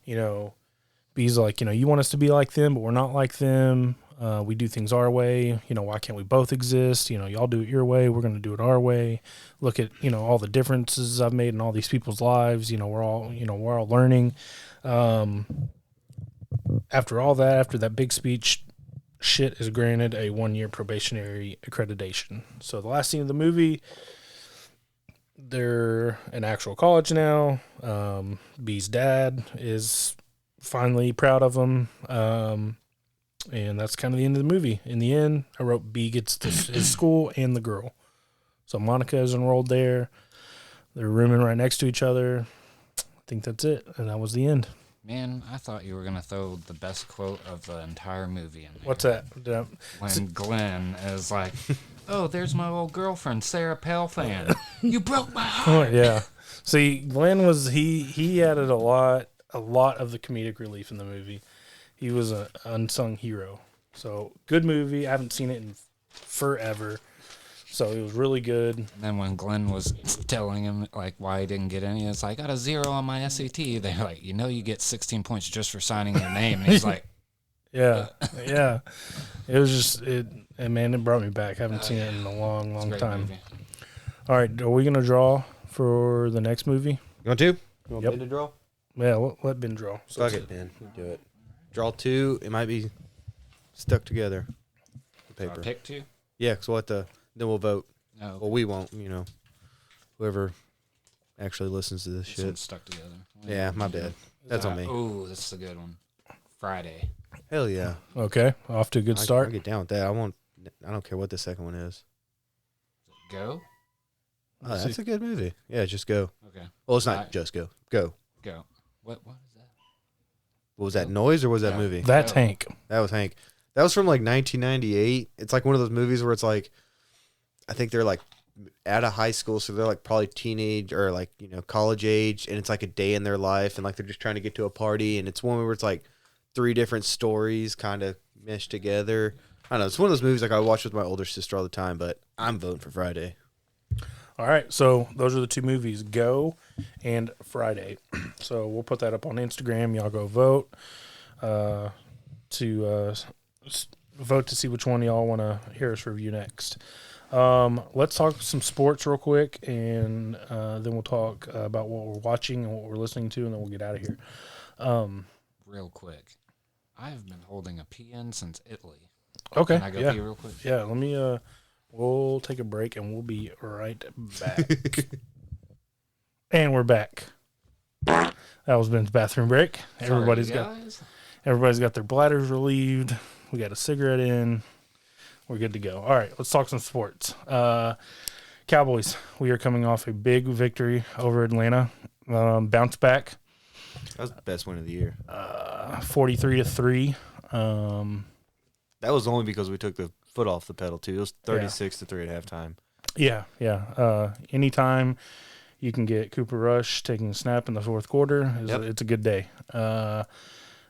S1: B's like, you want us to be like them, but we're not like them. We do things our way. Why can't we both exist? Y'all do it your way. We're going to do it our way. Look at, all the differences I've made in all these people's lives. We're all learning. After all that, after that big speech, shit is granted a 1-year probationary accreditation. So the last scene of the movie, they're in actual college now. B's dad is finally proud of him. And that's kind of the end of the movie. In the end, I wrote B gets his school and the girl. So Monica is enrolled there. They're rooming right next to each other. I think that's it. And that was the end.
S3: Man, I thought you were going to throw the best quote of the entire movie in there.
S1: What's that?
S3: When Glenn is like, oh, there's my old girlfriend, Sarah Palfan. You broke my heart.
S1: Oh, yeah. See, Glenn he added a lot of the comedic relief in the movie. He was an unsung hero. So, good movie. I haven't seen it in forever. So, it was really good.
S3: And then when Glenn was telling him, like, why he didn't get any, it's like, I got a 0 on my SAT. They're like, you get 16 points just for signing your name. And he's like,
S1: yeah. It was just, it brought me back. I haven't seen it in a long time.
S3: Movie.
S1: All right. Are we going to draw for the next movie?
S2: You want to? You want
S1: Yep.
S2: Ben to draw?
S1: Yeah, let Ben draw.
S2: Fuck it, Ben. Do it. Draw 2. It might be stuck together. The paper.
S3: Pick 2?
S2: Yeah, because then we'll vote.
S3: No.
S2: Well, we won't, whoever actually listens to this
S3: This
S2: shit.
S3: one's stuck together.
S2: Yeah, my bad. That's on me.
S3: Oh, that's a good one. Friday.
S2: Hell yeah.
S1: Okay, off to a good start.
S2: I'll get down with that. I don't care what the second one is.
S3: Go?
S2: Oh, that's a good movie. Yeah, just go.
S3: Okay.
S2: Well, it's not just go. Go.
S3: Go. What is that?
S2: Was that noise or was that movie?
S1: That's Hank.
S2: That was Hank. That was from like 1998. It's like one of those movies where it's like, I think they're like out of high school, so they're like probably teenage or like, college age, and it's like a day in their life, and like they're just trying to get to a party, and it's one where it's like 3 different stories kind of meshed together. I don't know. It's one of those movies like I watch with my older sister all the time, but I'm voting for Friday.
S1: All right, so those are the 2 movies, Go and Friday. So we'll put that up on Instagram. Y'all go vote to vote to see which one y'all want to hear us review next. Let's talk some sports real quick, and then we'll talk about what we're watching and what we're listening to, and then we'll get out of here.
S3: Real quick. I have been holding a PN since Italy.
S1: Okay.
S3: Can I go pee real quick?
S1: Yeah, let me, we'll take a break, and we'll be right back. And we're back. That was Ben's bathroom break. Everybody's got their bladders relieved. We got a cigarette in. We're good to go. All right, let's talk some sports. Cowboys, we are coming off a big victory over Atlanta. Bounce back.
S2: That was the best win of the year.
S1: 43-3.
S2: That was only because we took the foot off the pedal too. It was 36-3 at halftime.
S1: Yeah. Anytime you can get Cooper Rush taking a snap in the fourth quarter, it's a good day.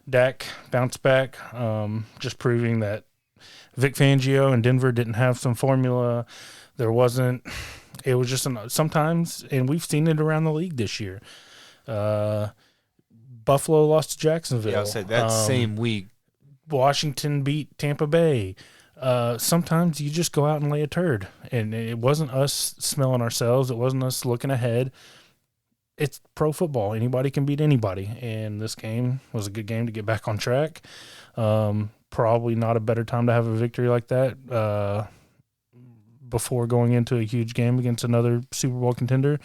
S1: Dak bounced back, just proving that Vic Fangio and Denver didn't have some formula. There wasn't. It was just sometimes, and we've seen it around the league this year. Buffalo lost to Jacksonville.
S2: Yeah, I said that same week.
S1: Washington beat Tampa Bay. Sometimes you just go out and lay a turd, and it wasn't us smelling ourselves. It wasn't us looking ahead. It's pro football. Anybody can beat anybody, and this game was a good game to get back on track. Probably not a better time to have a victory like that before going into a huge game against another Super Bowl contender,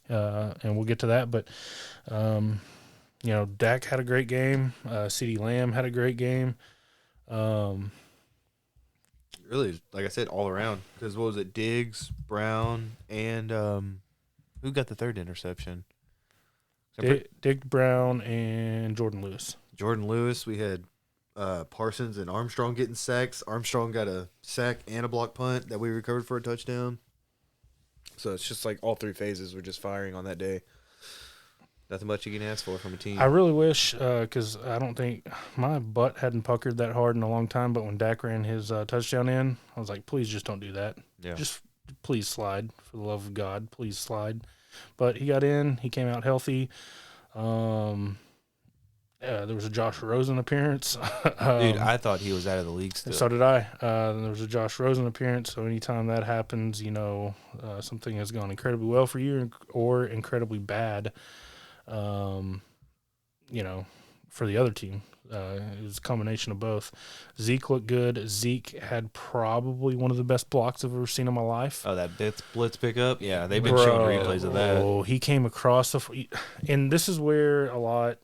S1: and we'll get to that. But, Dak had a great game. CeeDee Lamb had a great game.
S2: Really, like I said, all around. Because what was it? Diggs, Brown, and who got the third interception?
S1: Dick Brown and Jordan Lewis.
S2: Jordan Lewis. We had Parsons and Armstrong getting sacks. Armstrong got a sack and a block punt that we recovered for a touchdown. So it's just like all three phases were just firing on that day. Nothing much you can ask for from a team.
S1: I really wish, because I don't think my butt hadn't puckered that hard in a long time, but when Dak ran his touchdown in, I was like, please just don't do that.
S2: Yeah.
S1: Just please slide. For the love of God, please slide. But he got in. He came out healthy. There was a Josh Rosen appearance.
S2: Dude, I thought he was out of the league still.
S1: So did I. There was a Josh Rosen appearance. So anytime that happens, something has gone incredibly well for you or incredibly bad, for the other team. It was a combination of both. Zeke looked good. Zeke had probably one of the best blocks I've ever seen in my life.
S2: Oh, that blitz pickup? Yeah, they've been showing replays of that.
S1: Oh, he came across and this is where a lot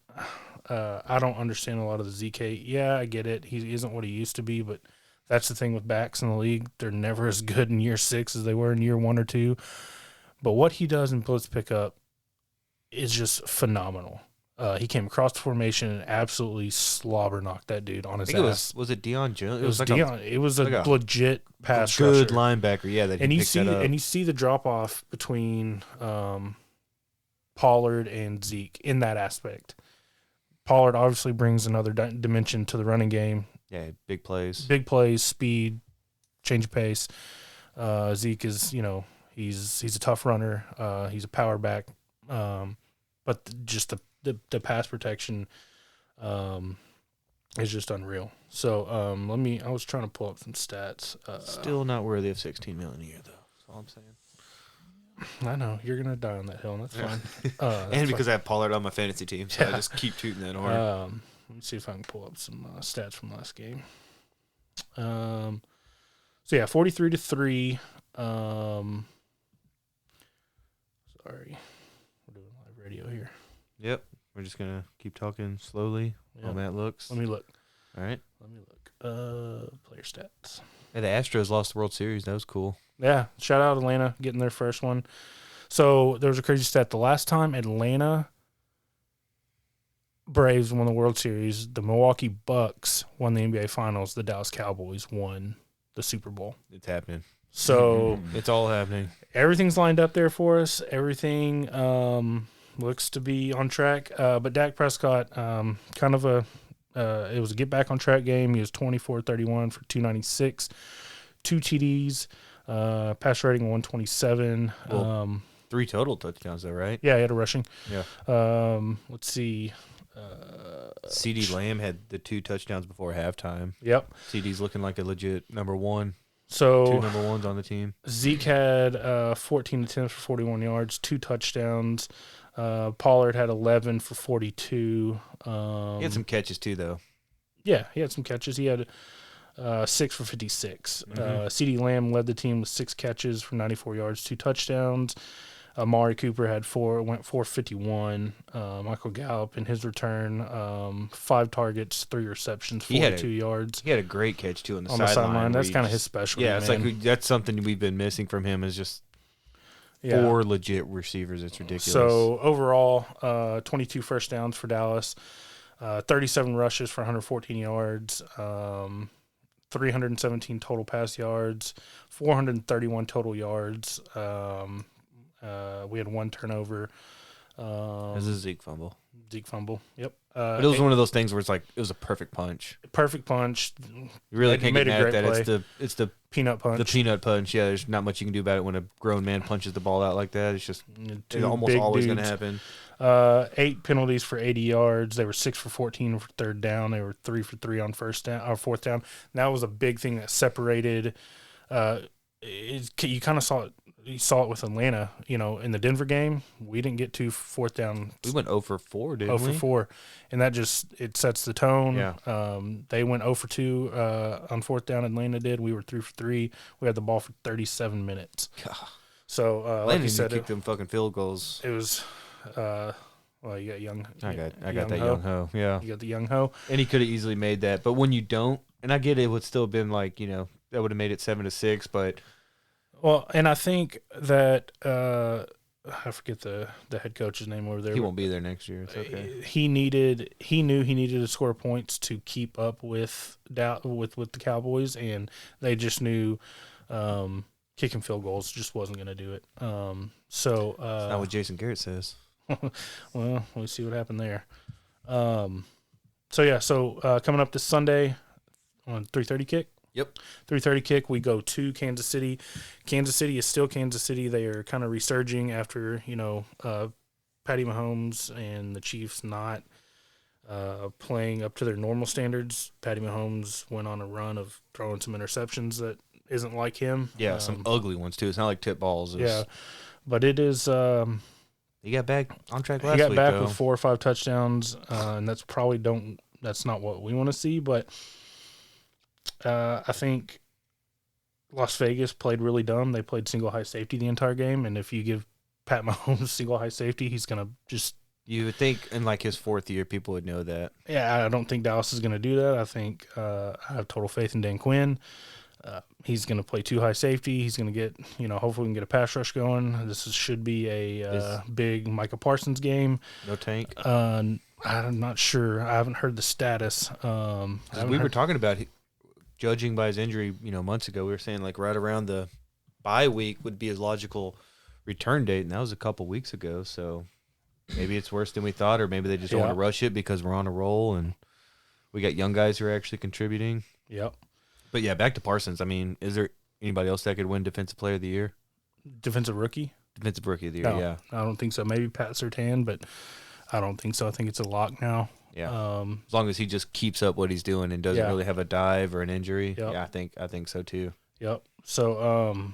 S1: I don't understand a lot of the Zeke hate. Yeah, I get it. He isn't what he used to be, but that's the thing with backs in the league. They're never as good in year 6 as they were in year 1 or 2. But what he does in blitz pickup is just phenomenal. He came across the formation and absolutely slobber knocked that dude on his ass.
S2: Was it Deion Jones?
S1: It was like Deion. It was a legit pass rusher.
S2: Good linebacker, yeah. That
S1: you see the drop off between Pollard and Zeke in that aspect. Pollard obviously brings another dimension to the running game.
S2: Yeah, big plays,
S1: speed, change of pace. Zeke is, he's a tough runner. He's a power back, but just the pass protection is just unreal. So I was trying to pull up some stats.
S2: Still not worthy of $16 million a year, though. That's all I'm saying.
S1: I know you're gonna die on that hill, and that's fine.
S2: And because I have Pollard on my fantasy team, so I just keep tooting that horn.
S1: Let me see if I can pull up some stats from last game. 43-3. Sorry, we're doing live radio here.
S2: Yep, we're just gonna keep talking slowly while Matt looks.
S1: Let me look.
S2: All right,
S1: let me look. Player stats.
S2: Hey, the Astros lost the World Series. That was cool.
S1: Yeah, shout out Atlanta getting their first one. So there was a crazy stat. The last time Atlanta Braves won the World Series, the Milwaukee Bucks won the NBA Finals, the Dallas Cowboys won the Super Bowl.
S2: It's happening.
S1: So
S2: it's all happening.
S1: Everything's lined up there for us. Everything looks to be on track. But Dak Prescott, it was a get back on track game. He was 24-31 for 296, 2 TDs. Pass rating 127.
S2: Well, 3 total touchdowns, though, right?
S1: Yeah, he had a rushing.
S2: Yeah.
S1: Let's see.
S2: CeeDee Lamb had the 2 touchdowns before halftime.
S1: Yep.
S2: CeeDee's looking like a legit number one.
S1: So
S2: 2 number ones on the team.
S1: Zeke had 14 attempts for 41 yards, 2 touchdowns. Pollard had 11 for 42.
S2: He had some catches, too, though.
S1: Yeah, he had some catches. He had 6 for 56. CeeDee Lamb led the team with 6 catches for 94 yards, 2 touchdowns. Amari Cooper went 451. Michael Gallup in his return, 5 targets, 3 receptions, 42 yards.
S2: He had a great catch too on the
S1: sideline. That's kind of his specialty.
S2: Yeah, it's like that's something we've been missing from him is just 4 legit receivers. It's ridiculous.
S1: So overall, 22 first downs for Dallas, 37 rushes for 114 yards. 317 total pass yards, 431 total yards. We had 1 turnover.
S2: It was a Zeke fumble.
S1: Zeke fumble. Yep.
S2: But it was one of those things where it's like it was a perfect punch.
S1: Perfect punch.
S2: You really can't get mad at that.
S1: Play.
S2: It's the
S1: peanut punch.
S2: The peanut punch. Yeah, there's not much you can do about it when a grown man punches the ball out like that. It's just it's almost always going to happen.
S1: 8 penalties for 80 yards. They were 6 for 14 for third down. They were 3 for 3 on fourth down. And that was a big thing that separated. You kind of saw it. You saw it with Atlanta. In the Denver game, we didn't get to fourth down.
S2: We went 0 for 4, didn't we?
S1: 0 for 4, and that it sets the tone.
S2: Yeah.
S1: They went 0 for 2 on fourth down. Atlanta did. We were 3 for 3. We had the ball for 37 minutes.
S2: God.
S1: So, like you said,
S2: kicked them fucking field goals.
S1: It was. Well, you got young.
S2: I got that young ho. Yeah.
S1: You got the young ho,
S2: and he could have easily made that. But when you don't, and I get it would still have been like that would have made it 7-6, but.
S1: Well, and I think that I forget the head coach's name over there.
S2: He won't be there next year. It's okay.
S1: He knew he needed to score points to keep up with the Cowboys, and they just knew kicking field goals just wasn't going to do it. So
S2: that's not what Jason Garrett says.
S1: Well, we'll see what happened there. So coming up this Sunday on 3:30 kick.
S2: Yep.
S1: 3:30 kick, we go to Kansas City. Kansas City is still Kansas City. They are kind of resurging after, Patty Mahomes and the Chiefs not playing up to their normal standards. Patty Mahomes went on a run of throwing some interceptions that isn't like him.
S2: Yeah, some ugly ones, too. It's not like tip balls.
S1: Yeah, but it is
S2: he got back on track last week,
S1: He got back with 4 or 5 touchdowns, and that's that's not what we want to see, but I think Las Vegas played really dumb. They played single high safety the entire game, and if you give Pat Mahomes single high safety, he's going to just...
S2: You would think in like his 4th year, people would know that.
S1: Yeah, I don't think Dallas is going to do that. I think I have total faith in Dan Quinn. He's going to play 2 high safety. He's going to get, hopefully we can get a pass rush going. Should be a big Micah Parsons game.
S2: No Tank?
S1: I'm not sure. I haven't heard the status.
S2: We were talking about... Judging by his injury, months ago, we were saying like right around the bye week would be his logical return date, and that was a couple weeks ago. So maybe it's worse than we thought, or maybe they just don't want to rush it because we're on a roll and we got young guys who are actually contributing.
S1: Yep.
S2: But yeah, back to Parsons. I mean, is there anybody else that could win Defensive Player of the Year?
S1: Defensive Rookie?
S2: Defensive Rookie of the Year,
S1: No,
S2: yeah.
S1: I don't think so. Maybe Pat Surtain, but I don't think so. I think it's a lock now.
S2: Yeah, as long as he just keeps up what he's doing and doesn't really have a dive or an injury.
S1: Yep.
S2: Yeah, I think so too.
S1: Yep. So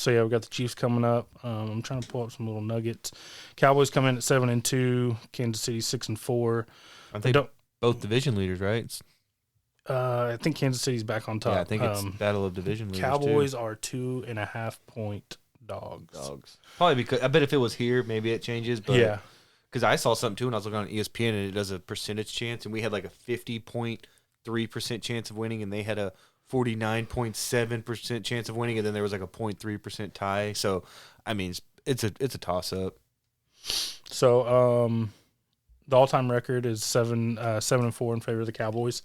S1: we got the Chiefs coming up. I'm trying to pull up some little nuggets. Cowboys come in at 7-2. Kansas City 6-4.
S2: I think both division leaders, right?
S1: I think Kansas City's back on top.
S2: Yeah, I think it's battle of division leaders.
S1: Cowboys are 2.5 point dogs.
S2: Probably because I bet if it was here, maybe it changes. But
S1: yeah.
S2: Because I saw something too, and I was looking on ESPN, and it does a percentage chance, and we had like a 50.3% chance of winning, and they had a 49.7% chance of winning, and then there was like a 0.3% tie. So, I mean, it's a toss up.
S1: So, the all-time record is 7-4 in favor of the Cowboys.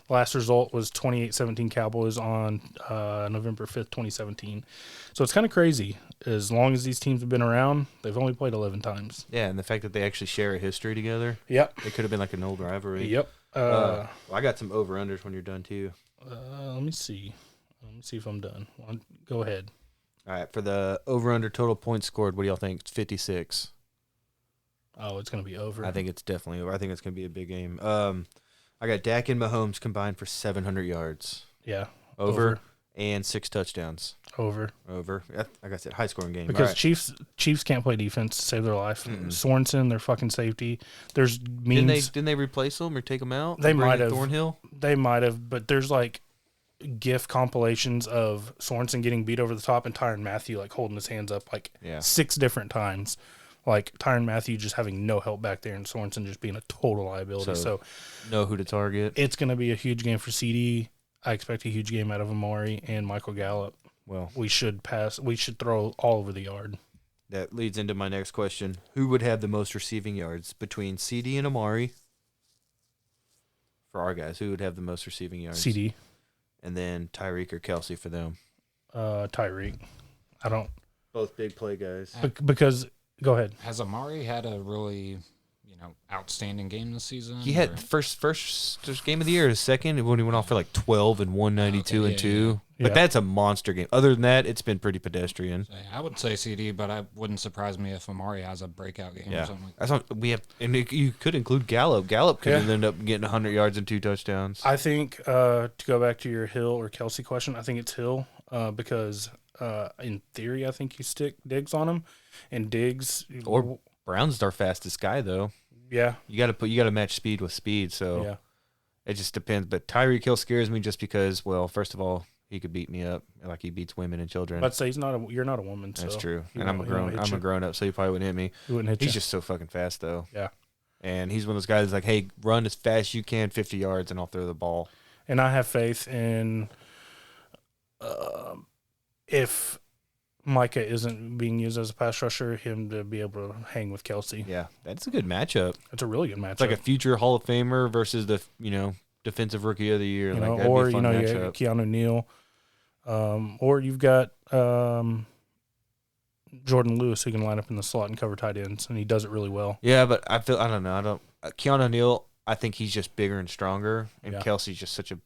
S1: Last result was 28-17 Cowboys on November 5th, 2017. So it's kind of crazy. As long as these teams have been around, they've only played 11 times.
S2: Yeah, and the fact that they actually share a history together.
S1: Yep.
S2: It could have been like an old rivalry.
S1: Yep.
S2: Well, I got some over-unders when you're done, too.
S1: Let me see. Let me see if I'm done. Go ahead.
S2: All right, for the over-under total points scored, what do y'all think? It's 56.
S1: Oh, it's going to be over.
S2: I think it's definitely over. I think it's going to be a big game. I got Dak and Mahomes combined for 700 yards.
S1: Yeah.
S2: Over. And 6 touchdowns.
S1: Over.
S2: Like I said, high-scoring game.
S1: Because Chiefs can't play defense to save their life. Sorensen, their fucking safety. There's means.
S2: Didn't they replace him or take him out?
S1: They might have.
S2: Thornhill?
S1: They might have, but there's like GIF compilations of Sorensen getting beat over the top and Tyrann Mathieu like holding his hands up 6 different times. Like Tyrann Mathieu just having no help back there and Sorensen just being a total liability. So
S2: know who to target.
S1: It's going to be a huge game for CD. I expect a huge game out of Amari and Michael Gallup.
S2: Well,
S1: we should throw all over the yard.
S2: That leads into my next question. Who would have the most receiving yards between CD and Amari? For our guys, who would have the most receiving yards?
S1: CD.
S2: and then Tyreek or Kelsey for them.
S1: Tyreek. I don't
S2: Both big play guys.
S1: because go ahead.
S3: Has Amari had a really, outstanding game this season?
S2: He had first game of the year, his second when he went off for like 12 and 192 and 2.
S1: Yeah.
S2: But that's a monster game. Other than that, it's been pretty pedestrian.
S3: I would say CD, but I wouldn't surprise me if Amari has a breakout game or something.
S2: That's what we have, and you could include Gallup. Gallup could end up getting 100 yards and 2 touchdowns.
S1: I think to go back to your Hill or Kelsey question, I think it's Hill because in theory, I think you stick Diggs on him, and Diggs
S2: Or Brown's our fastest guy though.
S1: Yeah,
S2: You got to match speed with speed. So it just depends. But Tyreek Hill scares me just because, well, first of all, he could beat me up like he beats women and children.
S1: I'd say you're not a woman.
S2: That's
S1: so
S2: true.
S1: he
S2: And I'm a grown up, so he probably wouldn't hit me.
S1: He wouldn't hit
S2: He's
S1: you.
S2: just so fucking fast though.
S1: Yeah.
S2: And he's one of those guys that's like, hey, run as fast as you can, 50 yards, and I'll throw the ball.
S1: And I have faith in if Micah isn't being used as a pass rusher, him to be able to hang with Kelsey.
S2: Yeah, that's a good matchup.
S1: It's a really good matchup.
S2: It's like a future Hall of Famer versus the defensive rookie of the year. That'd be
S1: or
S2: a fun
S1: you
S2: matchup.
S1: have Keanu Neal, or you've got Jordan Lewis who can line up in the slot and cover tight ends, and he does it really well.
S2: Yeah, but I don't know. Keanu Neal, I think he's just bigger and stronger, and Kelsey's just such a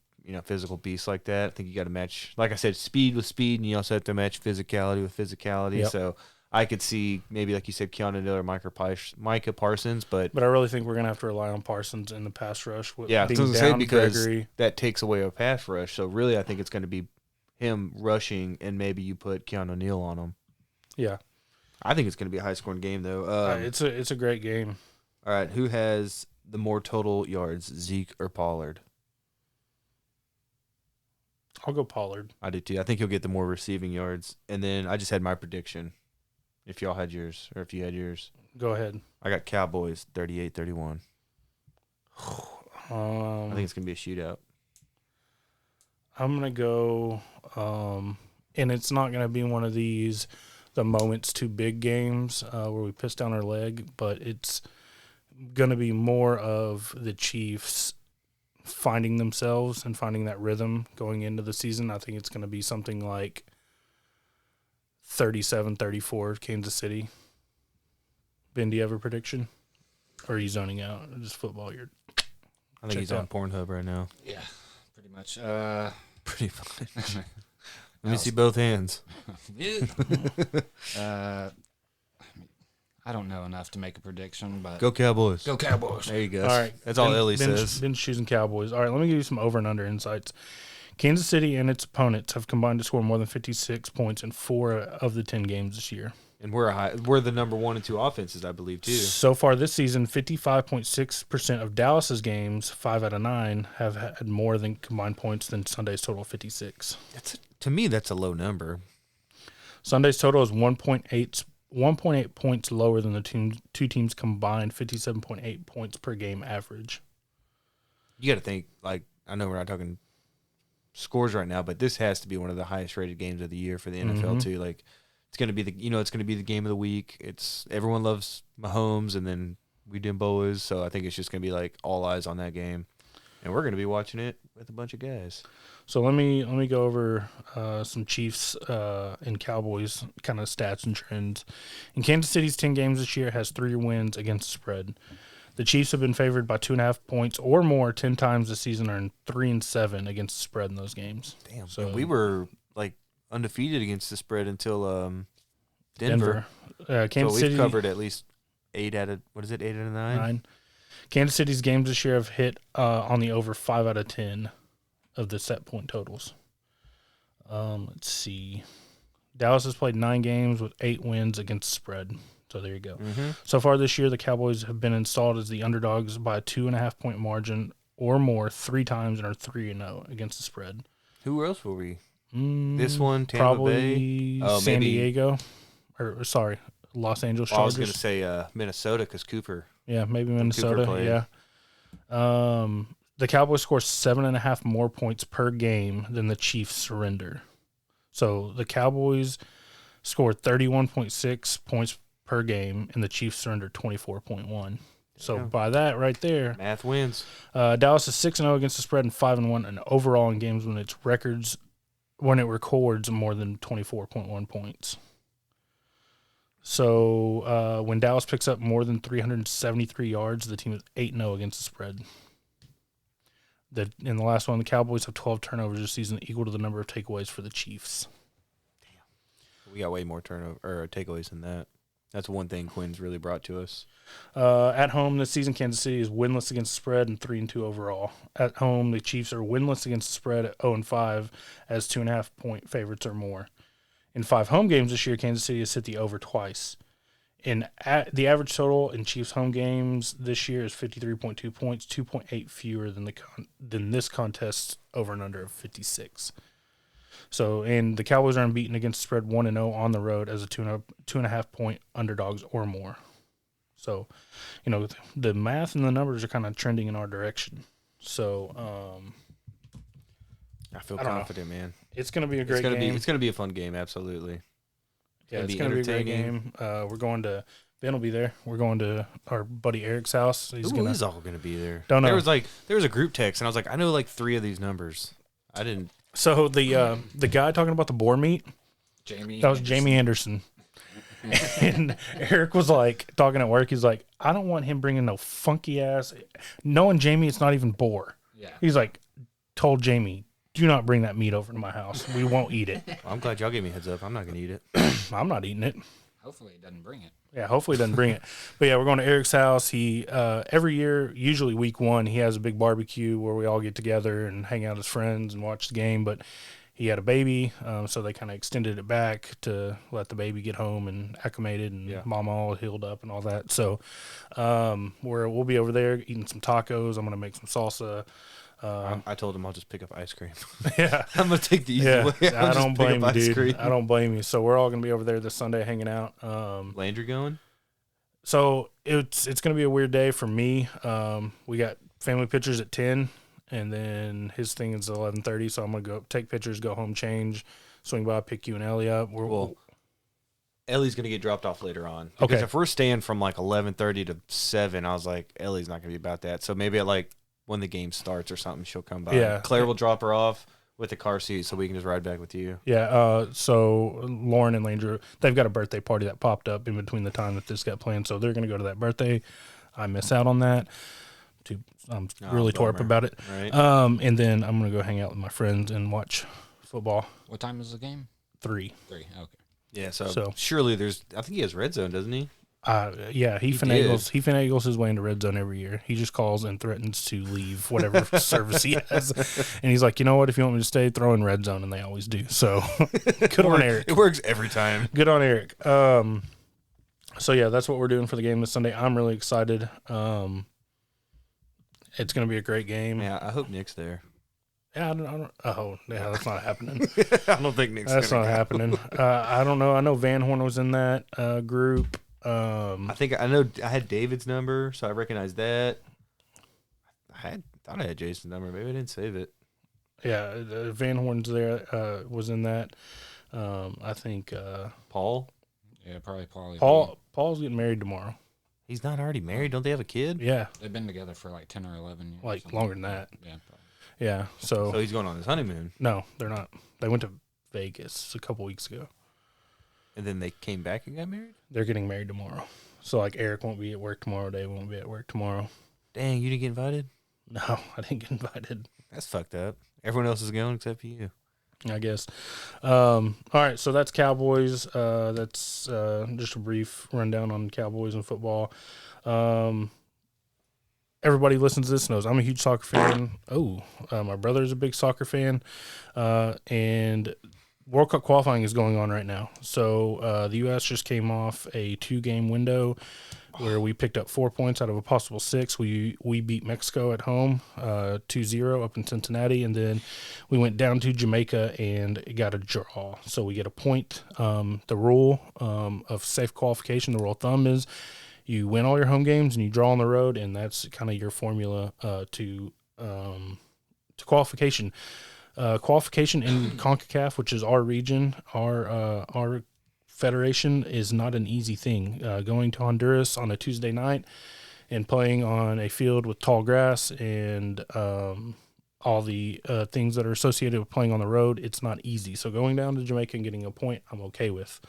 S2: physical beast like that. I think you got to match, like I said, speed with speed, and you also have to match physicality with physicality.
S1: Yep.
S2: So I could see maybe, like you said, Keanu Neal or Micah Parsons, but
S1: I really think we're gonna have to rely on Parsons in the pass rush. With
S2: yeah, I was
S1: being
S2: gonna say
S1: down
S2: because
S1: Gregory.
S2: that takes away a pass rush. So really, I think it's going to be him rushing, and maybe you put Keanu Neal on him.
S1: Yeah,
S2: I think it's going to be a high scoring game though.
S1: it's a great game.
S2: All right, who has the more total yards, Zeke or Pollard?
S1: I'll go Pollard.
S2: I do too. I think he'll get the more receiving yards. And then I just had my prediction. If y'all had yours, or if you had yours.
S1: Go ahead.
S2: I got Cowboys 38-31. I think it's going to be a shootout.
S1: I'm going to go, and it's not going to be one of the moments too big games where we piss down our leg, but it's going to be more of the Chiefs finding themselves and finding that rhythm going into the season. I think it's going to be something like 37-34 Kansas City. Ben, do you have a prediction? Or are you zoning out? Just football, you're
S2: I think he's on Pornhub right now.
S3: Yeah, pretty much.
S2: Pretty much. Let me see both hands.
S3: I don't know enough to make a prediction, but
S2: Go Cowboys.
S3: Go Cowboys.
S2: There you go.
S1: all right.
S2: That's all Ellie says.
S1: Ben's choosing Cowboys. All right, let me give you some over and under insights. Kansas City and its opponents have combined to score more than 56 points in 4 of the 10 games this year.
S2: And we're the number 1 and 2 offenses, I believe, too.
S1: So far this season, 55.6% of Dallas's games, 5 out of 9, have had more than combined points than Sunday's total of 56.
S2: To me, that's a low number.
S1: Sunday's total is 1.8 points lower than the two teams combined 57.8 points per game average.
S2: You got to think, like, I know we're not talking scores right now, but this has to be one of the highest rated games of the year for the NFL too. Like, it's going to be the game of the week. Everyone loves Mahomes, and then we Dimboas, so I think it's just going to be like all eyes on that game, and we're going to be watching it with a bunch of guys.
S1: So let me go over some Chiefs and Cowboys kind of stats and trends. In Kansas City's 10 games this year, it has 3 wins against the spread. The Chiefs have been favored by 2.5 points or more 10 times this season, and 3-7 against the spread in those games.
S2: Damn,
S1: so
S2: we were like undefeated against the spread until Denver.
S1: Kansas
S2: so we've
S1: City
S2: covered at least 8 out of 9.
S1: Kansas City's games this year have hit on the over 5 out of 10 of the set point totals. Let's see. Dallas has played 9 games with 8 wins against the spread. So there you go. So far this year, the Cowboys have been installed as the underdogs by a 2.5 point margin or more 3 times and are 3-0 against the spread.
S2: Who else were we? This one, Tampa
S1: probably
S2: Bay,
S1: San
S2: maybe
S1: Diego, or sorry, Los Angeles
S2: I was
S1: Chargers.
S2: going to say Minnesota because Cooper.
S1: Yeah, maybe
S2: Cooper
S1: Minnesota.
S2: played.
S1: Yeah. The Cowboys score 7.5 more points per game than the Chiefs surrender. So the Cowboys scored 31.6 points per game, and the Chiefs surrendered 24.1. So by that right there,
S2: math wins.
S1: Dallas is 6-0 against the spread and 5-1 and overall in games when it records more than 24.1 points. So when Dallas picks up more than 373 yards, the team is 8-0 against the spread. In the last one, the Cowboys have 12 turnovers this season, equal to the number of takeaways for the Chiefs.
S2: Damn. We got way more takeaways than that. That's one thing Quinn's really brought to us.
S1: At home this season, Kansas City is winless against the spread and 3-2 overall. At home, the Chiefs are winless against the spread at 0-5 as 2.5-point favorites or more. In 5 home games this year, Kansas City has hit the over twice. The average total in Chiefs home games this year is 53.2 points, 2.8 fewer than this contest over and under of 56. So, and the Cowboys are unbeaten against the spread 1-0 on the road as a 2.5-point underdogs or more. So, the math and the numbers are kind of trending in our direction. So,
S2: I feel confident, man.
S1: It's going to be a great game.
S2: It's going to be a fun game, absolutely.
S1: It's going to be a great game. We're going to Ben will be there. We're going to our buddy Eric's house.
S2: Who's all going to be there?
S1: Don't know.
S2: There was a group text, and I was like, I know like 3 of these numbers. I didn't.
S1: So the guy talking about the boar meat, that was Jamie Anderson. And Eric was like talking at work. He's like, I don't want him bringing no funky ass. Knowing Jamie, it's not even boar.
S3: Yeah.
S1: He's like, told Jamie, do not bring that meat over to my house. We won't eat it.
S2: Well, I'm glad y'all gave me a heads up. I'm not going to eat it.
S1: I'm not eating it.
S3: Hopefully he doesn't bring it.
S1: Yeah, hopefully he doesn't bring it. But yeah, we're going to Eric's house. He every year, usually week 1, he has a big barbecue where we all get together and hang out as friends and watch the game. But he had a baby, so they kind of extended it back to let the baby get home and acclimated and mama all healed up and all that. So we'll be over there eating some tacos. I'm going to make some salsa.
S2: I told him I'll just pick up ice cream.
S1: Yeah.
S2: I'm going to take the easy way.
S1: I don't blame you, dude. I don't blame you. So we're all going to be over there this Sunday hanging out.
S2: Landry going?
S1: So it's going to be a weird day for me. We got family pictures at 10, and then his thing is 11:30. So I'm going to go take pictures, go home, change, swing by, pick you and Ellie up.
S2: Ellie's going to get dropped off later on. Because if we're staying from like 11:30 to 7, I was like, Ellie's not going to be about that. So maybe at like when the game starts or something, she'll come by.
S1: Yeah.
S2: Claire will drop her off with the car seat so we can just ride back with you.
S1: Yeah. So Lauren and Landry, they've got a birthday party that popped up in between the time that this got planned. So they're going to go to that birthday. I miss out on that. I'm really tore up about it.
S2: Right.
S1: And then I'm going to go hang out with my friends and watch football.
S3: What time is the game?
S1: 3.
S3: 3. Okay.
S2: Yeah. So surely I think he has Red Zone, doesn't he?
S1: Yeah, he finagles his way into Red Zone every year. He just calls and threatens to leave whatever service he has. And he's like, you know what? If you want me to stay, throw in Red Zone. And they always do. So good on Eric.
S2: It works every time.
S1: Good on Eric. So, yeah, that's what we're doing for the game this Sunday. I'm really excited. It's going to be a great game.
S2: Yeah, I hope Nick's there.
S1: Yeah, that's not happening.
S2: I don't think Nick's
S1: That's not happening. I don't know. I know Van Horn was in that group.
S2: I had David's number, so I recognized that. I thought I had Jason's number. Maybe I didn't save it.
S1: Yeah, Van Horn's there. Was in that. I think
S2: Paul.
S3: Yeah, probably Paul.
S1: Paul's getting married tomorrow.
S2: He's not already married. Don't they have a kid?
S1: Yeah,
S3: They've been together for like 10 or 11 years.
S1: like longer than that.
S3: Yeah. Probably.
S1: Yeah. So
S2: he's going on his honeymoon.
S1: No, they're not. They went to Vegas a couple weeks ago.
S2: And then they came back and got married?
S1: They're getting married tomorrow. So, like, Eric won't be at work tomorrow. Dave won't be at work tomorrow.
S2: Dang, you didn't get invited?
S1: No, I didn't get invited.
S2: That's fucked up. Everyone else is going except for you.
S1: I guess. All right, so that's Cowboys. That's just a brief rundown on Cowboys and football. Everybody listens to this knows I'm a huge soccer fan. My brother's a big soccer fan. And World Cup qualifying is going on right now. So the U.S. just came off a 2-game window where we picked up 4 points out of a possible 6. We beat Mexico at home 2-0 up in Cincinnati, and then we went down to Jamaica and got a draw. So we get a point. The rule of safe qualification, the rule of thumb is you win all your home games and you draw on the road, and that's kind of your formula to qualification. Qualification in CONCACAF, which is our region, our federation, is not an easy thing. Going to Honduras on a Tuesday night and playing on a field with tall grass and all the things that are associated with playing on the road, it's not easy. So going down to Jamaica and getting a point, I'm okay with.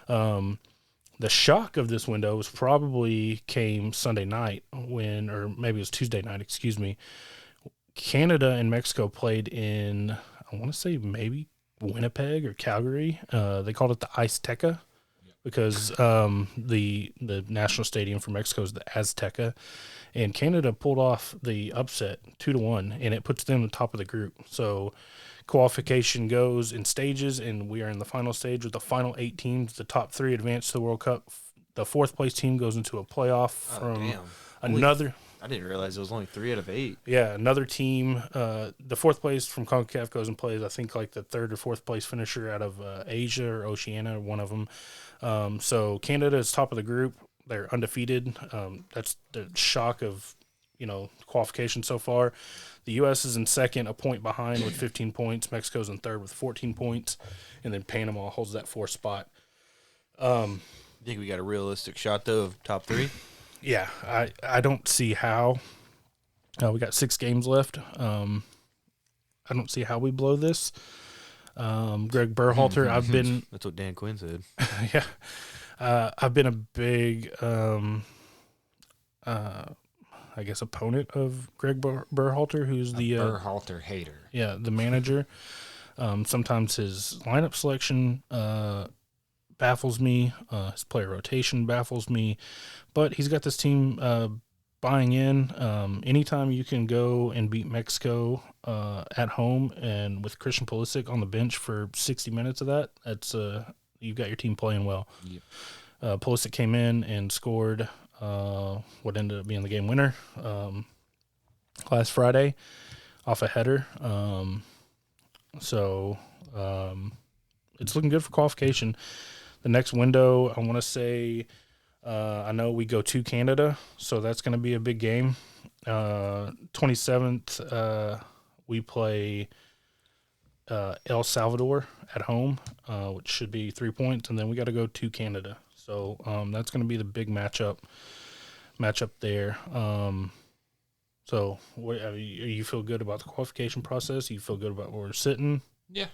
S1: The shock of this window was probably came Sunday night or maybe it was Tuesday night, excuse me. Canada and Mexico played in, I want to say maybe Winnipeg or Calgary. They called it the Azteca because the national stadium for Mexico is the Azteca. And Canada pulled off the upset 2-1, and it puts them on top of the group. So qualification goes in stages, and we are in the final stage with the final 8 teams. The top 3 advance to the World Cup. The 4th place team goes into a playoff from another.
S2: I didn't realize it was only 3 out of 8.
S1: Yeah, another team. The 4th place from CONCACAF goes and plays, I think, like the 3rd or 4th place finisher out of Asia or Oceania, one of them. So Canada is top of the group. They're undefeated. That's the shock of, qualification so far. The U.S. is in second, a point behind with 15 points. Mexico's in third with 14 points. And then Panama holds that 4th spot.
S2: You think we got a realistic shot, though, of top 3?
S1: Yeah, I don't see how. We got 6 games left. I don't see how we blow this. Greg Berhalter,
S2: That's what Dan Quinn said.
S1: Yeah. I've been a big, I guess, opponent of Greg Berhalter, who's the
S3: Berhalter hater.
S1: Yeah, the manager. Sometimes his lineup selection baffles me. His player rotation baffles me. But he's got this team buying in. Anytime you can go and beat Mexico at home and with Christian Pulisic on the bench for 60 minutes of that, that's you've got your team playing well. Yep. Pulisic came in and scored what ended up being the game winner last Friday off a header. So it's looking good for qualification. The next window, I want to say, I know we go to Canada, so that's going to be a big game. 27th, we play El Salvador at home, which should be 3 points, and then we got to go to Canada. So that's going to be the big matchup there. So you feel good about the qualification process? You feel good about where we're sitting?
S3: Yeah.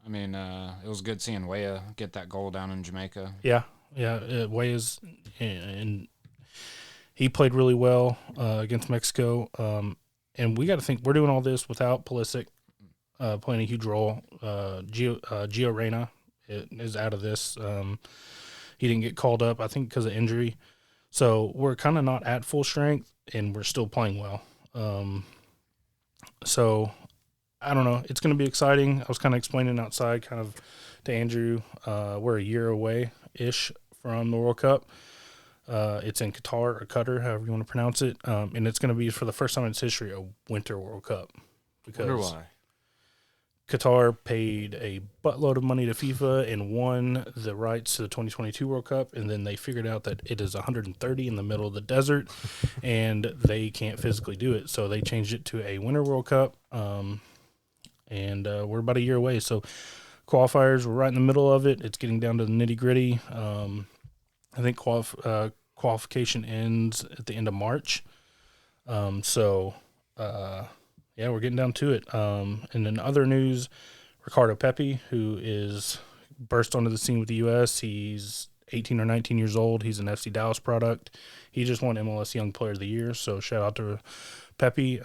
S3: I mean, it was good seeing Weah get that goal down in Jamaica.
S1: Yeah. Weah's and he played really well against Mexico. And we got to think we're doing all this without Pulisic playing a huge role. Gio Reyna is out of this. He didn't get called up, I think, because of injury. So we're kind of not at full strength, and we're still playing well. So I don't know. It's going to be exciting. I was kind of explaining outside kind of to Andrew. We're a year away-ish from the World Cup. It's in Qatar or Qatar, however you want to pronounce it. And it's going to be, for the first time in its history, a Winter World Cup.
S2: I wonder why.
S1: Qatar paid a buttload of money to FIFA and won the rights to the 2022 World Cup, and then they figured out that it is 130 in the middle of the desert, and they can't physically do it. So they changed it to a Winter World Cup, and we're about a year away. So qualifiers, we're right in the middle of it. It's getting down to the nitty-gritty. I think qualification ends at the end of March. Yeah, we're getting down to it. And in other news, Ricardo Pepi, who is burst onto the scene with the U.S., he's 18 or 19 years old. He's an FC Dallas product. He just won MLS Young Player of the Year, so shout out to Pepi.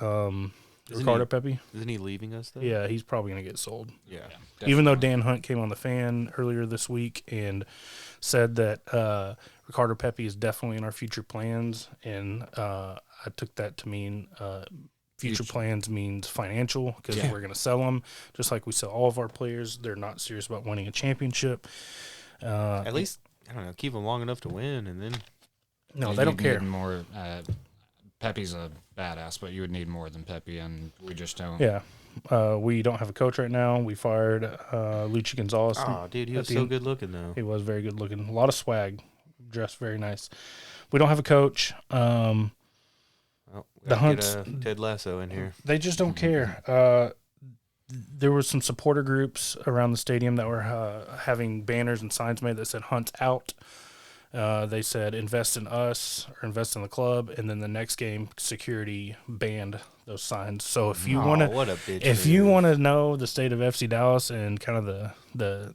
S1: Ricardo Pepi.
S2: Isn't he leaving us, though?
S1: Yeah, he's probably going to get sold.
S2: Yeah.
S1: Even though Dan Hunt came on the Fan earlier this week and said that Ricardo Pepi is definitely in our future plans, and I took that to mean future plans means financial, because we're going to sell them just like we sell all of our players. They're not serious about winning a championship.
S2: At least, I don't know, keep them long enough to win, and then
S1: they don't care.
S3: More. Pepe's a badass, but you would need more than Pepe, and we just don't.
S1: Yeah. We don't have a coach right now. We fired Luchi Gonzalez.
S2: Oh, dude, he was so good looking, though.
S1: He was very good looking. A lot of swag. Dressed very nice. We don't have a coach. The Hunts,
S2: Ted Lasso in here.
S1: They just don't care. There were some supporter groups around the stadium that were having banners and signs made that said "Hunt's out," They said invest in us or invest in the club, and then the next game security banned those signs. So if you want
S2: what a bitch
S1: if
S2: move.
S1: you want to know the state of FC Dallas and kind of the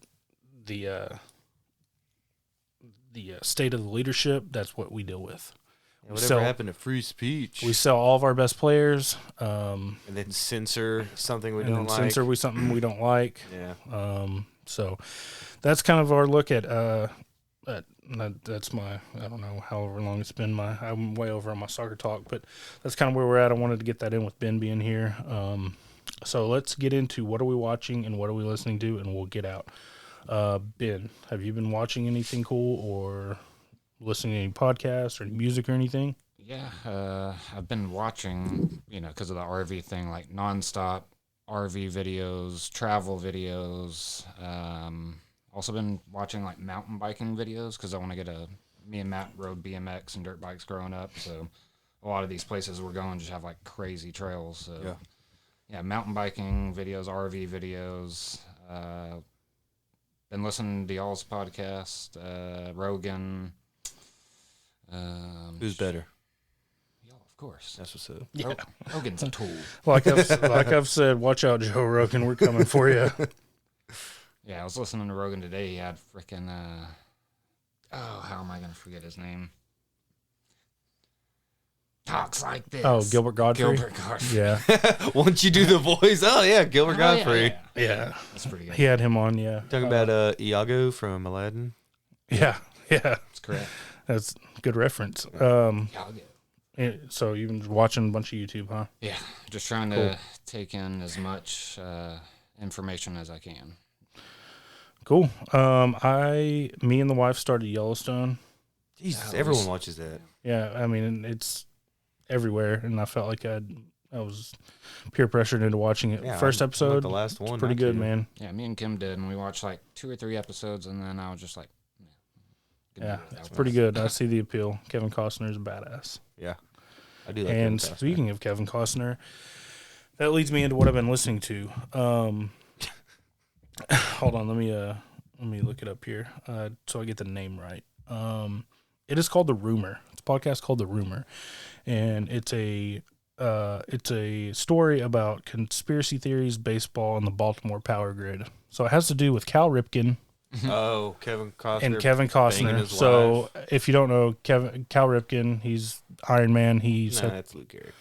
S1: state of the leadership, that's what we deal with.
S2: Yeah, whatever happened to free speech?
S1: We sell all of our best players,
S2: and then censor something we
S1: and
S2: don't
S1: then
S2: like.
S1: censor something we don't like.
S2: Yeah.
S1: So that's kind of our look at that's my, I don't know, however long it's been. I'm way over on my soccer talk, but that's kind of where we're at. I wanted to get that in with Ben being here. So let's get into what are we watching and what are we listening to, and we'll get out. Ben, have you been watching anything cool or listening to any podcasts or any music or anything?
S3: Yeah, I've been watching, because of the RV thing, like nonstop RV videos, travel videos. Also been watching like mountain biking videos because I want to me and Matt rode BMX and dirt bikes growing up. So a lot of these places we're going just have like crazy trails. So yeah, mountain biking videos, RV videos. Been listening to y'all's podcast, Rogan.
S2: Who's better?
S3: Y'all, of course.
S2: That's what's up.
S1: Yeah.
S3: Rogan's a tool.
S1: Like I've said, watch out, Joe Rogan. We're coming for you.
S3: Yeah, I was listening to Rogan today. He had freaking, how am I going to forget his name? Talks like this.
S1: Oh, Gilbert Godfrey.
S3: Gilbert Godfrey.
S1: Yeah,
S2: Once you do the voice, Gilbert Godfrey.
S1: yeah.
S3: That's pretty good.
S1: He had him on. Yeah,
S2: Talking about Iago from Aladdin.
S1: yeah.
S3: That's correct.
S1: That's a good reference.
S3: Yeah, I'll get it.
S1: So you've been watching a bunch of YouTube, huh?
S3: Yeah, just trying to take in as much information as I can.
S1: Cool. Me and the wife started Yellowstone.
S2: Jesus, everyone watches that.
S1: Yeah, I mean it's everywhere, and I felt like I was peer pressured into watching it.
S2: Yeah,
S1: First
S2: I'm
S1: episode,
S2: not the last one.
S1: it's pretty
S2: not
S1: good,
S2: to.
S1: man.
S3: Yeah, me and Kim did, and we watched like 2 or 3 episodes, and then I was just like,
S1: Yeah, it's pretty good. I see the appeal. Kevin Costner's a badass.
S2: Yeah, I do like
S1: And
S2: Kevin Costner.
S1: speaking of Kevin Costner, that leads me into what I've been listening to. Hold on, let me look it up here so I get the name right. It is called The Rumor. It's a podcast called The Rumor, and it's a story about conspiracy theories, baseball, and the Baltimore power grid. So it has to do with Cal Ripken
S2: Oh, Kevin Costner.
S1: and Kevin
S2: banging
S1: Costner.
S2: his
S1: So
S2: wife.
S1: if you don't know Cal Ripken, he's Iron Man.
S2: That's Luke Gehrig.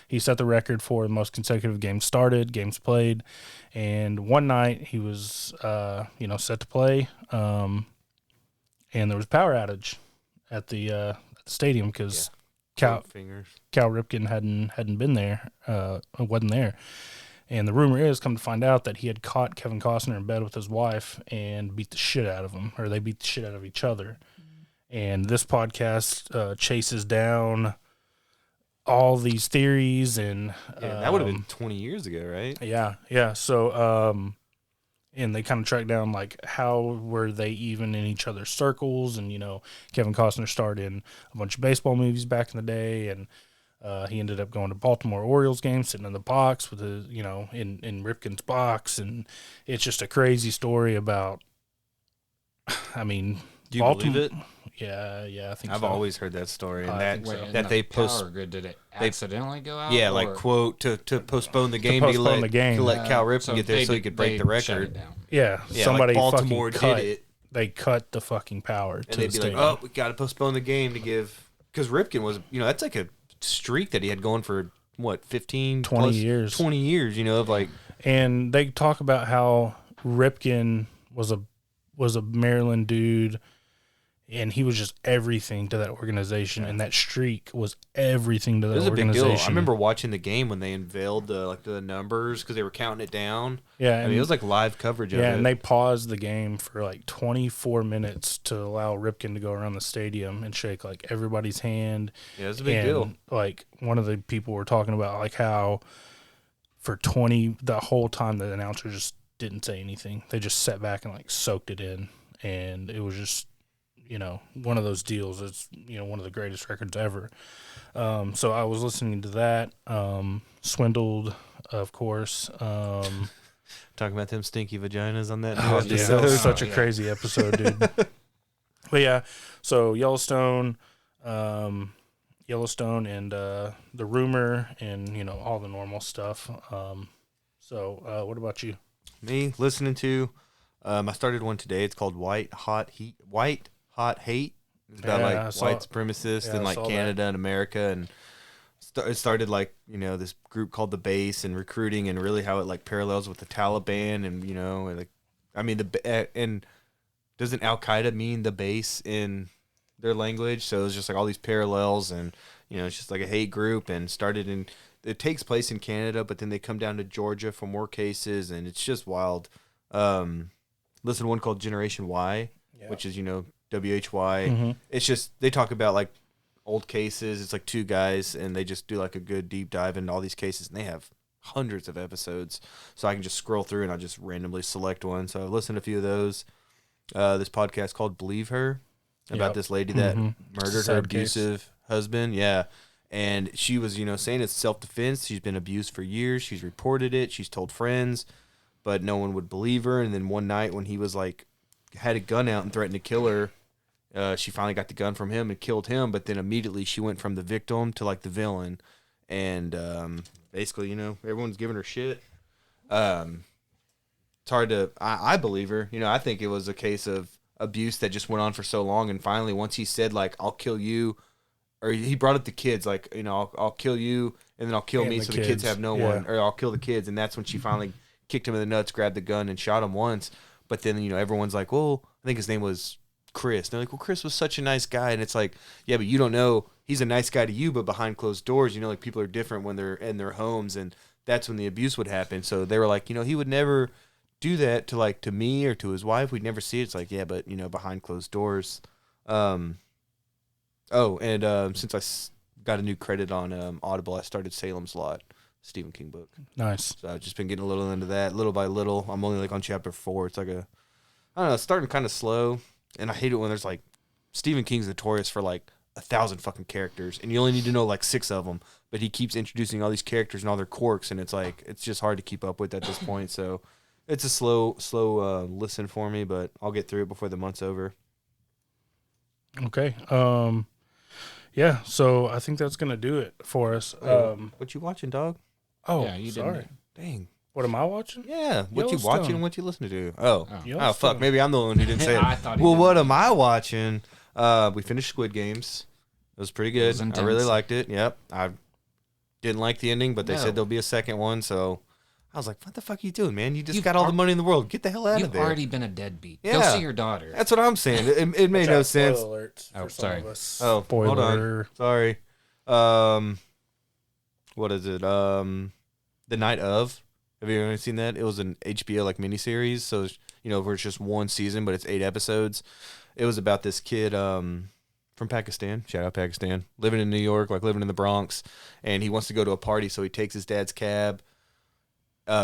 S1: He set the record for the most consecutive games started, games played, and one night he was, set to play, and there was a power outage at the stadium because Cal Ripken hadn't been there, wasn't there, and the rumor is, come to find out, that he had caught Kevin Costner in bed with his wife and beat the shit out of him, or they beat the shit out of each other, and this podcast chases down all these theories and
S2: that would have been 20 years ago, right?
S1: Yeah. So and they kind of track down like how were they even in each other's circles, and Kevin Costner starred in a bunch of baseball movies back in the day, and he ended up going to Baltimore Orioles games, sitting in the box with his in Ripken's box, and it's just a crazy story about. I mean,
S2: Do you believe it?
S1: Yeah, I think
S2: I've
S1: so.
S2: always heard that story, and
S1: I
S2: that
S1: think so.
S2: that they post.
S3: Power grid, did it accidentally go out?
S2: Yeah,
S3: or?
S2: like quote to postpone the game
S1: postpone the game.
S2: to let Cal Ripken get there so he could break the
S3: shut it
S2: record.
S3: down.
S1: Yeah,
S2: Yeah,
S1: somebody
S2: like Baltimore
S1: fucking cut.
S2: did it,
S1: They cut the fucking power
S2: and
S1: to
S2: they'd
S1: the
S2: be like,
S1: stadium.
S2: "Oh, we got to postpone the game to give," because Ripken was, that's like a streak that he had going for what 15,
S1: 20
S2: plus,
S1: years.
S2: 20 years, of like.
S1: And they talk about how Ripken was a Maryland dude, and he was just everything to that organization, and that streak was everything to that
S2: It was a big
S1: organization.
S2: deal. I remember watching the game when they unveiled the numbers because they were counting it down.
S1: Yeah,
S2: I mean, it was like live coverage of it.
S1: Yeah, and they paused the game for like 24 minutes to allow Ripken to go around the stadium and shake like everybody's hand.
S2: Yeah, it was a big deal.
S1: Like one of the people were talking about like how for the whole time the announcer just didn't say anything. They just sat back and like soaked it in, and it was just one of those deals. It's one of the greatest records ever. So I was listening to that. Swindled, of course.
S2: Talking about them stinky vaginas on that.
S1: Oh,
S2: new
S1: yeah,
S2: episode.
S1: that was such a crazy episode, dude. But yeah, so Yellowstone, and the rumor, and all the normal stuff. What about you?
S2: Me listening to, I started one today. It's called White Hot Hate. It's about white supremacists in like Canada and America, and it started like this group called the Base and recruiting, and really how it like parallels with the Taliban, and like I mean and doesn't Al Qaeda mean the base in their language? So it's just like all these parallels, and it's just like a hate group, and it takes place in Canada, but then they come down to Georgia for more cases, and it's just wild. Listen to one called Generation Y, which is WHY.
S1: Mm-hmm.
S2: It's just they talk about like old cases. It's like two guys, and they just do like a good deep dive into all these cases, and they have hundreds of episodes. So I can just scroll through and I'll just randomly select one. So I listened to a few of those. This podcast called Believe Her, about this lady that murdered her abusive husband. Yeah. And she was, saying it's self-defense. She's been abused for years. She's reported it. She's told friends, but no one would believe her. And then one night when he was like, had a gun out and threatened to kill her, she finally got the gun from him and killed him. But then immediately she went from the victim to like the villain. And basically, everyone's giving her shit. It's hard to, I believe her. I think it was a case of abuse that just went on for so long. And finally, once he said like, I'll kill you, or he brought up the kids, like, I'll kill you and then I'll kill me so the kids have no one, or I'll kill the kids. And that's when she finally kicked him in the nuts, grabbed the gun and shot him once. But then, everyone's like, well, I think his name was Chris. And they're like, well, Chris was such a nice guy. And it's like, yeah, but you don't know, he's a nice guy to you, but behind closed doors, like people are different when they're in their homes. And that's when the abuse would happen. So they were like, he would never do that to me or to his wife. We'd never see it. It's like, yeah, but behind closed doors. Since I got a new credit on Audible, I started Salem's Lot, Stephen King book.
S1: Nice.
S2: So I've just been getting a little into that, little by little. I'm only like on chapter 4. It's like I don't know, it's starting kind of slow, and I hate it when there's like, Stephen King's notorious for like 1,000 fucking characters, and you only need to know like 6 of them, but he keeps introducing all these characters and all their quirks, and it's like, it's just hard to keep up with at this point. So it's a slow listen for me, but I'll get through it before the month's over.
S1: Okay. Yeah, so I think that's gonna do it for us.
S2: What you watching, dog?
S1: Oh,
S3: Yeah, you
S1: sorry.
S3: didn't.
S2: Dang.
S1: What am I watching?
S2: Yeah, what you
S1: Yellowstone.
S2: watching and what you listening to? Oh,
S1: Yellowstone.
S2: fuck. Maybe I'm the one who didn't say it.
S3: I thought he
S2: Well,
S3: did.
S2: what am I watching? We finished Squid Games. It was pretty good.
S3: was
S2: I
S3: intense.
S2: really liked it. Yep. I didn't like the ending, but they
S3: No.
S2: said there'll be a second one. So I was like, what the fuck are you doing, man? You just got all the money in the world. Get the hell out
S3: You've
S2: of there.
S3: already been a deadbeat. Go
S2: Yeah.
S3: see your daughter.
S2: That's what I'm saying. It made no sense.
S1: Alerts
S3: Oh,
S1: for some
S3: sorry.
S1: of us.
S2: Oh,
S1: Spoiler.
S2: hold on. Sorry. What is it? The Night of. Have you ever seen that? It was an HBO like miniseries. So where it's just one season, but it's 8 episodes. It was about this kid from Pakistan. Shout out Pakistan. Living in New York, like living in the Bronx, and he wants to go to a party, so he takes his dad's cab.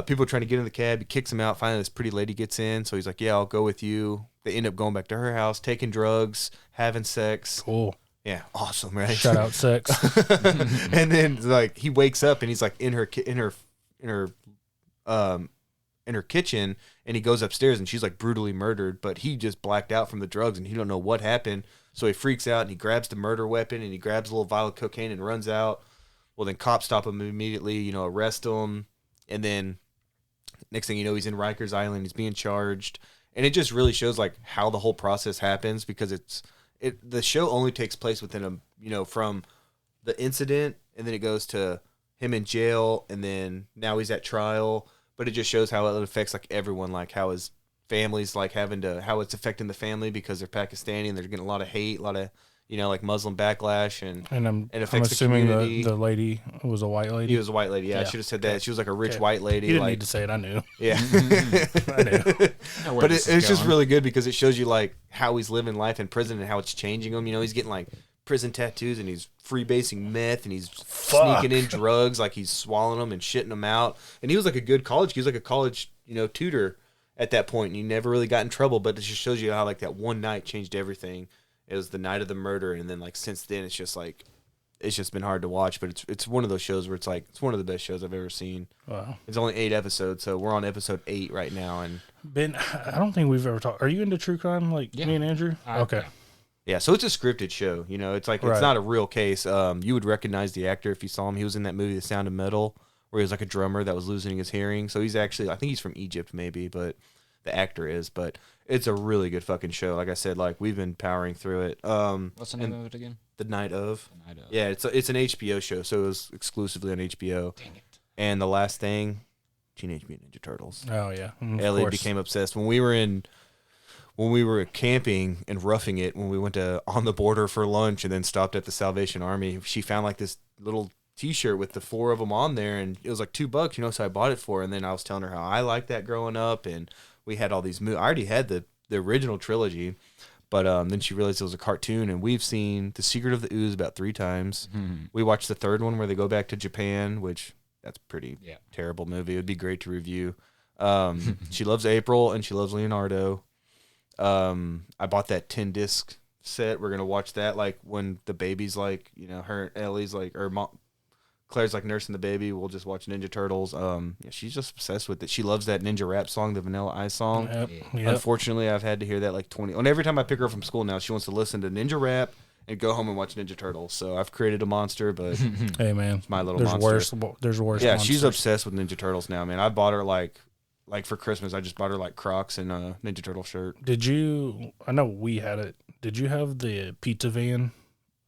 S2: People are trying to get in the cab. He kicks him out. Finally, this pretty lady gets in, so he's like, "Yeah, I'll go with you." They end up going back to her house, taking drugs, having sex.
S1: Cool.
S2: Yeah, awesome, right?
S1: Shout out sex.
S2: And then like he wakes up and he's like in her kitchen, and he goes upstairs and she's like brutally murdered, but he just blacked out from the drugs and he don't know what happened. So he freaks out and he grabs the murder weapon and he grabs a little vial of cocaine and runs out. Well, then cops stop him immediately, arrest him. And then next thing you know, he's in Rikers Island. He's being charged. And it just really shows like how the whole process happens, because the show only takes place within from the incident, and then it goes to him in jail, and then now he's at trial. But it just shows how it affects like everyone, like how his family's like how it's affecting the family because they're Pakistani and they're getting a lot of hate, a lot of like Muslim backlash, and
S1: I'm
S2: affects the
S1: assuming
S2: community.
S1: the lady was a white lady.
S2: He was a white lady. Yeah, I
S1: Yeah.
S2: should have said that. She was like a rich
S1: Okay.
S2: white lady.
S1: You didn't
S2: like,
S1: need to say it. I knew.
S2: yeah.
S1: I knew.
S3: Know where
S2: But
S3: this
S2: it's
S3: is
S2: just
S3: going.
S2: really good because it shows you like how he's living life in prison and how it's changing him. He's getting like prison tattoos and he's freebasing meth and he's sneaking in drugs, like he's swallowing them and shitting them out. And he was like a good college. He was like a college, tutor at that point, and he never really got in trouble. But it just shows you how like that one night changed everything. It was the night of the murder, and then like since then, it's just been hard to watch. But it's one of those shows where it's like it's one of the best shows I've ever seen.
S1: Wow.
S2: It's only 8 episodes, so we're on episode 8 right now, and
S1: Ben, I don't think we've ever talked. Are you into true crime like
S3: Yeah.
S1: me and Andrew? Okay.
S2: Yeah, so it's a scripted show. You know, it's like
S1: Right.
S2: it's not a real case. You would recognize the actor if you saw him. He was in that movie, The Sound of Metal, where he was like a drummer that was losing his hearing. So he's actually, I think he's from Egypt, maybe, but the actor is. But it's a really good fucking show. Like I said, like we've been powering through it.
S3: What's the name of it again?
S2: The Night of.
S3: The Night of.
S2: Yeah, it's an HBO show, so it was exclusively on HBO.
S3: Dang it.
S2: And the last thing, Teenage Mutant Ninja Turtles.
S1: Oh yeah,
S2: Ellie became obsessed when we were camping and roughing it. When we went to On the Border for lunch and then stopped at the Salvation Army, she found like this little T-shirt with the 4 of them on there, and it was like $2, you know. So I bought it for her, and then I was telling her how I liked that growing up, and we had all these movies. I already had the original trilogy, but then she realized it was a cartoon, and we've seen The Secret of the Ooze about 3 times.
S3: Mm-hmm.
S2: We watched the 3rd one where they go back to Japan, which that's a pretty terrible movie. It would be great to review. She loves April and she loves Leonardo. I bought that 10-disc set. We're gonna watch that like when the baby's like, you know, her Ellie's like, or Claire's like nursing the baby. We'll just watch Ninja Turtles. Yeah, she's just obsessed with it. She loves that Ninja Rap song, the Vanilla Ice song.
S1: Yep.
S2: Unfortunately, I've had to hear that like 20. And every time I pick her up from school now, she wants to listen to Ninja Rap and go home and watch Ninja Turtles. So I've created a monster, but
S1: Hey man,
S2: it's my little
S1: there's
S2: monster.
S1: There's worse.
S2: Yeah,
S1: monsters.
S2: she's obsessed with Ninja Turtles now, man. I bought her like for Christmas. I just bought her like Crocs and a Ninja Turtle shirt.
S1: Did you? I know we had it. Did you have the pizza van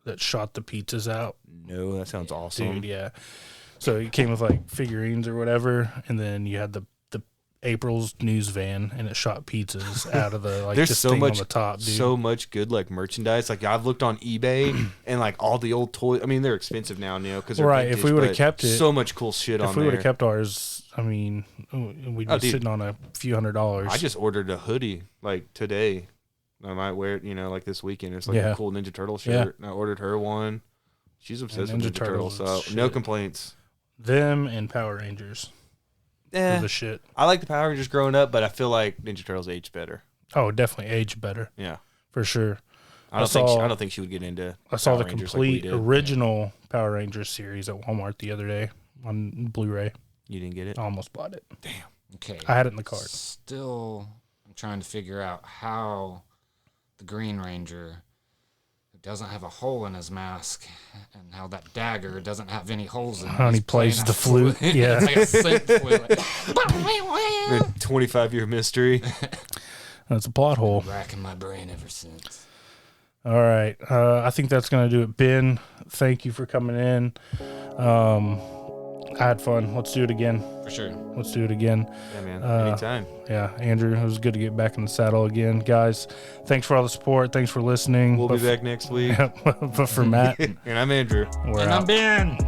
S1: that shot the pizzas out?
S2: No, that sounds awesome.
S1: Dude, yeah. So it came with like figurines or whatever, and then you had the April's news van, and it shot pizzas out of the like
S2: There's
S1: this
S2: so
S1: thing
S2: much,
S1: on the top, dude.
S2: so much good like merchandise. Like I've looked on eBay and like all the old toys. I mean, they're expensive now, you know, because
S1: Right, if we would've kept it-
S2: so much cool shit on
S1: if we
S2: there.
S1: would have kept ours, I mean, we'd be
S2: dude.
S1: sitting on a few $100s.
S2: I just ordered a hoodie like today. I might wear it, you know, like this weekend. It's like
S1: Yeah.
S2: a cool Ninja Turtle
S1: Yeah.
S2: shirt. And I ordered her one. She's obsessed with
S1: Ninja
S2: Ninja Turtles,
S1: Turtles
S2: so
S1: is
S2: no
S1: shit.
S2: complaints.
S1: them and Power Rangers.
S2: Eh,
S1: The shit.
S2: I like the Power Rangers growing up, but I feel like Ninja Turtles aged better.
S1: Oh, definitely aged better
S2: Yeah,
S1: for sure.
S2: I don't
S1: saw-
S2: think she would get into.
S1: I saw
S2: Power
S1: the
S2: Rangers like we
S1: complete
S2: did.
S1: original Power Rangers series at Walmart the other day on Blu-ray.
S2: You didn't get it.
S1: I almost bought it.
S3: Okay.
S1: I had it in the cart.
S3: Still, I'm trying to figure out how the Green Ranger, who doesn't have a hole in his mask, and how that dagger doesn't have any holes in it.
S1: How he
S3: He's
S1: plays
S3: playing
S1: the
S3: a
S1: flute. Yeah.
S3: It's like a synth flute.
S2: The 25-year mystery.
S1: That's a plot hole.
S3: Racking my brain ever since.
S1: All right. I think that's going to do it. Ben, thank you for coming in. I had fun. Let's do it again.
S3: For sure.
S1: Let's do it again.
S2: Yeah, man. Anytime.
S1: Yeah, Andrew, it was good to get back in the saddle again. Guys, thanks for all the support. Thanks for listening.
S2: We'll be back next week.
S1: But for Matt,
S2: And I'm Andrew.
S1: we're
S3: And
S1: out.
S3: I'm Ben.